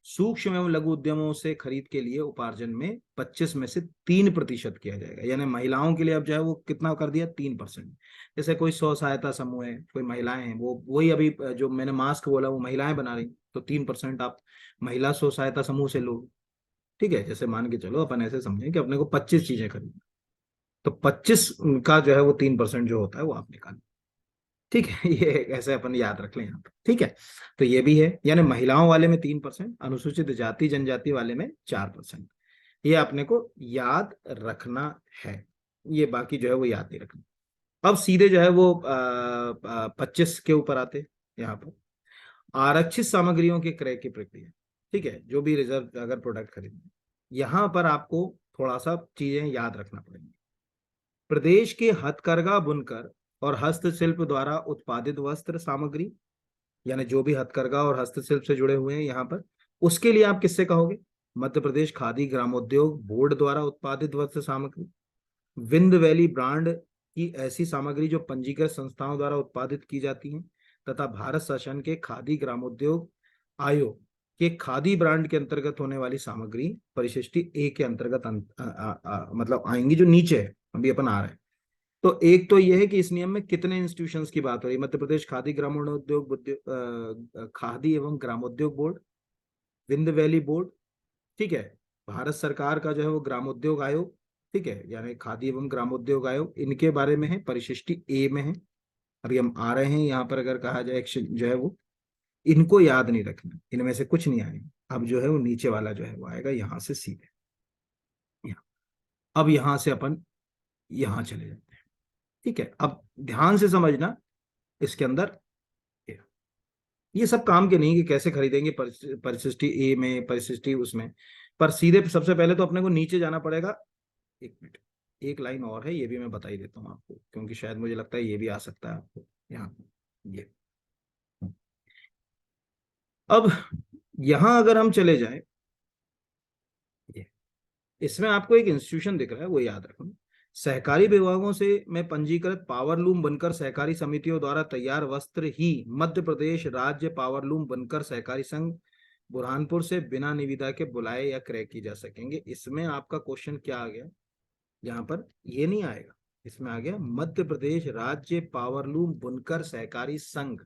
सूक्ष्म एवं लघु उद्यमों से खरीद के लिए उपार्जन में 25 में से 3% किया जाएगा। यानी महिलाओं के लिए अब जो है वो कितना कर दिया, 3%। जैसे कोई स्व सहायता समूह है, कोई महिलाएं हैं, वो वही अभी जो मैंने मास्क बोला वो महिलाएं बना रही, तो 3% आप महिला स्व सहायता समूह से लो। ठीक है, जैसे मान के चलो अपन ऐसे समझें कि अपने को 25 चीजें खरीदनी, तो 25 का जो है वो 3% जो होता है वो आप निकाल। ठीक है, ये ऐसे अपन याद रख लें यहाँ पर। ठीक है, तो ये भी है, यानी महिलाओं वाले में 3%, अनुसूचित जाति जनजाति वाले में 4%। ये अपने को याद रखना है, ये बाकी जो है वो याद नहीं रखना। अब सीधे जो है वो 25 के ऊपर आते यहाँ पर, आरक्षित सामग्रियों के क्रय की प्रक्रिया। ठीक है, जो भी रिजर्व अगर प्रोडक्ट खरीदे, यहाँ पर आपको थोड़ा सा चीजें याद रखना पड़ेंगी। प्रदेश के हथकरघा बुनकर और हस्तशिल्प द्वारा उत्पादित वस्त्र सामग्री, यानी जो भी हथकरघा और हस्तशिल्प से जुड़े हुए हैं यहाँ पर, उसके लिए आप किससे कहोगे? मध्य प्रदेश खादी ग्रामोद्योग बोर्ड द्वारा उत्पादित वस्त्र सामग्री। विंद वैली ब्रांड की ऐसी सामग्री जो पंजीकृत संस्थाओं द्वारा उत्पादित की जाती है, तथा भारत शासन के खादी ग्रामोद्योग आयोग के खादी ब्रांड के अंतर्गत होने वाली सामग्री परिशिष्टि ए के अंतर्गत मतलब आएंगी, जो नीचे है अभी अपन आ रहे हैं। तो एक तो यह है कि इस नियम में कितने इंस्टीट्यूशंस की बात हो रही है? मध्य प्रदेश खादी ग्रामोद्योग खादी एवं ग्रामोद्योग बोर्ड, विंद वैली बोर्ड, ठीक है, भारत सरकार का जो है वो ग्रामोद्योग आयोग, ठीक है, यानी खादी एवं ग्रामोद्योग आयोग, इनके बारे में है, परिशिष्टि ए में है। अभी हम आ रहे हैं यहाँ पर, अगर कहा जाए जो है वो इनको याद नहीं रखना, इनमें से कुछ नहीं आएगा। अब जो है वो नीचे वाला जो है वो आएगा यहाँ से सीधे यहाँ। अब यहाँ से अपन यहाँ चले जाते हैं। ठीक है, अब ध्यान से समझना, इसके अंदर ये सब काम के नहीं कि कैसे खरीदेंगे परिशिष्टि ए में, परिशिष्टि उसमें, पर सीधे सबसे पहले तो अपने को नीचे जाना पड़ेगा। एक मिनट, एक लाइन और है, ये भी मैं बता ही देता हूँ आपको, क्योंकि शायद मुझे लगता है ये भी आ सकता है आपको यहाँ। ये अब यहाँ अगर हम चले जाए, ये इसमें आपको एक इंस्टीट्यूशन दिख रहा है, वो याद रखना। सहकारी विभागों से में पंजीकृत पावरलूम बनकर सहकारी समितियों द्वारा तैयार वस्त्र ही मध्य प्रदेश राज्य पावरलूम बनकर सहकारी संघ बुरहानपुर से बिना निविदा के बुलाए या क्रय की जा सकेंगे। इसमें आपका क्वेश्चन क्या आ गया? यहाँ पर ये नहीं आएगा, इसमें आ गया मध्य प्रदेश राज्य पावरलूम बुनकर सहकारी संघ।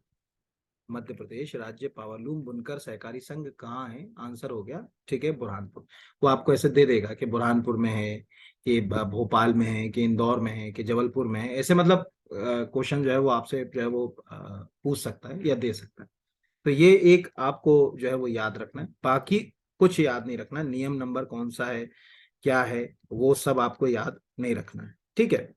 मध्य प्रदेश राज्य पावरलूम बुनकर सहकारी संघ कहाँ है? आंसर हो गया, ठीक है, बुरहानपुर। वो आपको ऐसे दे देगा कि बुरहानपुर में है, कि भोपाल में है, कि इंदौर में है, कि जबलपुर में है, ऐसे मतलब क्वेश्चन जो है वो आपसे जो है वो पूछ सकता है या दे सकता है। तो ये एक आपको जो है वो याद रखना है, बाकी कुछ याद नहीं रखना। नियम नंबर कौन सा है, क्या है, वो सब आपको याद नहीं रखना है। ठीक है।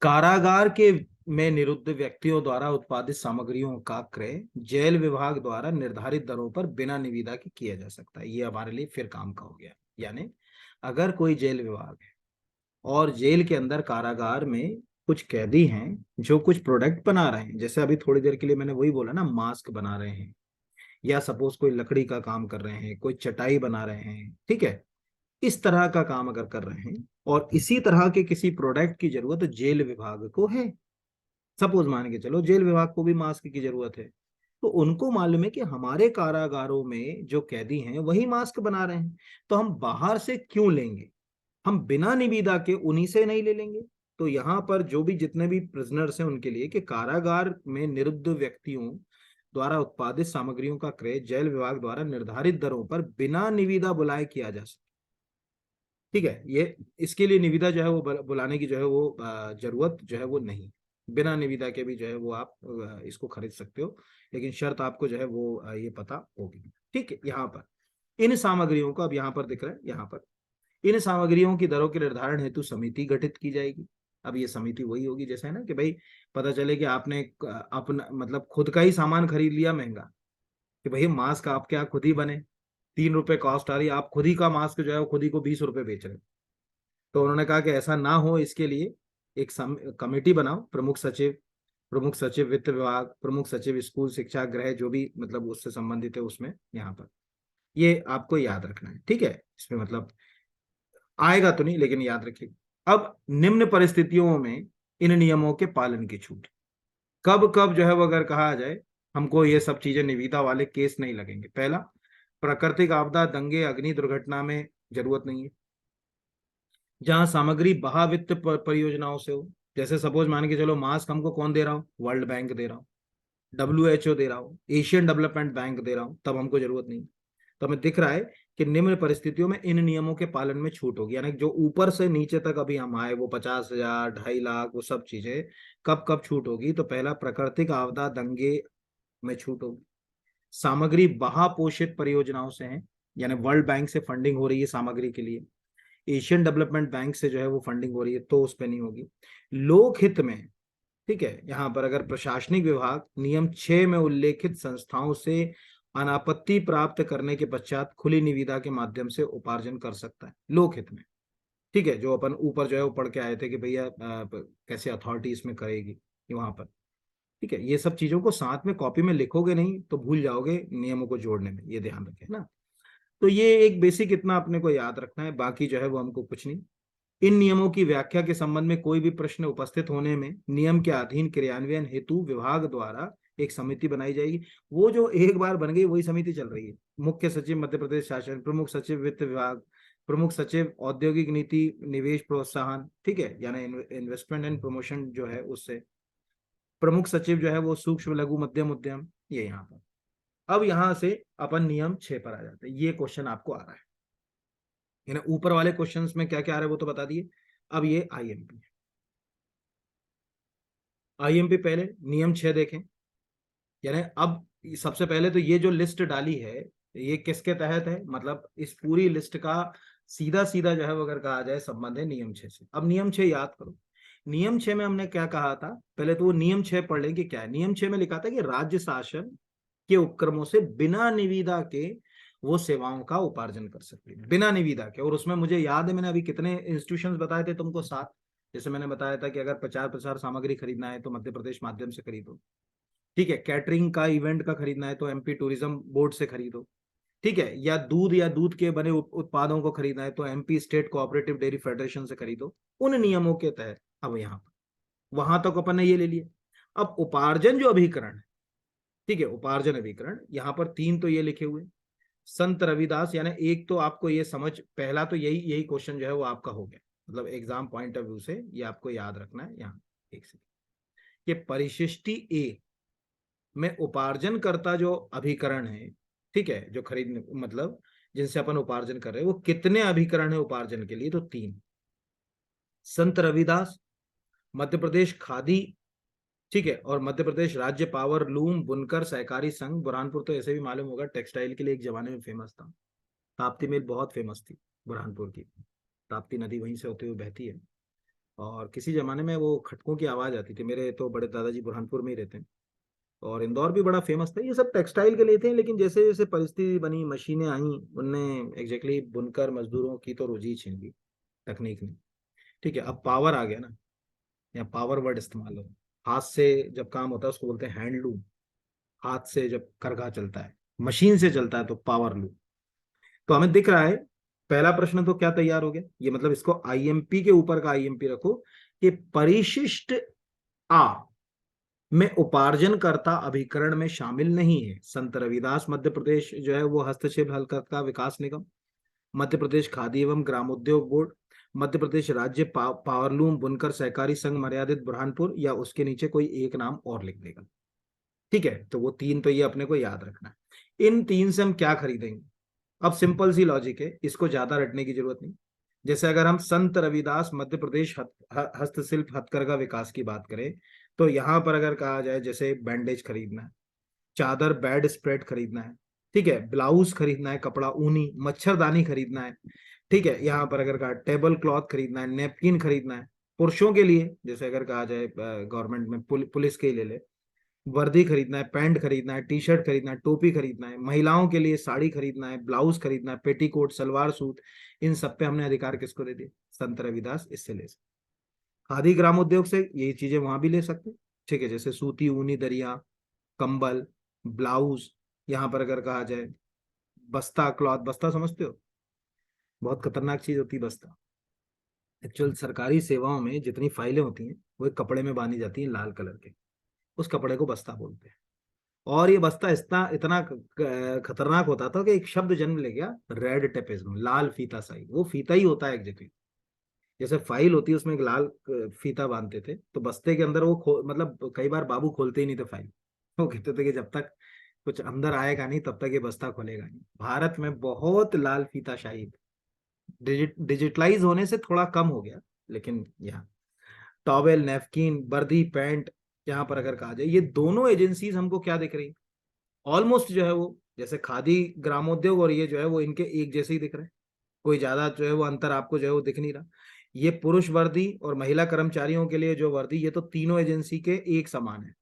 कारागार के में निरुद्ध व्यक्तियों द्वारा उत्पादित सामग्रियों का क्रय जेल विभाग द्वारा निर्धारित दरों पर बिना निविदा के किया जा सकता है। ये हमारे लिए फिर काम का हो गया। यानी अगर कोई जेल विभाग है और जेल के अंदर कारागार में कुछ कैदी हैं जो कुछ प्रोडक्ट बना रहे हैं, जैसे अभी थोड़ी देर के लिए मैंने वही बोला ना, मास्क बना रहे हैं, या सपोज कोई लकड़ी का काम कर रहे हैं, कोई चटाई बना रहे हैं, ठीक है, इस तरह का काम अगर कर रहे हैं और इसी तरह के किसी प्रोडक्ट की जरूरत जेल विभाग को है, सपोज मान के चलो जेल विभाग को भी मास्क की जरूरत है, तो उनको मालूम है कि हमारे कारागारों में जो कैदी हैं वही मास्क बना रहे हैं, तो हम बाहर से क्यों लेंगे, हम बिना निविदा के उन्हीं से नहीं ले लेंगे। तो यहाँ पर जो भी जितने भी प्रिजनर्स हैं उनके लिए कि कारागार में निरुद्ध व्यक्तियों द्वारा उत्पादित सामग्रियों का क्रय जेल विभाग द्वारा निर्धारित दरों पर बिना निविदा बुलाए किया जा सकता। ठीक है, ये इसके लिए निविदा जो है वो बुलाने की जो है वो जरूरत जो है वो नहीं, बिना निविदा के भी जो है वो आप इसको खरीद सकते हो, लेकिन शर्त आपको जो है वो ये पता होगी। ठीक है, यहाँ पर इन सामग्रियों को, अब यहाँ पर दिख रहा है, यहाँ पर इन सामग्रियों की दरों के निर्धारण हेतु समिति गठित की जाएगी। अब ये समिति वही होगी जैसे है ना कि भाई पता चले कि आपने अपना मतलब खुद का ही सामान खरीद लिया महंगा, कि भाई मास्क आप क्या खुद ही बने, 3 रुपए कॉस्ट आ रही है, आप खुद ही का मास्क जो है वो खुद ही को 20 रुपए बेच रहे हो। तो उन्होंने कहा कि ऐसा ना हो, इसके लिए एक कमेटी बनाओ, प्रमुख सचिव वित्त विभाग, प्रमुख सचिव स्कूल शिक्षा गृह, जो भी मतलब उससे संबंधित है उसमें, यहाँ पर ये आपको याद रखना है, ठीक है। इसमें मतलब आएगा तो नहीं, लेकिन याद रखिए। अब निम्न परिस्थितियों में इन नियमों के पालन की छूट, कब कब जो है वो अगर कहा जाए, हमको ये सब चीजें निविदा वाले केस नहीं लगेंगे। पहला, प्राकृतिक आपदा, दंगे, अग्नि दुर्घटना में जरूरत नहीं है। जहां सामग्री बहावित्त परियोजनाओं से हो, जैसे सपोज मान के चलो मास्क हमको कौन दे रहा हो, वर्ल्ड बैंक दे रहा हो, WHO दे रहा हो, एशियन डेवलपमेंट बैंक दे रहा हूं, तब हमको जरूरत नहीं। तो हमें दिख रहा है कि निम्न परिस्थितियों में इन नियमों के पालन में छूट होगी, यानी जो ऊपर से नीचे तक अभी हम आए वो 50,000, 2.5 लाख, वो सब चीजें कब कब छूट होगी। तो पहला, प्राकृतिक आपदा दंगे में छूट होगी। सामग्री बहा पोषित परियोजनाओं से है, यानी वर्ल्ड बैंक से फंडिंग हो रही है सामग्री के लिए, एशियन डेवलपमेंट बैंक से जो है वो फंडिंग हो रही है, तो उस पर नहीं होगी। लोक हित में, ठीक है, यहाँ पर अगर प्रशासनिक विभाग नियम 6 में उल्लेखित संस्थाओं से अनापत्ति प्राप्त करने के पश्चात खुली निविदा के माध्यम से उपार्जन कर सकता है लोक हित में, ठीक है। जो अपन ऊपर जो है वो पढ़ के आए थे कि भैया कैसे अथॉरिटी इसमें करेगी, वहां पर, ठीक है। ये सब चीजों को साथ में कॉपी में लिखोगे नहीं तो भूल जाओगे नियमों को जोड़ने में, ये ध्यान रखें ना। तो ये एक बेसिक इतना अपने को याद रखना है, बाकी जो है वो हमको कुछ नहीं। इन नियमों की व्याख्या के संबंध में कोई भी प्रश्न उपस्थित होने में नियम के अधीन क्रियान्वयन हेतु विभाग द्वारा एक समिति बनाई जाएगी। वो जो एक बार बन गई वही समिति चल रही है। मुख्य सचिव मध्य प्रदेश शासन, प्रमुख सचिव वित्त विभाग, प्रमुख सचिव औद्योगिक नीति निवेश प्रोत्साहन, ठीक है, यानी इन्वेस्टमेंट एंड प्रमोशन जो है उससे, प्रमुख सचिव जो है वो सूक्ष्म लघु मध्यम उद्यम, ये यहाँ पर। अब यहां से अपन नियम 6 पर आ जाते हैं। ये क्वेश्चन आपको आ रहा है, यानी ऊपर वाले क्वेश्चंस में क्या क्या आ रहा है वो तो बता दिए। अब ये आईएमपी, आईएमपी पहले नियम 6 देखें, यानी अब सबसे पहले तो ये जो लिस्ट डाली है ये किसके तहत है, मतलब इस पूरी लिस्ट का सीधा सीधा जो है वो अगर कहा जाए संबंध है नियम 6 से। अब नियम 6 याद करो, नियम 6 में हमने क्या कहा था, पहले तो वो नियम 6 पढ़ लें कि क्या है। नियम 6 में लिखा था कि राज्य शासन के उपक्रमों से बिना निविदा के वो सेवाओं का उपार्जन कर सकते हैं, बिना निविदा के। और उसमें मुझे याद है मैंने अभी कितने इंस्टीट्यूशंस बताए थे तुमको, 7। जैसे मैंने बताया था कि अगर प्रचार प्रसार सामग्री खरीदना है तो मध्य प्रदेश माध्यम से खरीदो, ठीक है। कैटरिंग का इवेंट का खरीदना है तो एमपी टूरिज्म बोर्ड से खरीदो, ठीक है। या दूध के बने उत्पादों को खरीदना है तो MP state cooperative dairy federation से खरीदो, उन नियमों के तहत। अब यहाँ पर वहां तक अपन ने ये ले लिया। अब उपार्जन जो अभिकरण है, ठीक है, उपार्जन अभिकरण यहाँ पर 3 तो ये लिखे हुए संत रविदास, यानी एक तो आपको ये समझ, पहला तो यही यही क्वेश्चन जो है वो आपका हो गया, मतलब एग्जाम पॉइंट ऑफ व्यू से ये आपको याद रखना है। यहाँ एक सेकंड, ये परिशिष्टि ए में उपार्जन करता जो अभिकरण है, ठीक है, जो खरीदने मतलब जिनसे अपन उपार्जन कर रहे हैं, वो कितने अभिकरण है उपार्जन के लिए, तो 3। संत रविदास, मध्य प्रदेश खादी, ठीक है, और मध्य प्रदेश राज्य पावर लूम बुनकर सहकारी संघ बुरहानपुर। तो ऐसे भी मालूम होगा टेक्सटाइल के लिए एक जमाने में फेमस था, ताप्ती मिल बहुत फेमस थी बुरहानपुर की, ताप्ती नदी वहीं से होते हुए बहती है। और किसी जमाने में वो खटकों की आवाज आती थी, मेरे तो बड़े दादाजी बुरहानपुर में ही रहते हैं। और इंदौर भी बड़ा फेमस था, ये सब टेक्सटाइल के लिए थे। लेकिन जैसे जैसे परिस्थिति बनी, मशीनें आई, उनने एग्जैक्टली बुनकर मजदूरों की तो रोजी छीन ली तकनीक ने, ठीक है। अब पावर आ गया ना, या पावर वर्ड इस्तेमाल हो, हाथ से जब काम होता है उसको बोलते हैं हैंडलूम। हाथ से जब करघा चलता है, मशीन से चलता है तो पावर लूम। तो हमें दिख रहा है पहला प्रश्न तो क्या तैयार हो गया, ये मतलब इसको आईएमपी के ऊपर का आईएमपी रखो कि परिशिष्ट आ में उपार्जन करता अभिकरण में शामिल नहीं है संत रविदास मध्य प्रदेश जो है वो हस्तक्षेप हल्का विकास निगम, मध्य प्रदेश खादी एवं ग्रामोद्योग बोर्ड, मध्य प्रदेश राज्य पावरलूम बुनकर सहकारी संघ मर्यादित बुरहानपुर, या उसके नीचे कोई एक नाम और लिख देगा, ठीक है। तो वो 3 तो ये अपने को याद रखना है। इन 3 से हम क्या खरीदेंगे, अब सिंपल सी लॉजिक है, इसको ज्यादा रटने की जरूरत नहीं। जैसे अगर हम संत रविदास मध्य प्रदेश हस्तशिल्प हथकरघा विकास की बात करें, तो यहां पर अगर कहा जाए जैसे बैंडेज खरीदना है, चादर बेड स्प्रेड खरीदना है, ठीक है, ब्लाउज खरीदना है कपड़ा ऊनी, मच्छरदानी खरीदना है, ठीक है। यहाँ पर अगर कहा टेबल क्लॉथ खरीदना है, नेपकिन खरीदना है। पुरुषों के लिए जैसे अगर कहा जाए गवर्नमेंट में पुलिस के लिए ले, वर्दी खरीदना है, पैंट खरीदना है, टी शर्ट खरीदना है, टोपी खरीदना है। महिलाओं के लिए साड़ी खरीदना है, ब्लाउज खरीदना है, पेटीकोट सलवार सूट, इन सब पे हमने अधिकार किसको दे दिए, संत रविदास इससे ले सकते। खादी ग्राम उद्योग से यही चीजें वहां भी ले सकते हैं, ठीक है, जैसे सूती ऊनी दरिया, कंबल, ब्लाउज, यहाँ पर अगर कहा जाए बस्ता क्लॉथ, बस्ता समझते हो, बहुत खतरनाक चीज होती है बस्ता। एक्चुअल सरकारी सेवाओं में जितनी फाइलें होती हैं वो एक कपड़े में बांधी जाती हैं लाल कलर के, उस कपड़े को बस्ता बोलते हैं। और ये बस्ता इतना इतना खतरनाक होता था कि एक शब्द जन्म ले गया, रेड टेपिज्म, लाल फीता साई, वो फीता ही होता है एग्जैक्टली। जैसे फाइल होती है उसमें एक लाल फीता बांधते थे, तो बस्ते के अंदर वो मतलब कई बार बाबू खोलते ही नहीं थे फाइल। वो कहते थे कि जब तक कुछ अंदर आएगा नहीं तब तक ये बस्ता खोलेगा नहीं। भारत में बहुत लाल फीता शाही, डिजिटलाइज होने से थोड़ा कम हो गया, लेकिन यहाँ टॉवेल, नैपकिन, वर्दी, पैंट, यहाँ पर अगर कहा जाए ये दोनों एजेंसीज हमको क्या दिख रही, ऑलमोस्ट जो है वो जैसे खादी ग्रामोद्योग और ये जो है वो इनके एक जैसे ही दिख रहे हैं। कोई ज्यादा जो है वो अंतर आपको जो है वो दिख नहीं रहा। ये पुरुष वर्दी और महिला कर्मचारियों के लिए जो वर्दी, ये तो तीनों एजेंसी के एक समान है।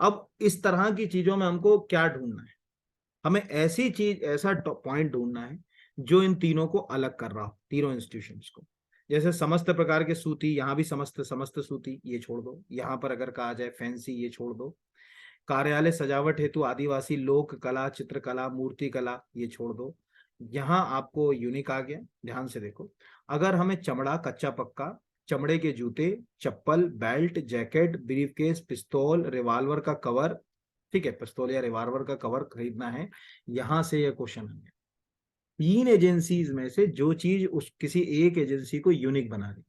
अब इस तरह की चीजों में हमको क्या ढूंढना है, हमें ऐसी चीज, ऐसा पॉइंट ढूंढना है जो इन तीनों को अलग कर रहा हो, तीनों इंस्टीट्यूशंस को। जैसे समस्त प्रकार के सूती, यहाँ भी समस्त समस्त सूती ये छोड़ दो, यहाँ पर अगर कहा जाए फैंसी ये छोड़ दो। कार्यालय सजावट हेतु आदिवासी लोक कला, चित्रकला, मूर्ति कला ये छोड़ दो। यहाँ आपको यूनिक आ गया, ध्यान से देखो। अगर हमें चमड़ा कच्चा पक्का, चमड़े के जूते, चप्पल, बेल्ट, जैकेट, ब्रीफकेस, पिस्तौल, रिवॉल्वर का कवर, ठीक है, पिस्तौल या रिवॉल्वर का कवर खरीदना है, यहां से यह क्वेश्चन है। तीन एजेंसीज में से जो चीज उस किसी एक एजेंसी को यूनिक बना रही,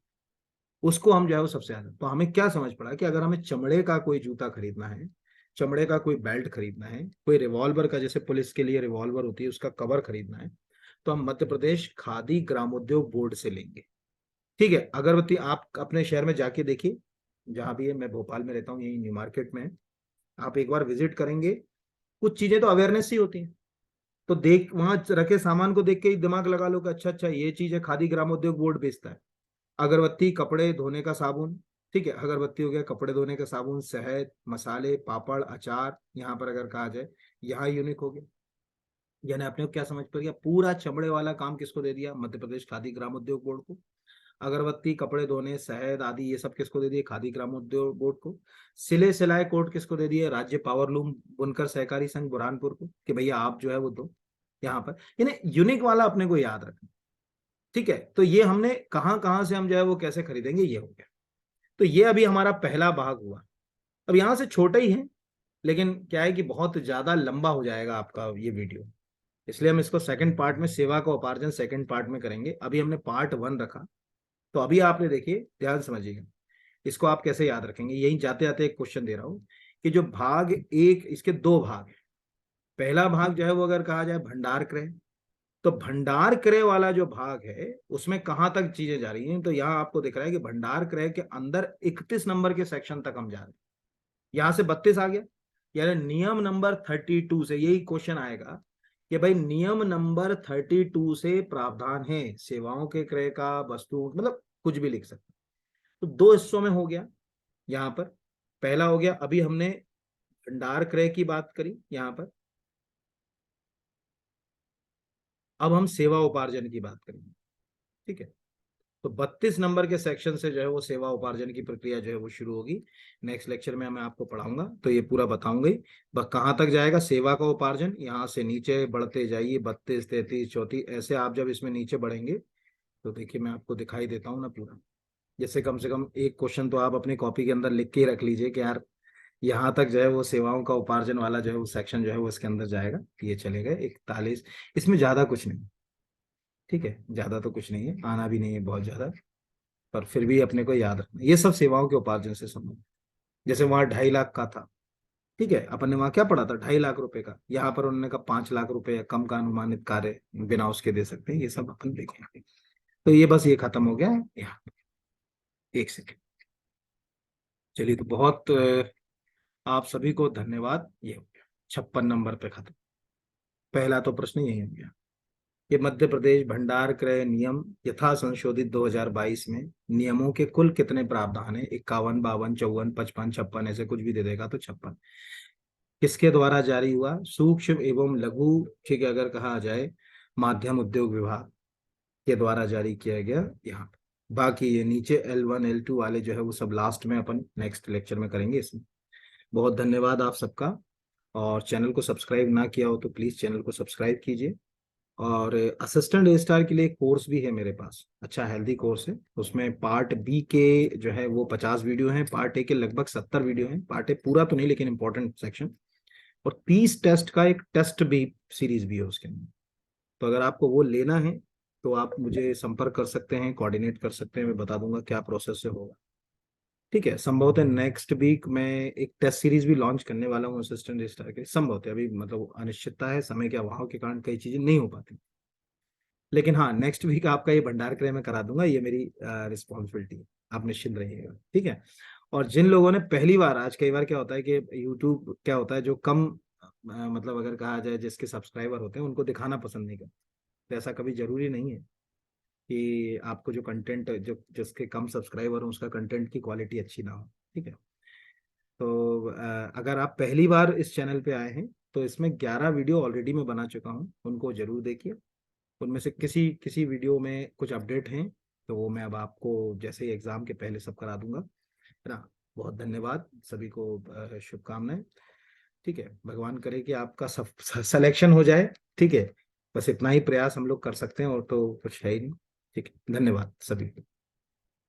उसको हम जो है वो सबसे ज्यादा, तो हमें क्या समझ पड़ा कि अगर हमें चमड़े का कोई जूता खरीदना है, चमड़े का कोई बेल्ट खरीदना है, कोई रिवॉल्वर का, जैसे पुलिस के लिए रिवॉल्वर होती है उसका कवर खरीदना है, तो हम मध्य प्रदेश खादी ग्रामोद्योग बोर्ड से लेंगे। ठीक है, अगरबत्ती आप अपने शहर में जाके देखिए, जहां भी है, मैं भोपाल में रहता हूँ, यही न्यू मार्केट में है, आप एक बार विजिट करेंगे, कुछ चीजें तो अवेयरनेस ही होती है, तो देख वहां रखे सामान को देख के ही दिमाग लगा लो कि अच्छा अच्छा ये चीज है, खादी ग्रामोद्योग बोर्ड बेचता है। अगरबत्ती, कपड़े धोने का साबुन, ठीक है, अगरबत्ती हो गया, कपड़े धोने का साबुन, शहद, मसाले, पापड़, अचार, यहाँ पर अगर कहा जाए यहाँ यूनिक हो गया। यानी आपने क्या समझ पा गया, पूरा चमड़े वाला काम किसको दे दिया, मध्य प्रदेश खादी ग्रामोद्योग बोर्ड को। अगरबत्ती, कपड़े धोने, शहद आदि ये सब किसको दे दिए, खादी ग्रामोद्योग बोर्ड को। सिले सिलाए कोट किसको दे दिए, राज्य पावरलूम बुनकर सहकारी संघ बुरहानपुर को, कि भैया आप जो है वो दो यहाँ पर। यानी यूनिक वाला अपने को याद रखना, ठीक है। तो ये हमने कहाँ कहाँ से हम जो है वो कैसे खरीदेंगे ये हो गया। तो ये अभी हमारा पहला भाग हुआ। अब यहाँ से छोटा ही है, लेकिन क्या है कि बहुत ज्यादा लंबा हो जाएगा आपका ये वीडियो, इसलिए हम इसको सेकंड पार्ट में, सेवा का उपार्जन सेकंड पार्ट में करेंगे। अभी हमने पार्ट 1 रखा, तो अभी आपने देखिए, ध्यान समझिएगा, इसको आप कैसे याद रखेंगे। यही जाते जाते एक क्वेश्चन दे रहा हूं कि जो भाग एक, इसके दो भाग हैं। पहला भाग जो है वो अगर कहा जाए भंडार क्रय, तो भंडार क्रय वाला जो भाग है उसमें कहां तक चीजें जा रही हैं, तो यहाँ आपको दिख रहा है कि भंडार क्रय के अंदर 31 नंबर के सेक्शन तक हम जा रहे हैं। यहां से 32 आ गया, यानी नियम नंबर 32 से यही क्वेश्चन आएगा कि भाई नियम नंबर 32 से प्रावधान है सेवाओं के क्रय का, वस्तु मतलब कुछ भी लिख सकते। तो दो हिस्सों में हो गया यहाँ पर। पहला हो गया, अभी हमने भंडार क्रय की बात करी यहाँ पर, अब हम सेवा उपार्जन की बात करेंगे, ठीक है। तो 32 नंबर के सेक्शन से जो है वो सेवा उपार्जन की प्रक्रिया जो है वो शुरू होगी। नेक्स्ट लेक्चर में मैं आपको पढ़ाऊंगा तो ये पूरा बताऊंगा ही। बस कहाँ तक जाएगा सेवा का उपार्जन, यहाँ से नीचे बढ़ते जाइए, 32, 33, 34, ऐसे आप जब इसमें नीचे बढ़ेंगे तो देखिए मैं आपको दिखाई देता हूँ ना पूरा। जैसे कम से कम एक क्वेश्चन तो आप अपनी कॉपी के अंदर लिख के ही रख लीजिए कि यार यहाँ तक जो है वो सेवाओं का उपार्जन वाला जो है वो सेक्शन जो है वो इसके अंदर जाएगा, ये चलेगा 41। इसमें ज्यादा कुछ नहीं, ठीक है, ज्यादा तो कुछ नहीं है, आना भी नहीं है बहुत ज्यादा, पर फिर भी अपने को याद रखना ये सब सेवाओं के उपार्जन से संबंधित। जैसे वहां 2.5 लाख का था, ठीक है, अपन ने वहां क्या पढ़ा था, 2.5 लाख रुपए का, यहाँ पर उन्होंने कहा 5 लाख रुपए या कम का अनुमानित कार्य बिना उसके दे सकते हैं, ये सब अपन देखेंगे। तो ये बस ये खत्म हो गया है यहाँ, एक सेकेंड। चलिए, तो बहुत आप सभी को धन्यवाद, ये हो गया 56 नंबर पे खत्म। पहला तो प्रश्न यही हो गया कि मध्य प्रदेश भंडार क्रय नियम यथा संशोधित 2022 में नियमों के कुल कितने प्रावधान है, 51, 52, 54, 55, 56, ऐसे कुछ भी दे देगा तो 56। किसके द्वारा जारी हुआ, सूक्ष्म एवं लघु, ठीक है, अगर कहा जाए माध्यम उद्योग विभाग के द्वारा जारी किया गया यहाँ। बाकी ये नीचे L1 L2 वाले जो है वो सब लास्ट में अपन नेक्स्ट लेक्चर में करेंगे इसमें। बहुत धन्यवाद आप सबका। और चैनल को सब्सक्राइब ना किया हो तो प्लीज़ चैनल को सब्सक्राइब कीजिए। और असिस्टेंट रजिस्ट्रार के लिए एक कोर्स भी है मेरे पास, अच्छा हेल्दी कोर्स है। उसमें पार्ट बी के जो है वो 50 वीडियो हैं, पार्ट ए के लगभग 70 वीडियो हैं। पार्ट ए पूरा तो नहीं लेकिन इंपॉर्टेंट सेक्शन। और 30 टेस्ट का एक टेस्ट भी सीरीज भी है उसके अंदर। तो अगर आपको वो लेना है तो आप मुझे संपर्क कर सकते हैं, कोऑर्डिनेट कर सकते हैं, मैं बता दूंगा क्या प्रोसेस से होगा। ठीक है, संभवतः नेक्स्ट वीक मैं एक टेस्ट सीरीज भी लॉन्च करने वाला हूँ असिस्टेंट रजिस्ट्रार के। संभवतः अभी मतलब अनिश्चितता है, समय के अभाव के कारण कई चीजें नहीं हो पाती। लेकिन हाँ, नेक्स्ट वीक आपका ये भंडार क्रय में करा दूंगा, ये मेरी रिस्पॉन्सिबिलिटी है, आप निश्चिंत रहिएगा। ठीक है। और जिन लोगों ने पहली बार, आज कई बार क्या होता है कि यूट्यूब क्या होता है, जो कम मतलब अगर कहा जाए जिसके सब्सक्राइबर होते हैं उनको दिखाना पसंद नहीं करते। तो ऐसा कभी जरूरी नहीं है कि आपको जो कंटेंट, जो जिसके कम सब्सक्राइबर हो उसका कंटेंट की क्वालिटी अच्छी ना हो। ठीक है। तो अगर आप पहली बार इस चैनल पे आए हैं तो इसमें 11 वीडियो ऑलरेडी मैं बना चुका हूँ, उनको जरूर देखिए। उनमें से किसी किसी वीडियो में कुछ अपडेट हैं तो वो मैं अब आपको जैसे ही एग्जाम के पहले सब करा दूंगा, है ना। बहुत धन्यवाद सभी को, शुभकामनाएं। ठीक है, भगवान करे कि आपका सब सिलेक्शन हो जाए। ठीक है, बस इतना ही प्रयास हम लोग कर सकते हैं, और तो कुछ है ही नहीं। ठीक है, धन्यवाद सभी को।